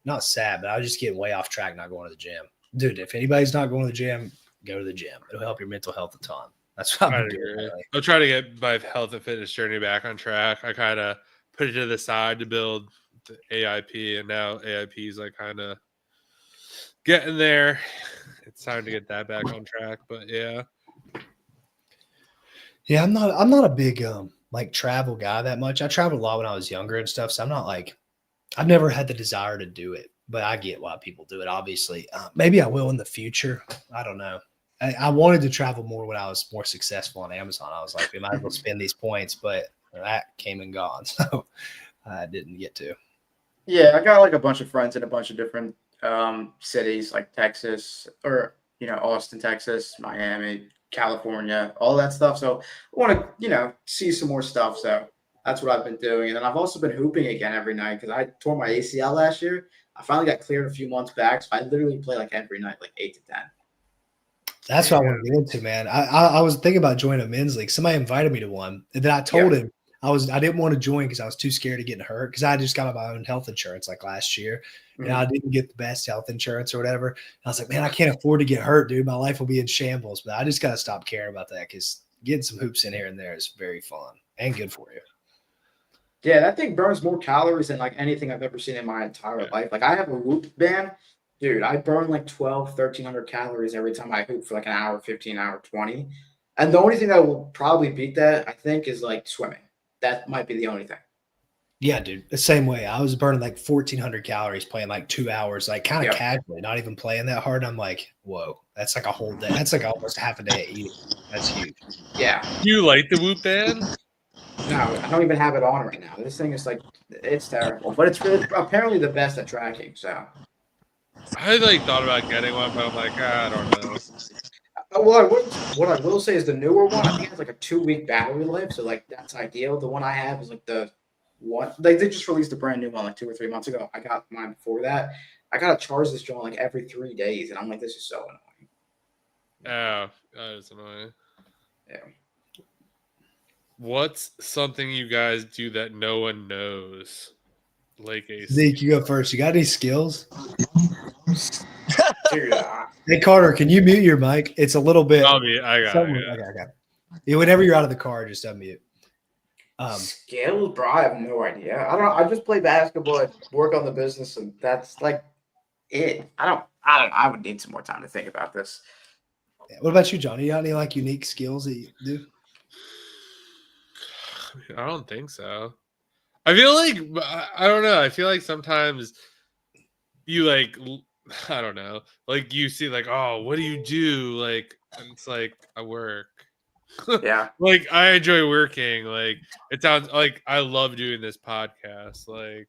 not sad, but I was just getting way off track not going to the gym. Dude, if anybody's not going to the gym, go to the gym. It'll help your mental health a ton. That's what I I've been doing agree. lately. I'll try to get my health and fitness journey back on track. I kind of put it to the side to build the AIP, and now AIP is like kind of getting there. It's time to get that back on track. But yeah, Yeah, I'm not a big like travel guy that much. I traveled a lot when I was younger and stuff, so I'm not like I've never had the desire to do it, but I get why people do it. Obviously, maybe I will in the future. I don't know. I wanted to travel more when I was more successful on Amazon. I was like, we might as well spend these points, but that came and gone, so I didn't get to. Yeah, I got like a bunch of friends in a bunch of different cities, like Texas or Austin, Texas, Miami, California, all that stuff. So I want to see some more stuff. So that's what I've been doing, and then I've also been hooping again every night because I tore my ACL last year. I finally got cleared a few months back, so I literally play like every night, like 8 to 10. That's what I want to get into, man. I was thinking about joining a men's league. Somebody invited me to one, and then I told him I didn't want to join because I was too scared of getting hurt because I just got my own health insurance like last year, and I didn't get the best health insurance or whatever. And I was like, man, I can't afford to get hurt, dude. My life will be in shambles. But I just got to stop caring about that because getting some hoops in here and there is very fun and good for you. Yeah, that thing burns more calories than like anything I've ever seen in my entire life. Like I have a whoop band. Dude, I burn like 1,300 calories every time I hoop for like an hour, 15 hour, 20. And the only thing that will probably beat that, I think, is like swimming. That might be the only thing. Yeah, dude. The same way. I was burning like 1,400 calories playing like 2 hours, like kind of casually, not even playing that hard. I'm like, whoa, that's like a whole day. That's like almost half a day of eating. That's huge. Yeah. do you like the Whoop Band? No, I don't even have it on right now. This thing is like, it's terrible. But it's really, apparently the best at tracking. So. I like thought about getting one, but I'm like, I don't know. Well, what I will say is the newer one, I think it has like a 2-week battery life, so like that's ideal. The one I have is like the one they just released a brand new one like 2 or 3 months ago. I got mine before that. I gotta charge this joint like every 3 days, and I'm like, this is so annoying. Oh, that is annoying. Yeah. What's something you guys do that no one knows? Like a Zeke, you go first. You got any skills? Dude, Hey, Carter, can you mute your mic? It's a little bit. I got it. Okay. Yeah, whenever you're out of the car, just unmute. skills, bro, I have no idea. I don't know. I just play basketball, I work on the business, and that's like it. I would need some more time to think about this. What about you, Johnny? You got any like unique skills that you do? I don't think so. I feel like I don't know. I feel like sometimes you like I don't know. Like you see like, oh, what do you do? Like and it's like I work. Yeah. Like I enjoy working. Like it sounds like I love doing this podcast. Like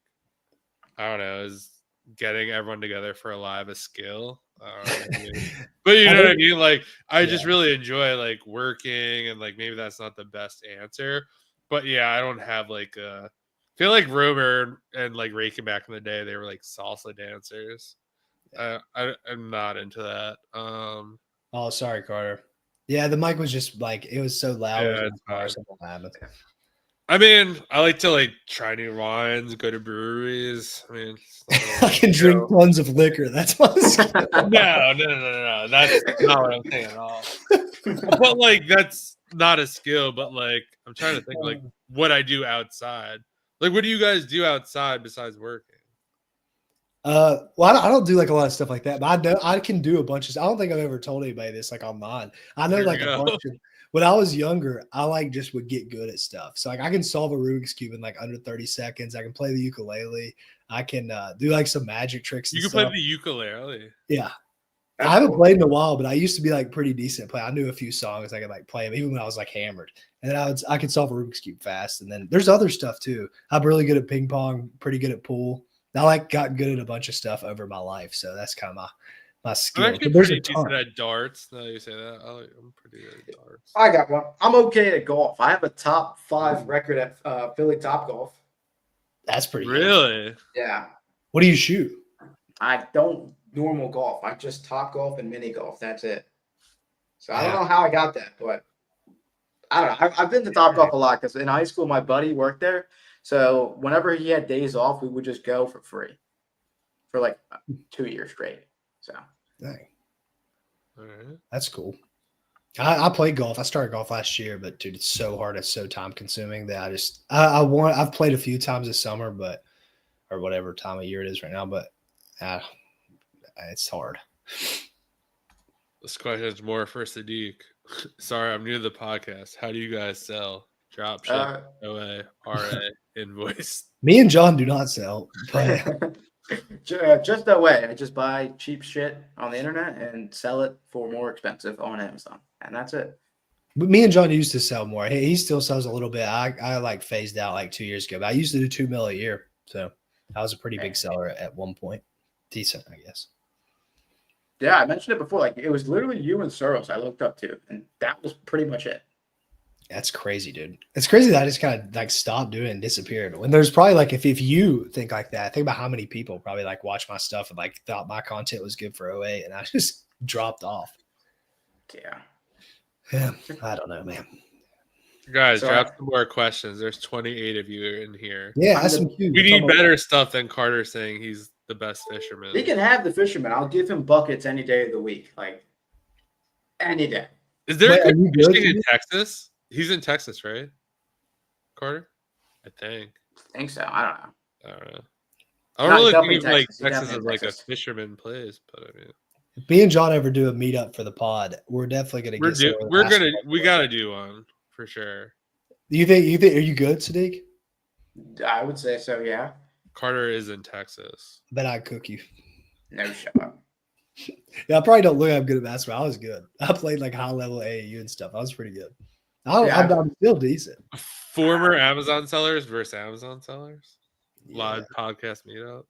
I don't know, is getting everyone together for a live a skill. But you know what I mean? Like I just really enjoy like working and like maybe that's not the best answer. But yeah, I don't have like I feel like Romer and like Raiken back in the day, they were like salsa dancers. I'm not into that. Oh, sorry, Carter. Yeah, the mic was just like it was so loud. Yeah, It was something happened. I mean, I like to like try new wines, go to breweries. I mean, I can drink tons of liquor. That's my skill. No. That's not what I'm saying at all. But like, that's not a skill. But like, I'm trying to think like what I do outside. Like, what do you guys do outside besides working? Well, I don't do like a lot of stuff like that, but I know I can do a bunch of. I don't think I've ever told anybody this like online. I know There like we a go. bunch of. When I was younger, I like just would get good at stuff. So like I can solve a Rubik's cube in like under 30 seconds. I can play the ukulele. I can do like some magic tricks. You and can play stuff. the ukulele. Yeah. That's I haven't cool. played in a while, but I used to be like pretty decent at play. I knew a few songs I could like play them even when I was like hammered. And then I could solve a Rubik's cube fast. And then there's other stuff too. I'm really good at ping pong, pretty good at pool. I like got good at a bunch of stuff over my life. So that's kind of my skill. I'm actually But there's pretty a ton. decent at darts. Now you say that, I'm pretty good at darts. I got one. I'm okay at golf. I have a top 5 record at Philly Top Golf. That's pretty good. Really? Yeah. What do you shoot? I don't normal golf. I just top golf and mini golf. That's it. So I don't Yeah. know how I got that, but I don't know. I've been to Topgolf a lot because in high school, my buddy worked there. So whenever he had days off, we would just go for free for like 2 years straight. So Dang, All right. that's cool. I played golf. I started golf last year, but dude, it's so hard. It's so time consuming that I've played a few times this summer, but or whatever time of year it is right now, but it's hard. This question is more for Sadeq. Sorry, I'm new to the podcast. How do you guys sell? Drop ship, OA, RA, invoice. Me and John do not sell, but just that way. I just buy cheap shit on the internet and sell it for more expensive on Amazon, and that's it. But me and John used to sell more. He still sells a little bit. I like phased out like 2 years ago, but I used to do 2 mil a year. So I was a pretty big seller at one point. Decent, I guess. Yeah, I mentioned it before. Like it was literally you and Soros I looked up to, and that was pretty much it. That's crazy, dude. It's crazy that I just kind of like stopped doing and disappeared. When there's probably like if you think like that, think about how many people probably like watch my stuff and like thought my content was good for OA, and I just dropped off. Yeah. Yeah, I don't know, man. Guys, So drop some more questions. There's 28 of you in here. Yeah, that's some huge. We need better stuff than Carter saying he's the best fisherman. He can have the fisherman. I'll give him buckets any day of the week. Like any day. Is there Wait, good are you good, fishing in Sadeq? Texas? He's in Texas, right? Carter? I think. I think so. I don't know. I don't know. No, I don't really definitely think like Texas. He's Texas definitely is like a Texas. fisherman place, but I mean, If me and John ever do a meetup for the pod, we're definitely gonna get. we gotta do one for sure. You think? Are you good, Sadeq? I would say so. Yeah. Carter is in Texas. I bet I'd cook you. No shut up. Yeah, I probably don't look. I'm good at basketball. I was good. I played like high level AAU and stuff. I was pretty good. I'm still decent. Former Amazon sellers versus Amazon sellers. Live podcast meetup.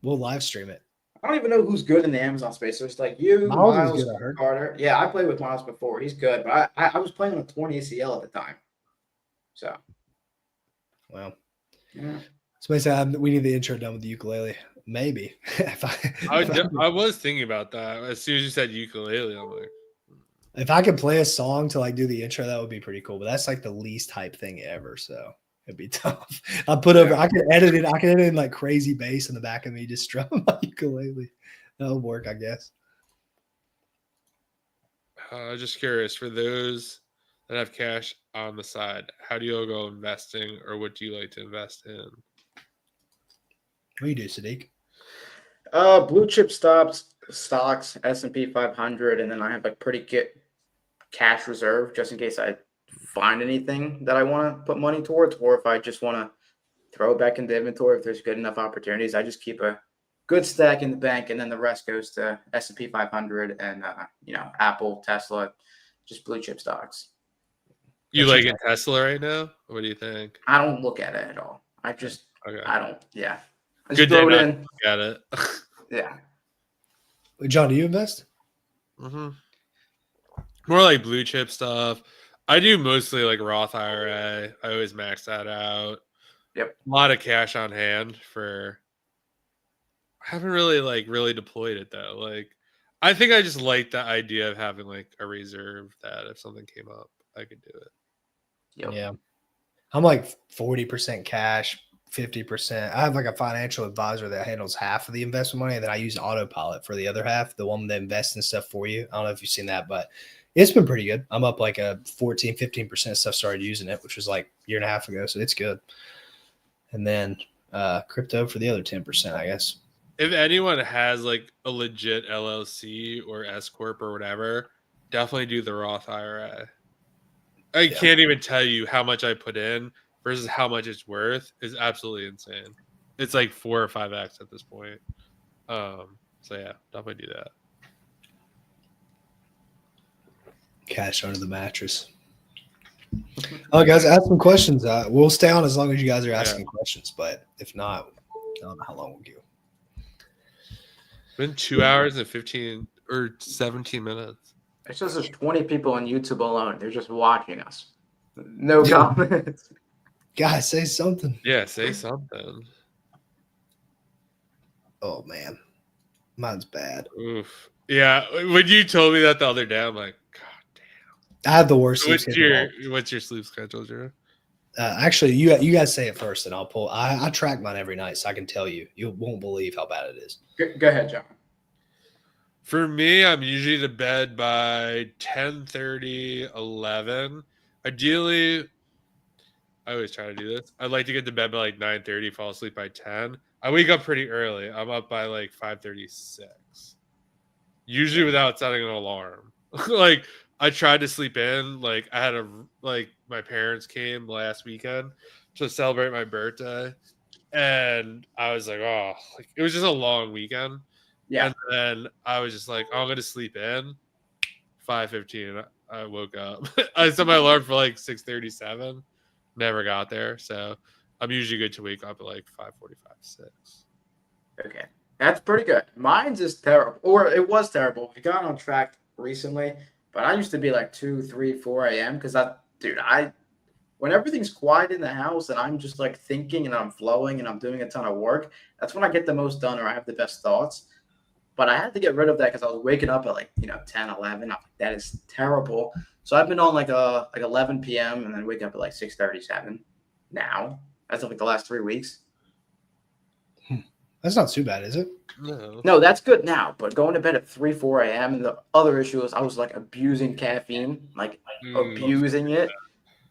We'll live stream it. I don't even know who's good in the Amazon space. So it's like you, Miles is Miles, good, I heard. Carter. Yeah, I played with Miles before. He's good, but I was playing on a 20 ACL at the time. So, Well, yeah. somebody said we need the intro done with the ukulele. Maybe. I was thinking about that as soon as you said ukulele. I'm like, If I could play a song to like do the intro, that would be pretty cool. But that's like the least hype thing ever, so it'd be tough. I can edit it. I can edit in like crazy bass in the back of me just strumming my ukulele. That'll work, I guess. just curious for those that have cash on the side, how do you go investing, or what do you like to invest in? What do you do, Sadeq? Blue chip stocks, S&P 500, and then I have a pretty good cash reserve just in case I find anything that I want to put money towards, or if I just want to throw it back into inventory if there's good enough opportunities. I just keep a good stack in the bank, and then the rest goes to S&P 500 and Apple, Tesla, just blue chip stocks. You like in Tesla right now? What do you think? I don't look at it at all. I just Okay. I don't. Yeah. I Good just throw day it not in. Got it. Yeah. Wait, John, do you invest? Mm-hmm. More like blue chip stuff. I do mostly like Roth IRA. I always max that out. Yep. A lot of cash on hand for. I haven't really deployed it though. Like, I think I just like the idea of having like a reserve that if something came up, I could do it. Yep. Yeah. I'm like 40% cash, 50%. I have like a financial advisor that handles half of the investment money, and then I use Autopilot for the other half, the one that invests in stuff for you. I don't know if you've seen that, but it's been pretty good. I'm up like a 14, 15% stuff, started using it, which was like a year and a half ago. So it's good. And then crypto for the other 10%, I guess. If anyone has like a legit LLC or S corp or whatever, definitely do the Roth IRA. I can't even tell you how much I put in versus how much it's worth is absolutely insane. It's like 4 or 5x at this point. So yeah, definitely do that. Cash under the mattress. Oh, guys, ask some questions. We'll stay on as long as you guys are asking questions, but if not, I don't know how long we'll go. Been 2 hours and 15 or 17 minutes. It says there's 20 people on YouTube alone. They're just watching us. No comments. Guys, say something. Yeah, say something. Oh, man. Mine's bad. Oof. Yeah, when you told me that the other day, I'm like, God damn. I have the worst sleep schedule. What's your sleep schedule, Drew? Actually, you guys say it first, and I'll pull. I track mine every night, so I can tell you. You won't believe how bad it is. Go ahead, John. For me, I'm usually to bed by 10:30, 11. Ideally, I always try to do this. I'd like to get to bed by like 9:30, fall asleep by 10. I wake up pretty early. I'm up by like 5:36. Usually without setting an alarm. Like I tried to sleep in. Like I had my parents came last weekend to celebrate my birthday. And I was like, oh, like it was just a long weekend. Yeah. And then I was just like, oh, I'm gonna sleep in. 5:15. I woke up. I set my alarm for like 6:37. Never got there. So I'm usually good to wake up at like 5:45, 6. Okay. That's pretty good. Mine's is terrible. Or it was terrible. We got on track recently, but I used to be like 2, 3, 4 a.m. because when everything's quiet in the house and I'm just like thinking and I'm flowing and I'm doing a ton of work, that's when I get the most done or I have the best thoughts. But I had to get rid of that because I was waking up at like 10, 11. I'm like, that is terrible. So I've been on like 11 p.m. and then wake up at like 6:37 now. That's like the last 3 weeks. That's not too bad, is it? No, that's good now. But going to bed at 3, 4 a.m. and the other issue is I was like abusing caffeine, abusing it.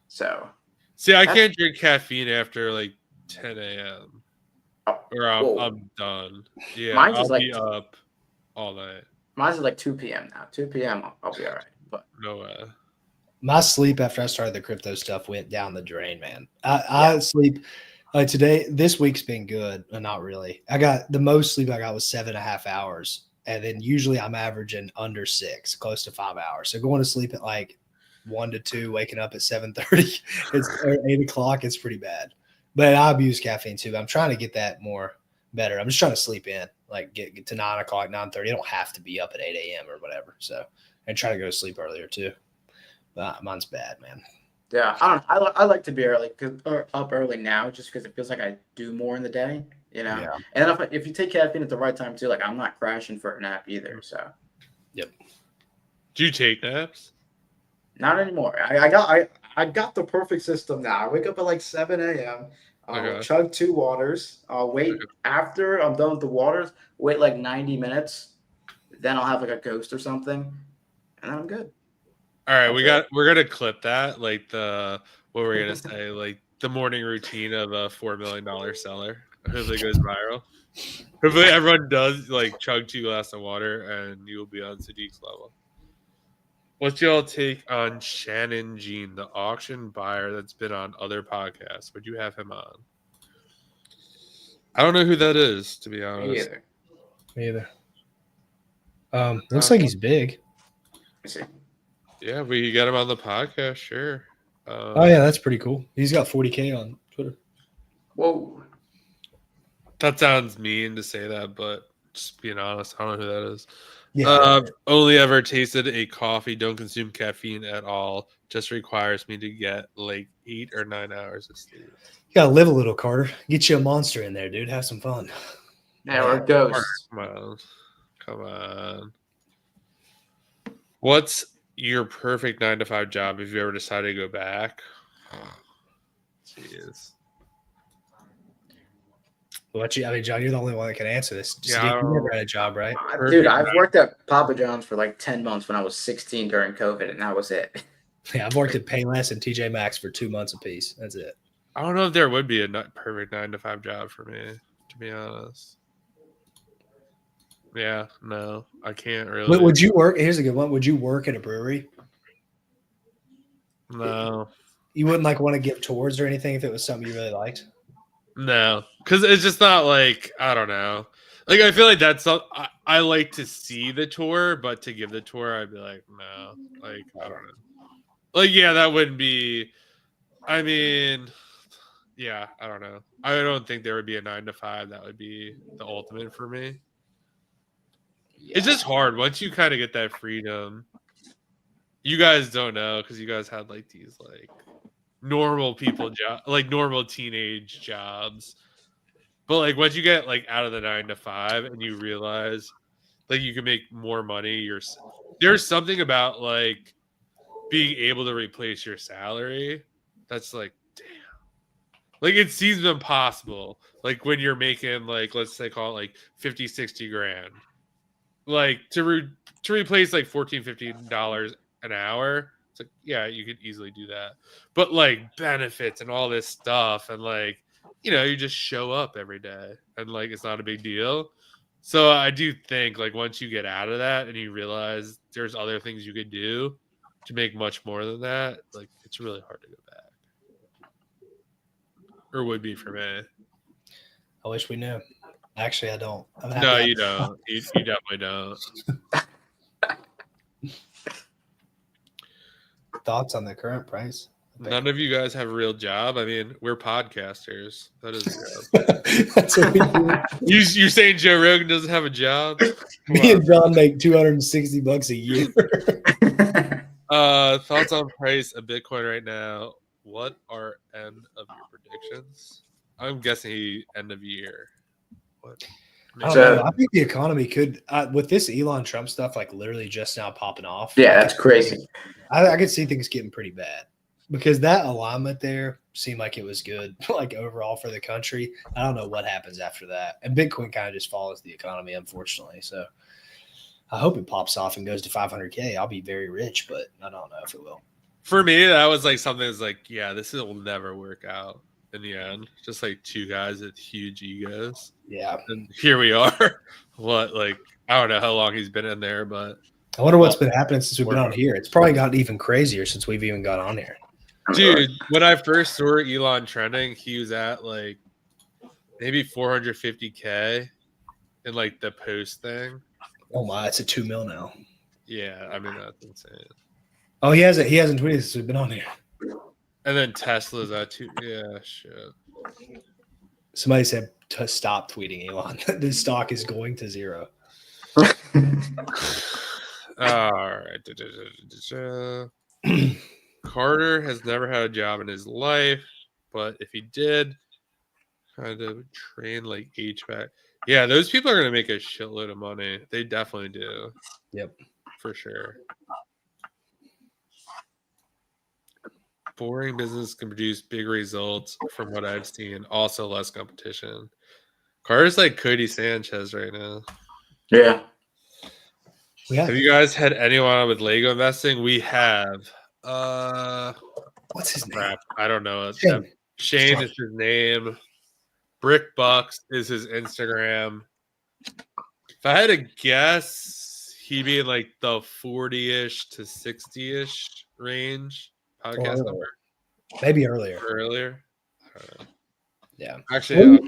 So see, I can't drink caffeine after like 10 a.m. or I'm done. Yeah, I'll be up all night. Mine's is like 2 p.m. now. 2 p.m. I'll be all right. But no way. My sleep after I started the crypto stuff went down the drain, man. I sleep today. This week's been good, but not really. I got the most sleep I got was 7.5 hours, and then usually I'm averaging under 6, close to 5 hours. So going to sleep at like 1 to 2, waking up at 7:30, it's 8 o'clock. It's pretty bad. But I abuse caffeine too. I'm trying to get that more better. I'm just trying to sleep in, like get to 9 o'clock, 9:30. I don't have to be up at 8 a.m. or whatever. So and try to go to sleep earlier too. But mine's bad, man. Yeah, I like to be early or up early now just because it feels like I do more in the day, Yeah. And if you take caffeine at the right time too, like I'm not crashing for a nap either. So. Yep. Do you take naps? Not anymore. I got the perfect system now. I wake up at like 7 a.m. I'll chug 2 waters. I'll wait after I'm done with the waters. Wait like 90 minutes. Then I'll have like a ghost or something, and then I'm good. All right, we're gonna clip that, like what were we gonna say, like the morning routine of a $4 million seller. Hopefully it goes viral. Hopefully everyone does like chug 2 glasses of water, and you'll be on Sadeq's level. What's y'all take on Shannon Jean, the auction buyer that's been on other podcasts? Would you have him on? I don't know who that is, to be honest. Me either. Looks like he's big. Let me see. Yeah, we got him on the podcast, sure. Oh yeah, that's pretty cool. He's got 40K on Twitter. Whoa. That sounds mean to say that, but just being honest, I don't know who that is. Yeah. Only ever tasted a coffee. Don't consume caffeine at all. Just requires me to get like 8 or 9 hours of sleep. You gotta live a little, Carter. Get you a monster in there, dude. Have some fun. Yeah, or a ghost. Come on. What's your perfect 9 to 5 job if you ever decide to go back? Jeez. John, you're the only one that can answer this. Yeah, you never had a job, right? Dude, I've worked at Papa John's for like 10 months when I was 16 during COVID, and that was it. Yeah, I've worked at Payless and TJ Maxx for 2 months apiece. That's it. I don't know if there would be a perfect 9 to 5 job for me, to be honest. Yeah, no, I can't really. Would you work? Here's a good one. Would you work at a brewery? No. You wouldn't like want to give tours or anything if it was something you really liked? No, because it's just not like, I don't know. Like, I feel like I like to see the tour, but to give the tour, I'd be like, no. Like, I don't know. Like, yeah, that wouldn't be, I mean, yeah, I don't know. I don't think there would be a 9 to 5 that would be the ultimate for me. Yeah. It's just hard once you kind of get that freedom. You guys don't know because you guys had like these like normal people job, like normal teenage jobs. But like once you get like out of the 9 to 5 and you realize like you can make more money, there's something about like being able to replace your salary, that's like, damn. Like, it seems impossible. Like, when you're making, like, let's say, call it like 50, 60 grand. Like, to replace like $14, $15 an hour, it's like, yeah, you could easily do that. But like benefits and all this stuff, and like, you just show up every day and like it's not a big deal. So I do think like once you get out of that and you realize there's other things you could do to make much more than that, like it's really hard to go back. Or would be for me. I wish we knew. Actually, I don't. I'm No, happy you don't. You definitely don't. Thoughts on the current price? None of you guys have a real job. I mean, we're podcasters. That is a job. That's what we do. You're saying Joe Rogan doesn't have a job? Me and John make $260 a year. Thoughts on price of Bitcoin right now? What are end of your predictions? I'm guessing end of year. What? I don't know. I think the economy could, with this Elon Trump stuff, like literally just now popping off. Yeah, that's crazy. I could see things getting pretty bad because that alignment there seemed like it was good, like overall for the country. I don't know what happens after that. And Bitcoin kind of just follows the economy, unfortunately. So I hope it pops off and goes to 500K. I'll be very rich, but I don't know if it will. For me, that was like something that's like, yeah, this will never work out in the end. Just like two guys with huge egos. Yeah. And here we are. What, like, I don't know how long he's been in there, but I wonder what's been happening since we've been on here. It's probably gotten even crazier since we've even got on here. Dude, when I first saw Elon trending, he was at like maybe 450K in like the post thing. Oh my, it's a 2 mil now. Yeah, I mean that's insane. Oh, he hasn't tweeted since we've been on here. And then Tesla's at 2. Yeah, shit. Somebody said to stop tweeting Elon. The stock is going to zero. All right. Carter has never had a job in his life, but if he did, kind of train like HVAC. Yeah, those people are going to make a shitload of money. They definitely do. Yep. For sure. Boring business can produce big results from what I've seen. Also less competition. Carter's like Cody Sanchez right now. Yeah. Have you guys had anyone on with Lego investing? We have. What's his name? Crap. I don't know. Shane is his name. Brick Bucks is his Instagram. If I had to guess, he'd be in like the 40-ish to 60-ish range. Podcast number. Maybe earlier. Earlier? I don't know. Yeah. Actually,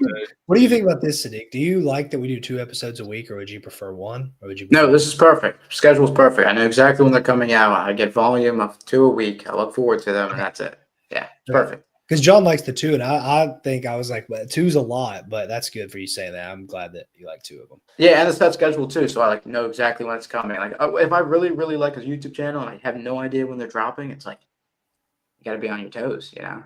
what do you think about this, Sadeq? Do you like that we do 2 episodes a week, or would you prefer 1? Or would you? No, this is perfect. Schedule's perfect. I know exactly when they're coming out. I get volume of 2 a week. I look forward to them, and that's it. Yeah, it's perfect. Because John likes the 2, and I think I was like, well, 2's a lot, but that's good for you saying that. I'm glad that you like 2 of them. Yeah, and it's that schedule too, so I like know exactly when it's coming. Like if I really, really like a YouTube channel and I have no idea when they're dropping, it's like you got to be on your toes, you know.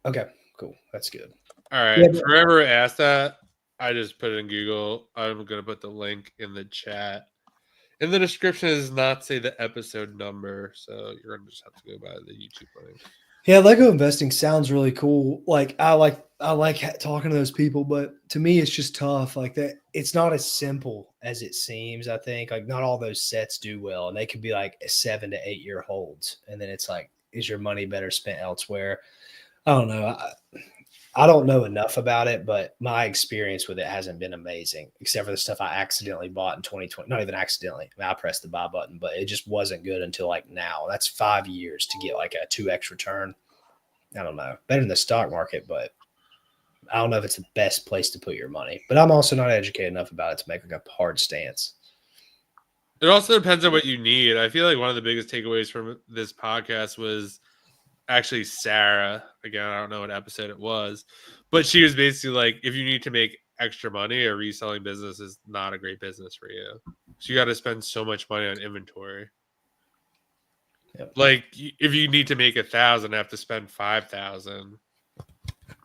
Okay, cool. That's good. All right. Yeah, Whoever asked that, I just put it in Google. I'm going to put the link in the chat. In the description does not say the episode number, so you're going to just have to go by the YouTube link. Yeah, Lego investing sounds really cool. Like I like talking to those people, but to me it's just tough. Like that, it's not as simple as it seems. I think like not all those sets do well, and they could be like 7 to 8 year holds, and then it's like, is your money better spent elsewhere? I don't know. I don't know enough about it, but my experience with it hasn't been amazing, except for the stuff I accidentally bought in 2020. Not even accidentally. I mean, I pressed the buy button, but it just wasn't good until like now. That's 5 years to get like a 2x return. I don't know. Better than the stock market, but I don't know if it's the best place to put your money. But I'm also not educated enough about it to make like a hard stance. It also depends on what you need. I feel like one of the biggest takeaways from this podcast was actually Sarah. Again, I don't know what episode it was, but she was basically like, if you need to make extra money, a reselling business is not a great business for you. So you got to spend so much money on inventory. Yep. Like if you need to make 1,000, have to spend 5,000.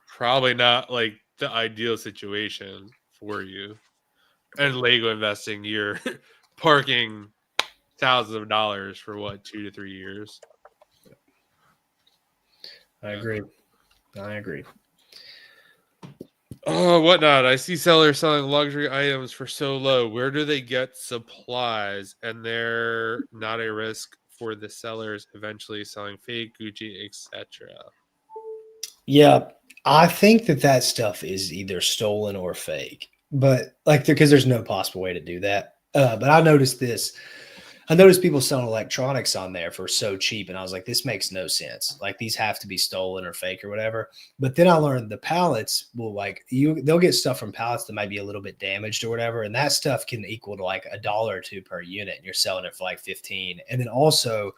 Probably not like the ideal situation for you. And Lego investing, you're parking thousands of dollars for what, 2 to 3 years. I agree. Oh, whatnot. I see sellers selling luxury items for so low. Where do they get supplies? And they're not a risk for the sellers eventually selling fake Gucci, etc. Yeah, I think that stuff is either stolen or fake, but like because there's no possible way to do that. But I noticed this. I noticed people selling electronics on there for so cheap, and I was like, this makes no sense. Like these have to be stolen or fake or whatever. But then I learned the pallets will they'll get stuff from pallets that might be a little bit damaged or whatever, and that stuff can equal to like $1 or $2 per unit, and you're selling it for like 15. And then also,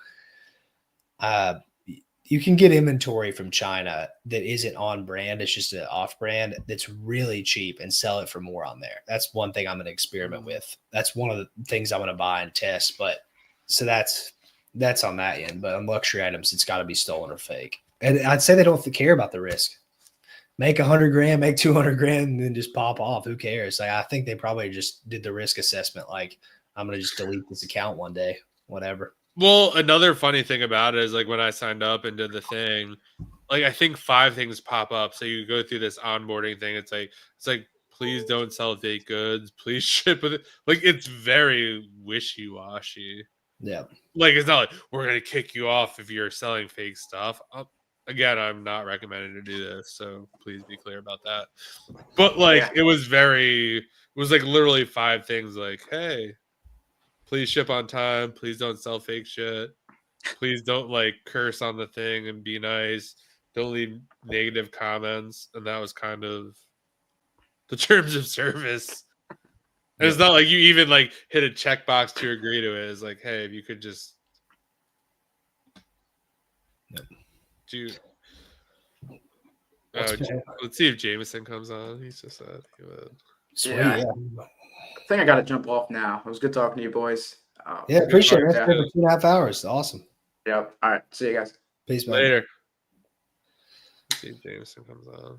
you can get inventory from China that isn't on brand. It's just an off brand that's really cheap and sell it for more on there. That's one thing I'm going to experiment with. That's one of the things I'm going to buy and test. But so that's on that end. But on luxury items, it's got to be stolen or fake. And I'd say they don't care about the risk. Make 100 grand, make 200 grand, and then just pop off. Who cares? Like, I think they probably just did the risk assessment. Like, I'm going to just delete this account one day, whatever. Well, another funny thing about it is like when I signed up and did the thing, like I think 5 things pop up. So you go through this onboarding thing. It's like please don't sell fake goods. Please ship with it. Like it's very wishy-washy. Yeah. Like it's not like we're gonna kick you off if you're selling fake stuff. Again, I'm not recommending to do this, so please be clear about that. But like it was like literally 5 things like, hey, please ship on time. Please don't sell fake shit. Please don't like curse on the thing and be nice. Don't leave negative comments. And that was kind of the terms of service. And it's not like you even like hit a checkbox to agree to it. It's like, hey, if you could just do. Let's see if Jameson comes on. He's just said he would. Sweet. Yeah. Yeah. I think I got to jump off now. It was good talking to you boys. Yeah, appreciate it. Yeah. For 2.5 hours. Awesome. Yep. All right. See you guys. Peace, man. Later. Let's see if Jameson comes on.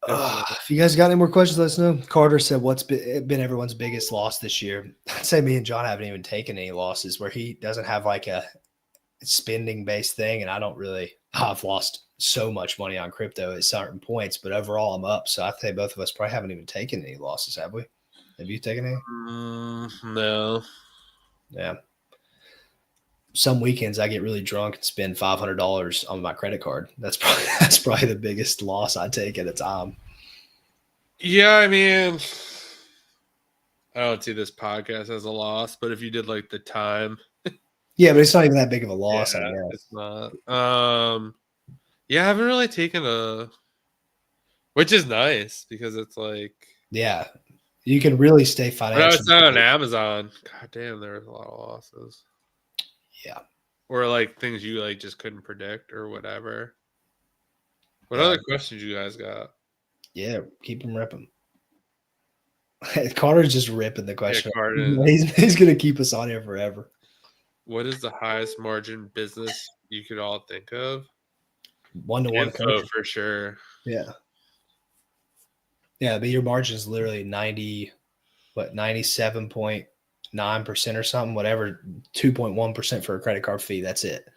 If you guys got any more questions, let us know. Carter said, what's been everyone's biggest loss this year? I'd say me and John haven't even taken any losses where he doesn't have like a spending based thing. And I've lost so much money on crypto at certain points, but overall I'm up. So I think both of us probably haven't even taken any losses, have we? Have you taken any? No. Yeah. Some weekends I get really drunk and spend $500 on my credit card. That's probably the biggest loss I take at a time. Yeah, I mean, I don't see this podcast as a loss, but if you did like the time, yeah, but it's not even that big of a loss. yeah, I guess it's not. Yeah, I haven't really taken which is nice because it's like, yeah, you can really stay financially. when I was on Amazon, god damn, there was a lot of losses. Yeah. Or like things you like just couldn't predict or whatever. What other questions you guys got? Yeah, keep them ripping. Carter's just ripping the question. Yeah, Carter. He's going to keep us on here forever. What is the highest margin business you could all think of? One-to-one coaching. For sure. Yeah. Yeah, but your margin is literally 97.9% or something, whatever, 2.1% for a credit card fee. That's it.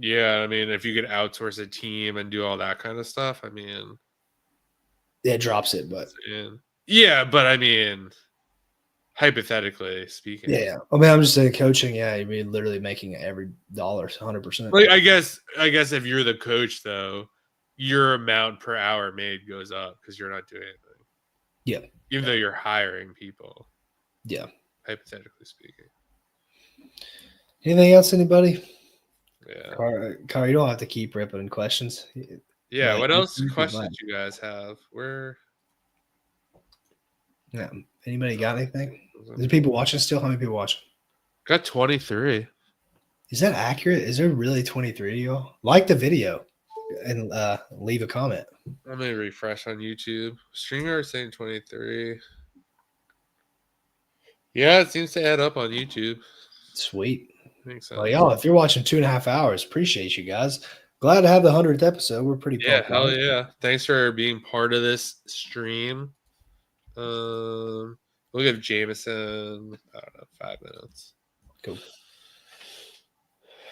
Yeah, I mean, if you could outsource a team and do all that kind of stuff, I mean, it drops it, but yeah, but I mean, hypothetically speaking, yeah. I mean, I'm just saying, coaching. Yeah, you're literally making every dollar 100%. Like, I guess if you're the coach, though, your amount per hour made goes up because you're not doing anything. Yeah, even though you're hiring people. Yeah, hypothetically speaking. Anything else, anybody? Yeah. Car, you don't have to keep ripping questions. Yeah. Like, what else questions do you guys have? Yeah. Anybody got anything? Is there people watching still? How many people watching? Got 23. Is that accurate? Is there really 23 of y'all? Like the video and leave a comment. Let me refresh on YouTube. Stringer is saying 23. Yeah, it seems to add up on YouTube. Sweet. I think so. Well, y'all, if you're watching 2.5 hours, appreciate you guys. Glad to have the 100th episode. We're pretty pumped. Hell yeah. Thanks for being part of this stream. We'll give Jameson, I don't know, 5 minutes. Cool.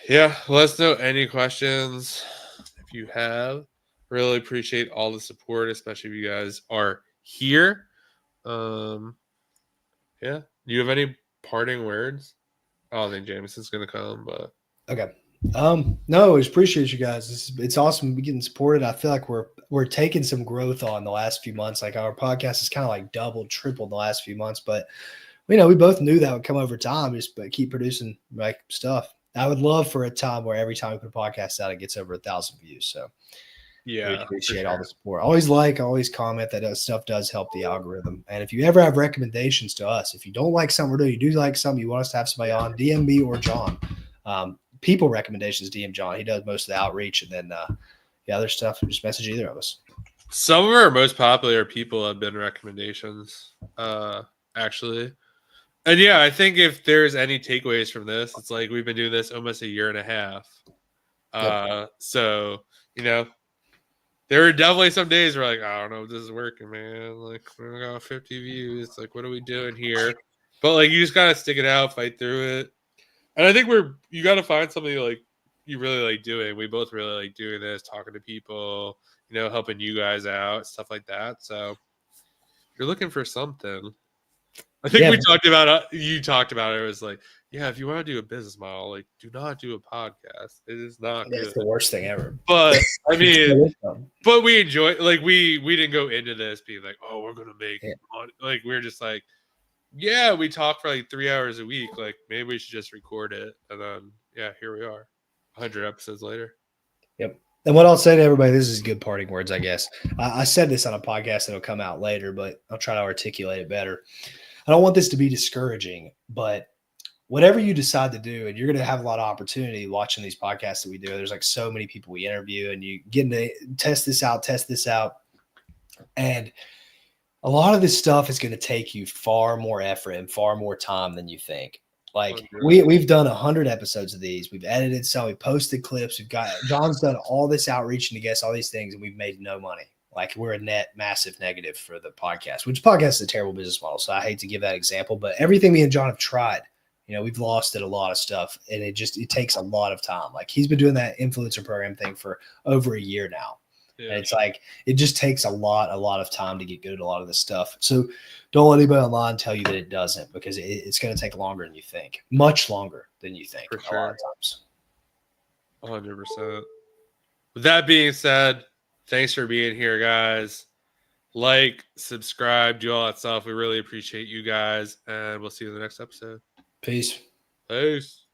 Yeah, let us know any questions if you have. Really appreciate all the support, especially if you guys are here. Yeah. Do you have any parting words? I don't think Jameson's gonna come, but Okay. No, I just appreciate you guys. It's awesome to be getting supported. I feel like we're taking some growth on the last few months. Like our podcast is kind of like doubled, tripled the last few months, but we both knew that would come over time, just but keep producing like stuff. I would love for a time where every time we put a podcast out, it gets over 1,000 views. So yeah, we appreciate all the support. Always comment. That stuff does help the algorithm. And if you ever have recommendations to us, if you don't like something we're doing, you do like something, you want us to have somebody on, DM me or John. People recommendations, DM John. He does most of the outreach, and then the other stuff, just message either of us. Some of our most popular people have been recommendations, actually. And yeah, I think if there's any takeaways from this, it's like we've been doing this almost a year and a half. So, there are definitely some days where like, I don't know if this is working, man. Like, we got 50 views. Like, what are we doing here? But like, you just gotta stick it out, fight through it. And I think you gotta find something like you really like doing. We both really like doing this, talking to people, helping you guys out, stuff like that. So if you're looking for something, I think you talked about it. It was like, yeah, if you want to do a business model, like, do not do a podcast. It is not good. It's the worst thing ever. But I mean, but we enjoy. Like, we didn't go into this being like, oh, we're gonna make money. Like, we're just like, yeah, we talk for like 3 hours a week. Like, maybe we should just record it, and then here we are, 100 episodes later. Yep. And what I'll say to everybody, this is good parting words, I guess. I said this on a podcast that'll come out later, but I'll try to articulate it better. I don't want this to be discouraging, but whatever you decide to do, and you're going to have a lot of opportunity watching these podcasts that we do. There's like so many people we interview, and you get to test this out. And a lot of this stuff is going to take you far more effort and far more time than you think. Like we've done 100 episodes of these. We've edited some, we posted clips. John's done all this outreach and to guess all these things, and we've made no money. Like we're a net massive negative for the podcast, which podcast is a terrible business model. So I hate to give that example, but everything me and John have tried, we've lost at a lot of stuff, and it takes a lot of time. Like he's been doing that influencer program thing for over a year now. Yeah. And it's like, it just takes a lot of time to get good at a lot of this stuff. So don't let anybody online tell you that it doesn't, because it's going to take longer than you think, much longer than you think. For sure. A lot of times. 100%. With that being said, thanks for being here, guys. Like, subscribe, do all that stuff. We really appreciate you guys, and we'll see you in the next episode. Peace. Peace.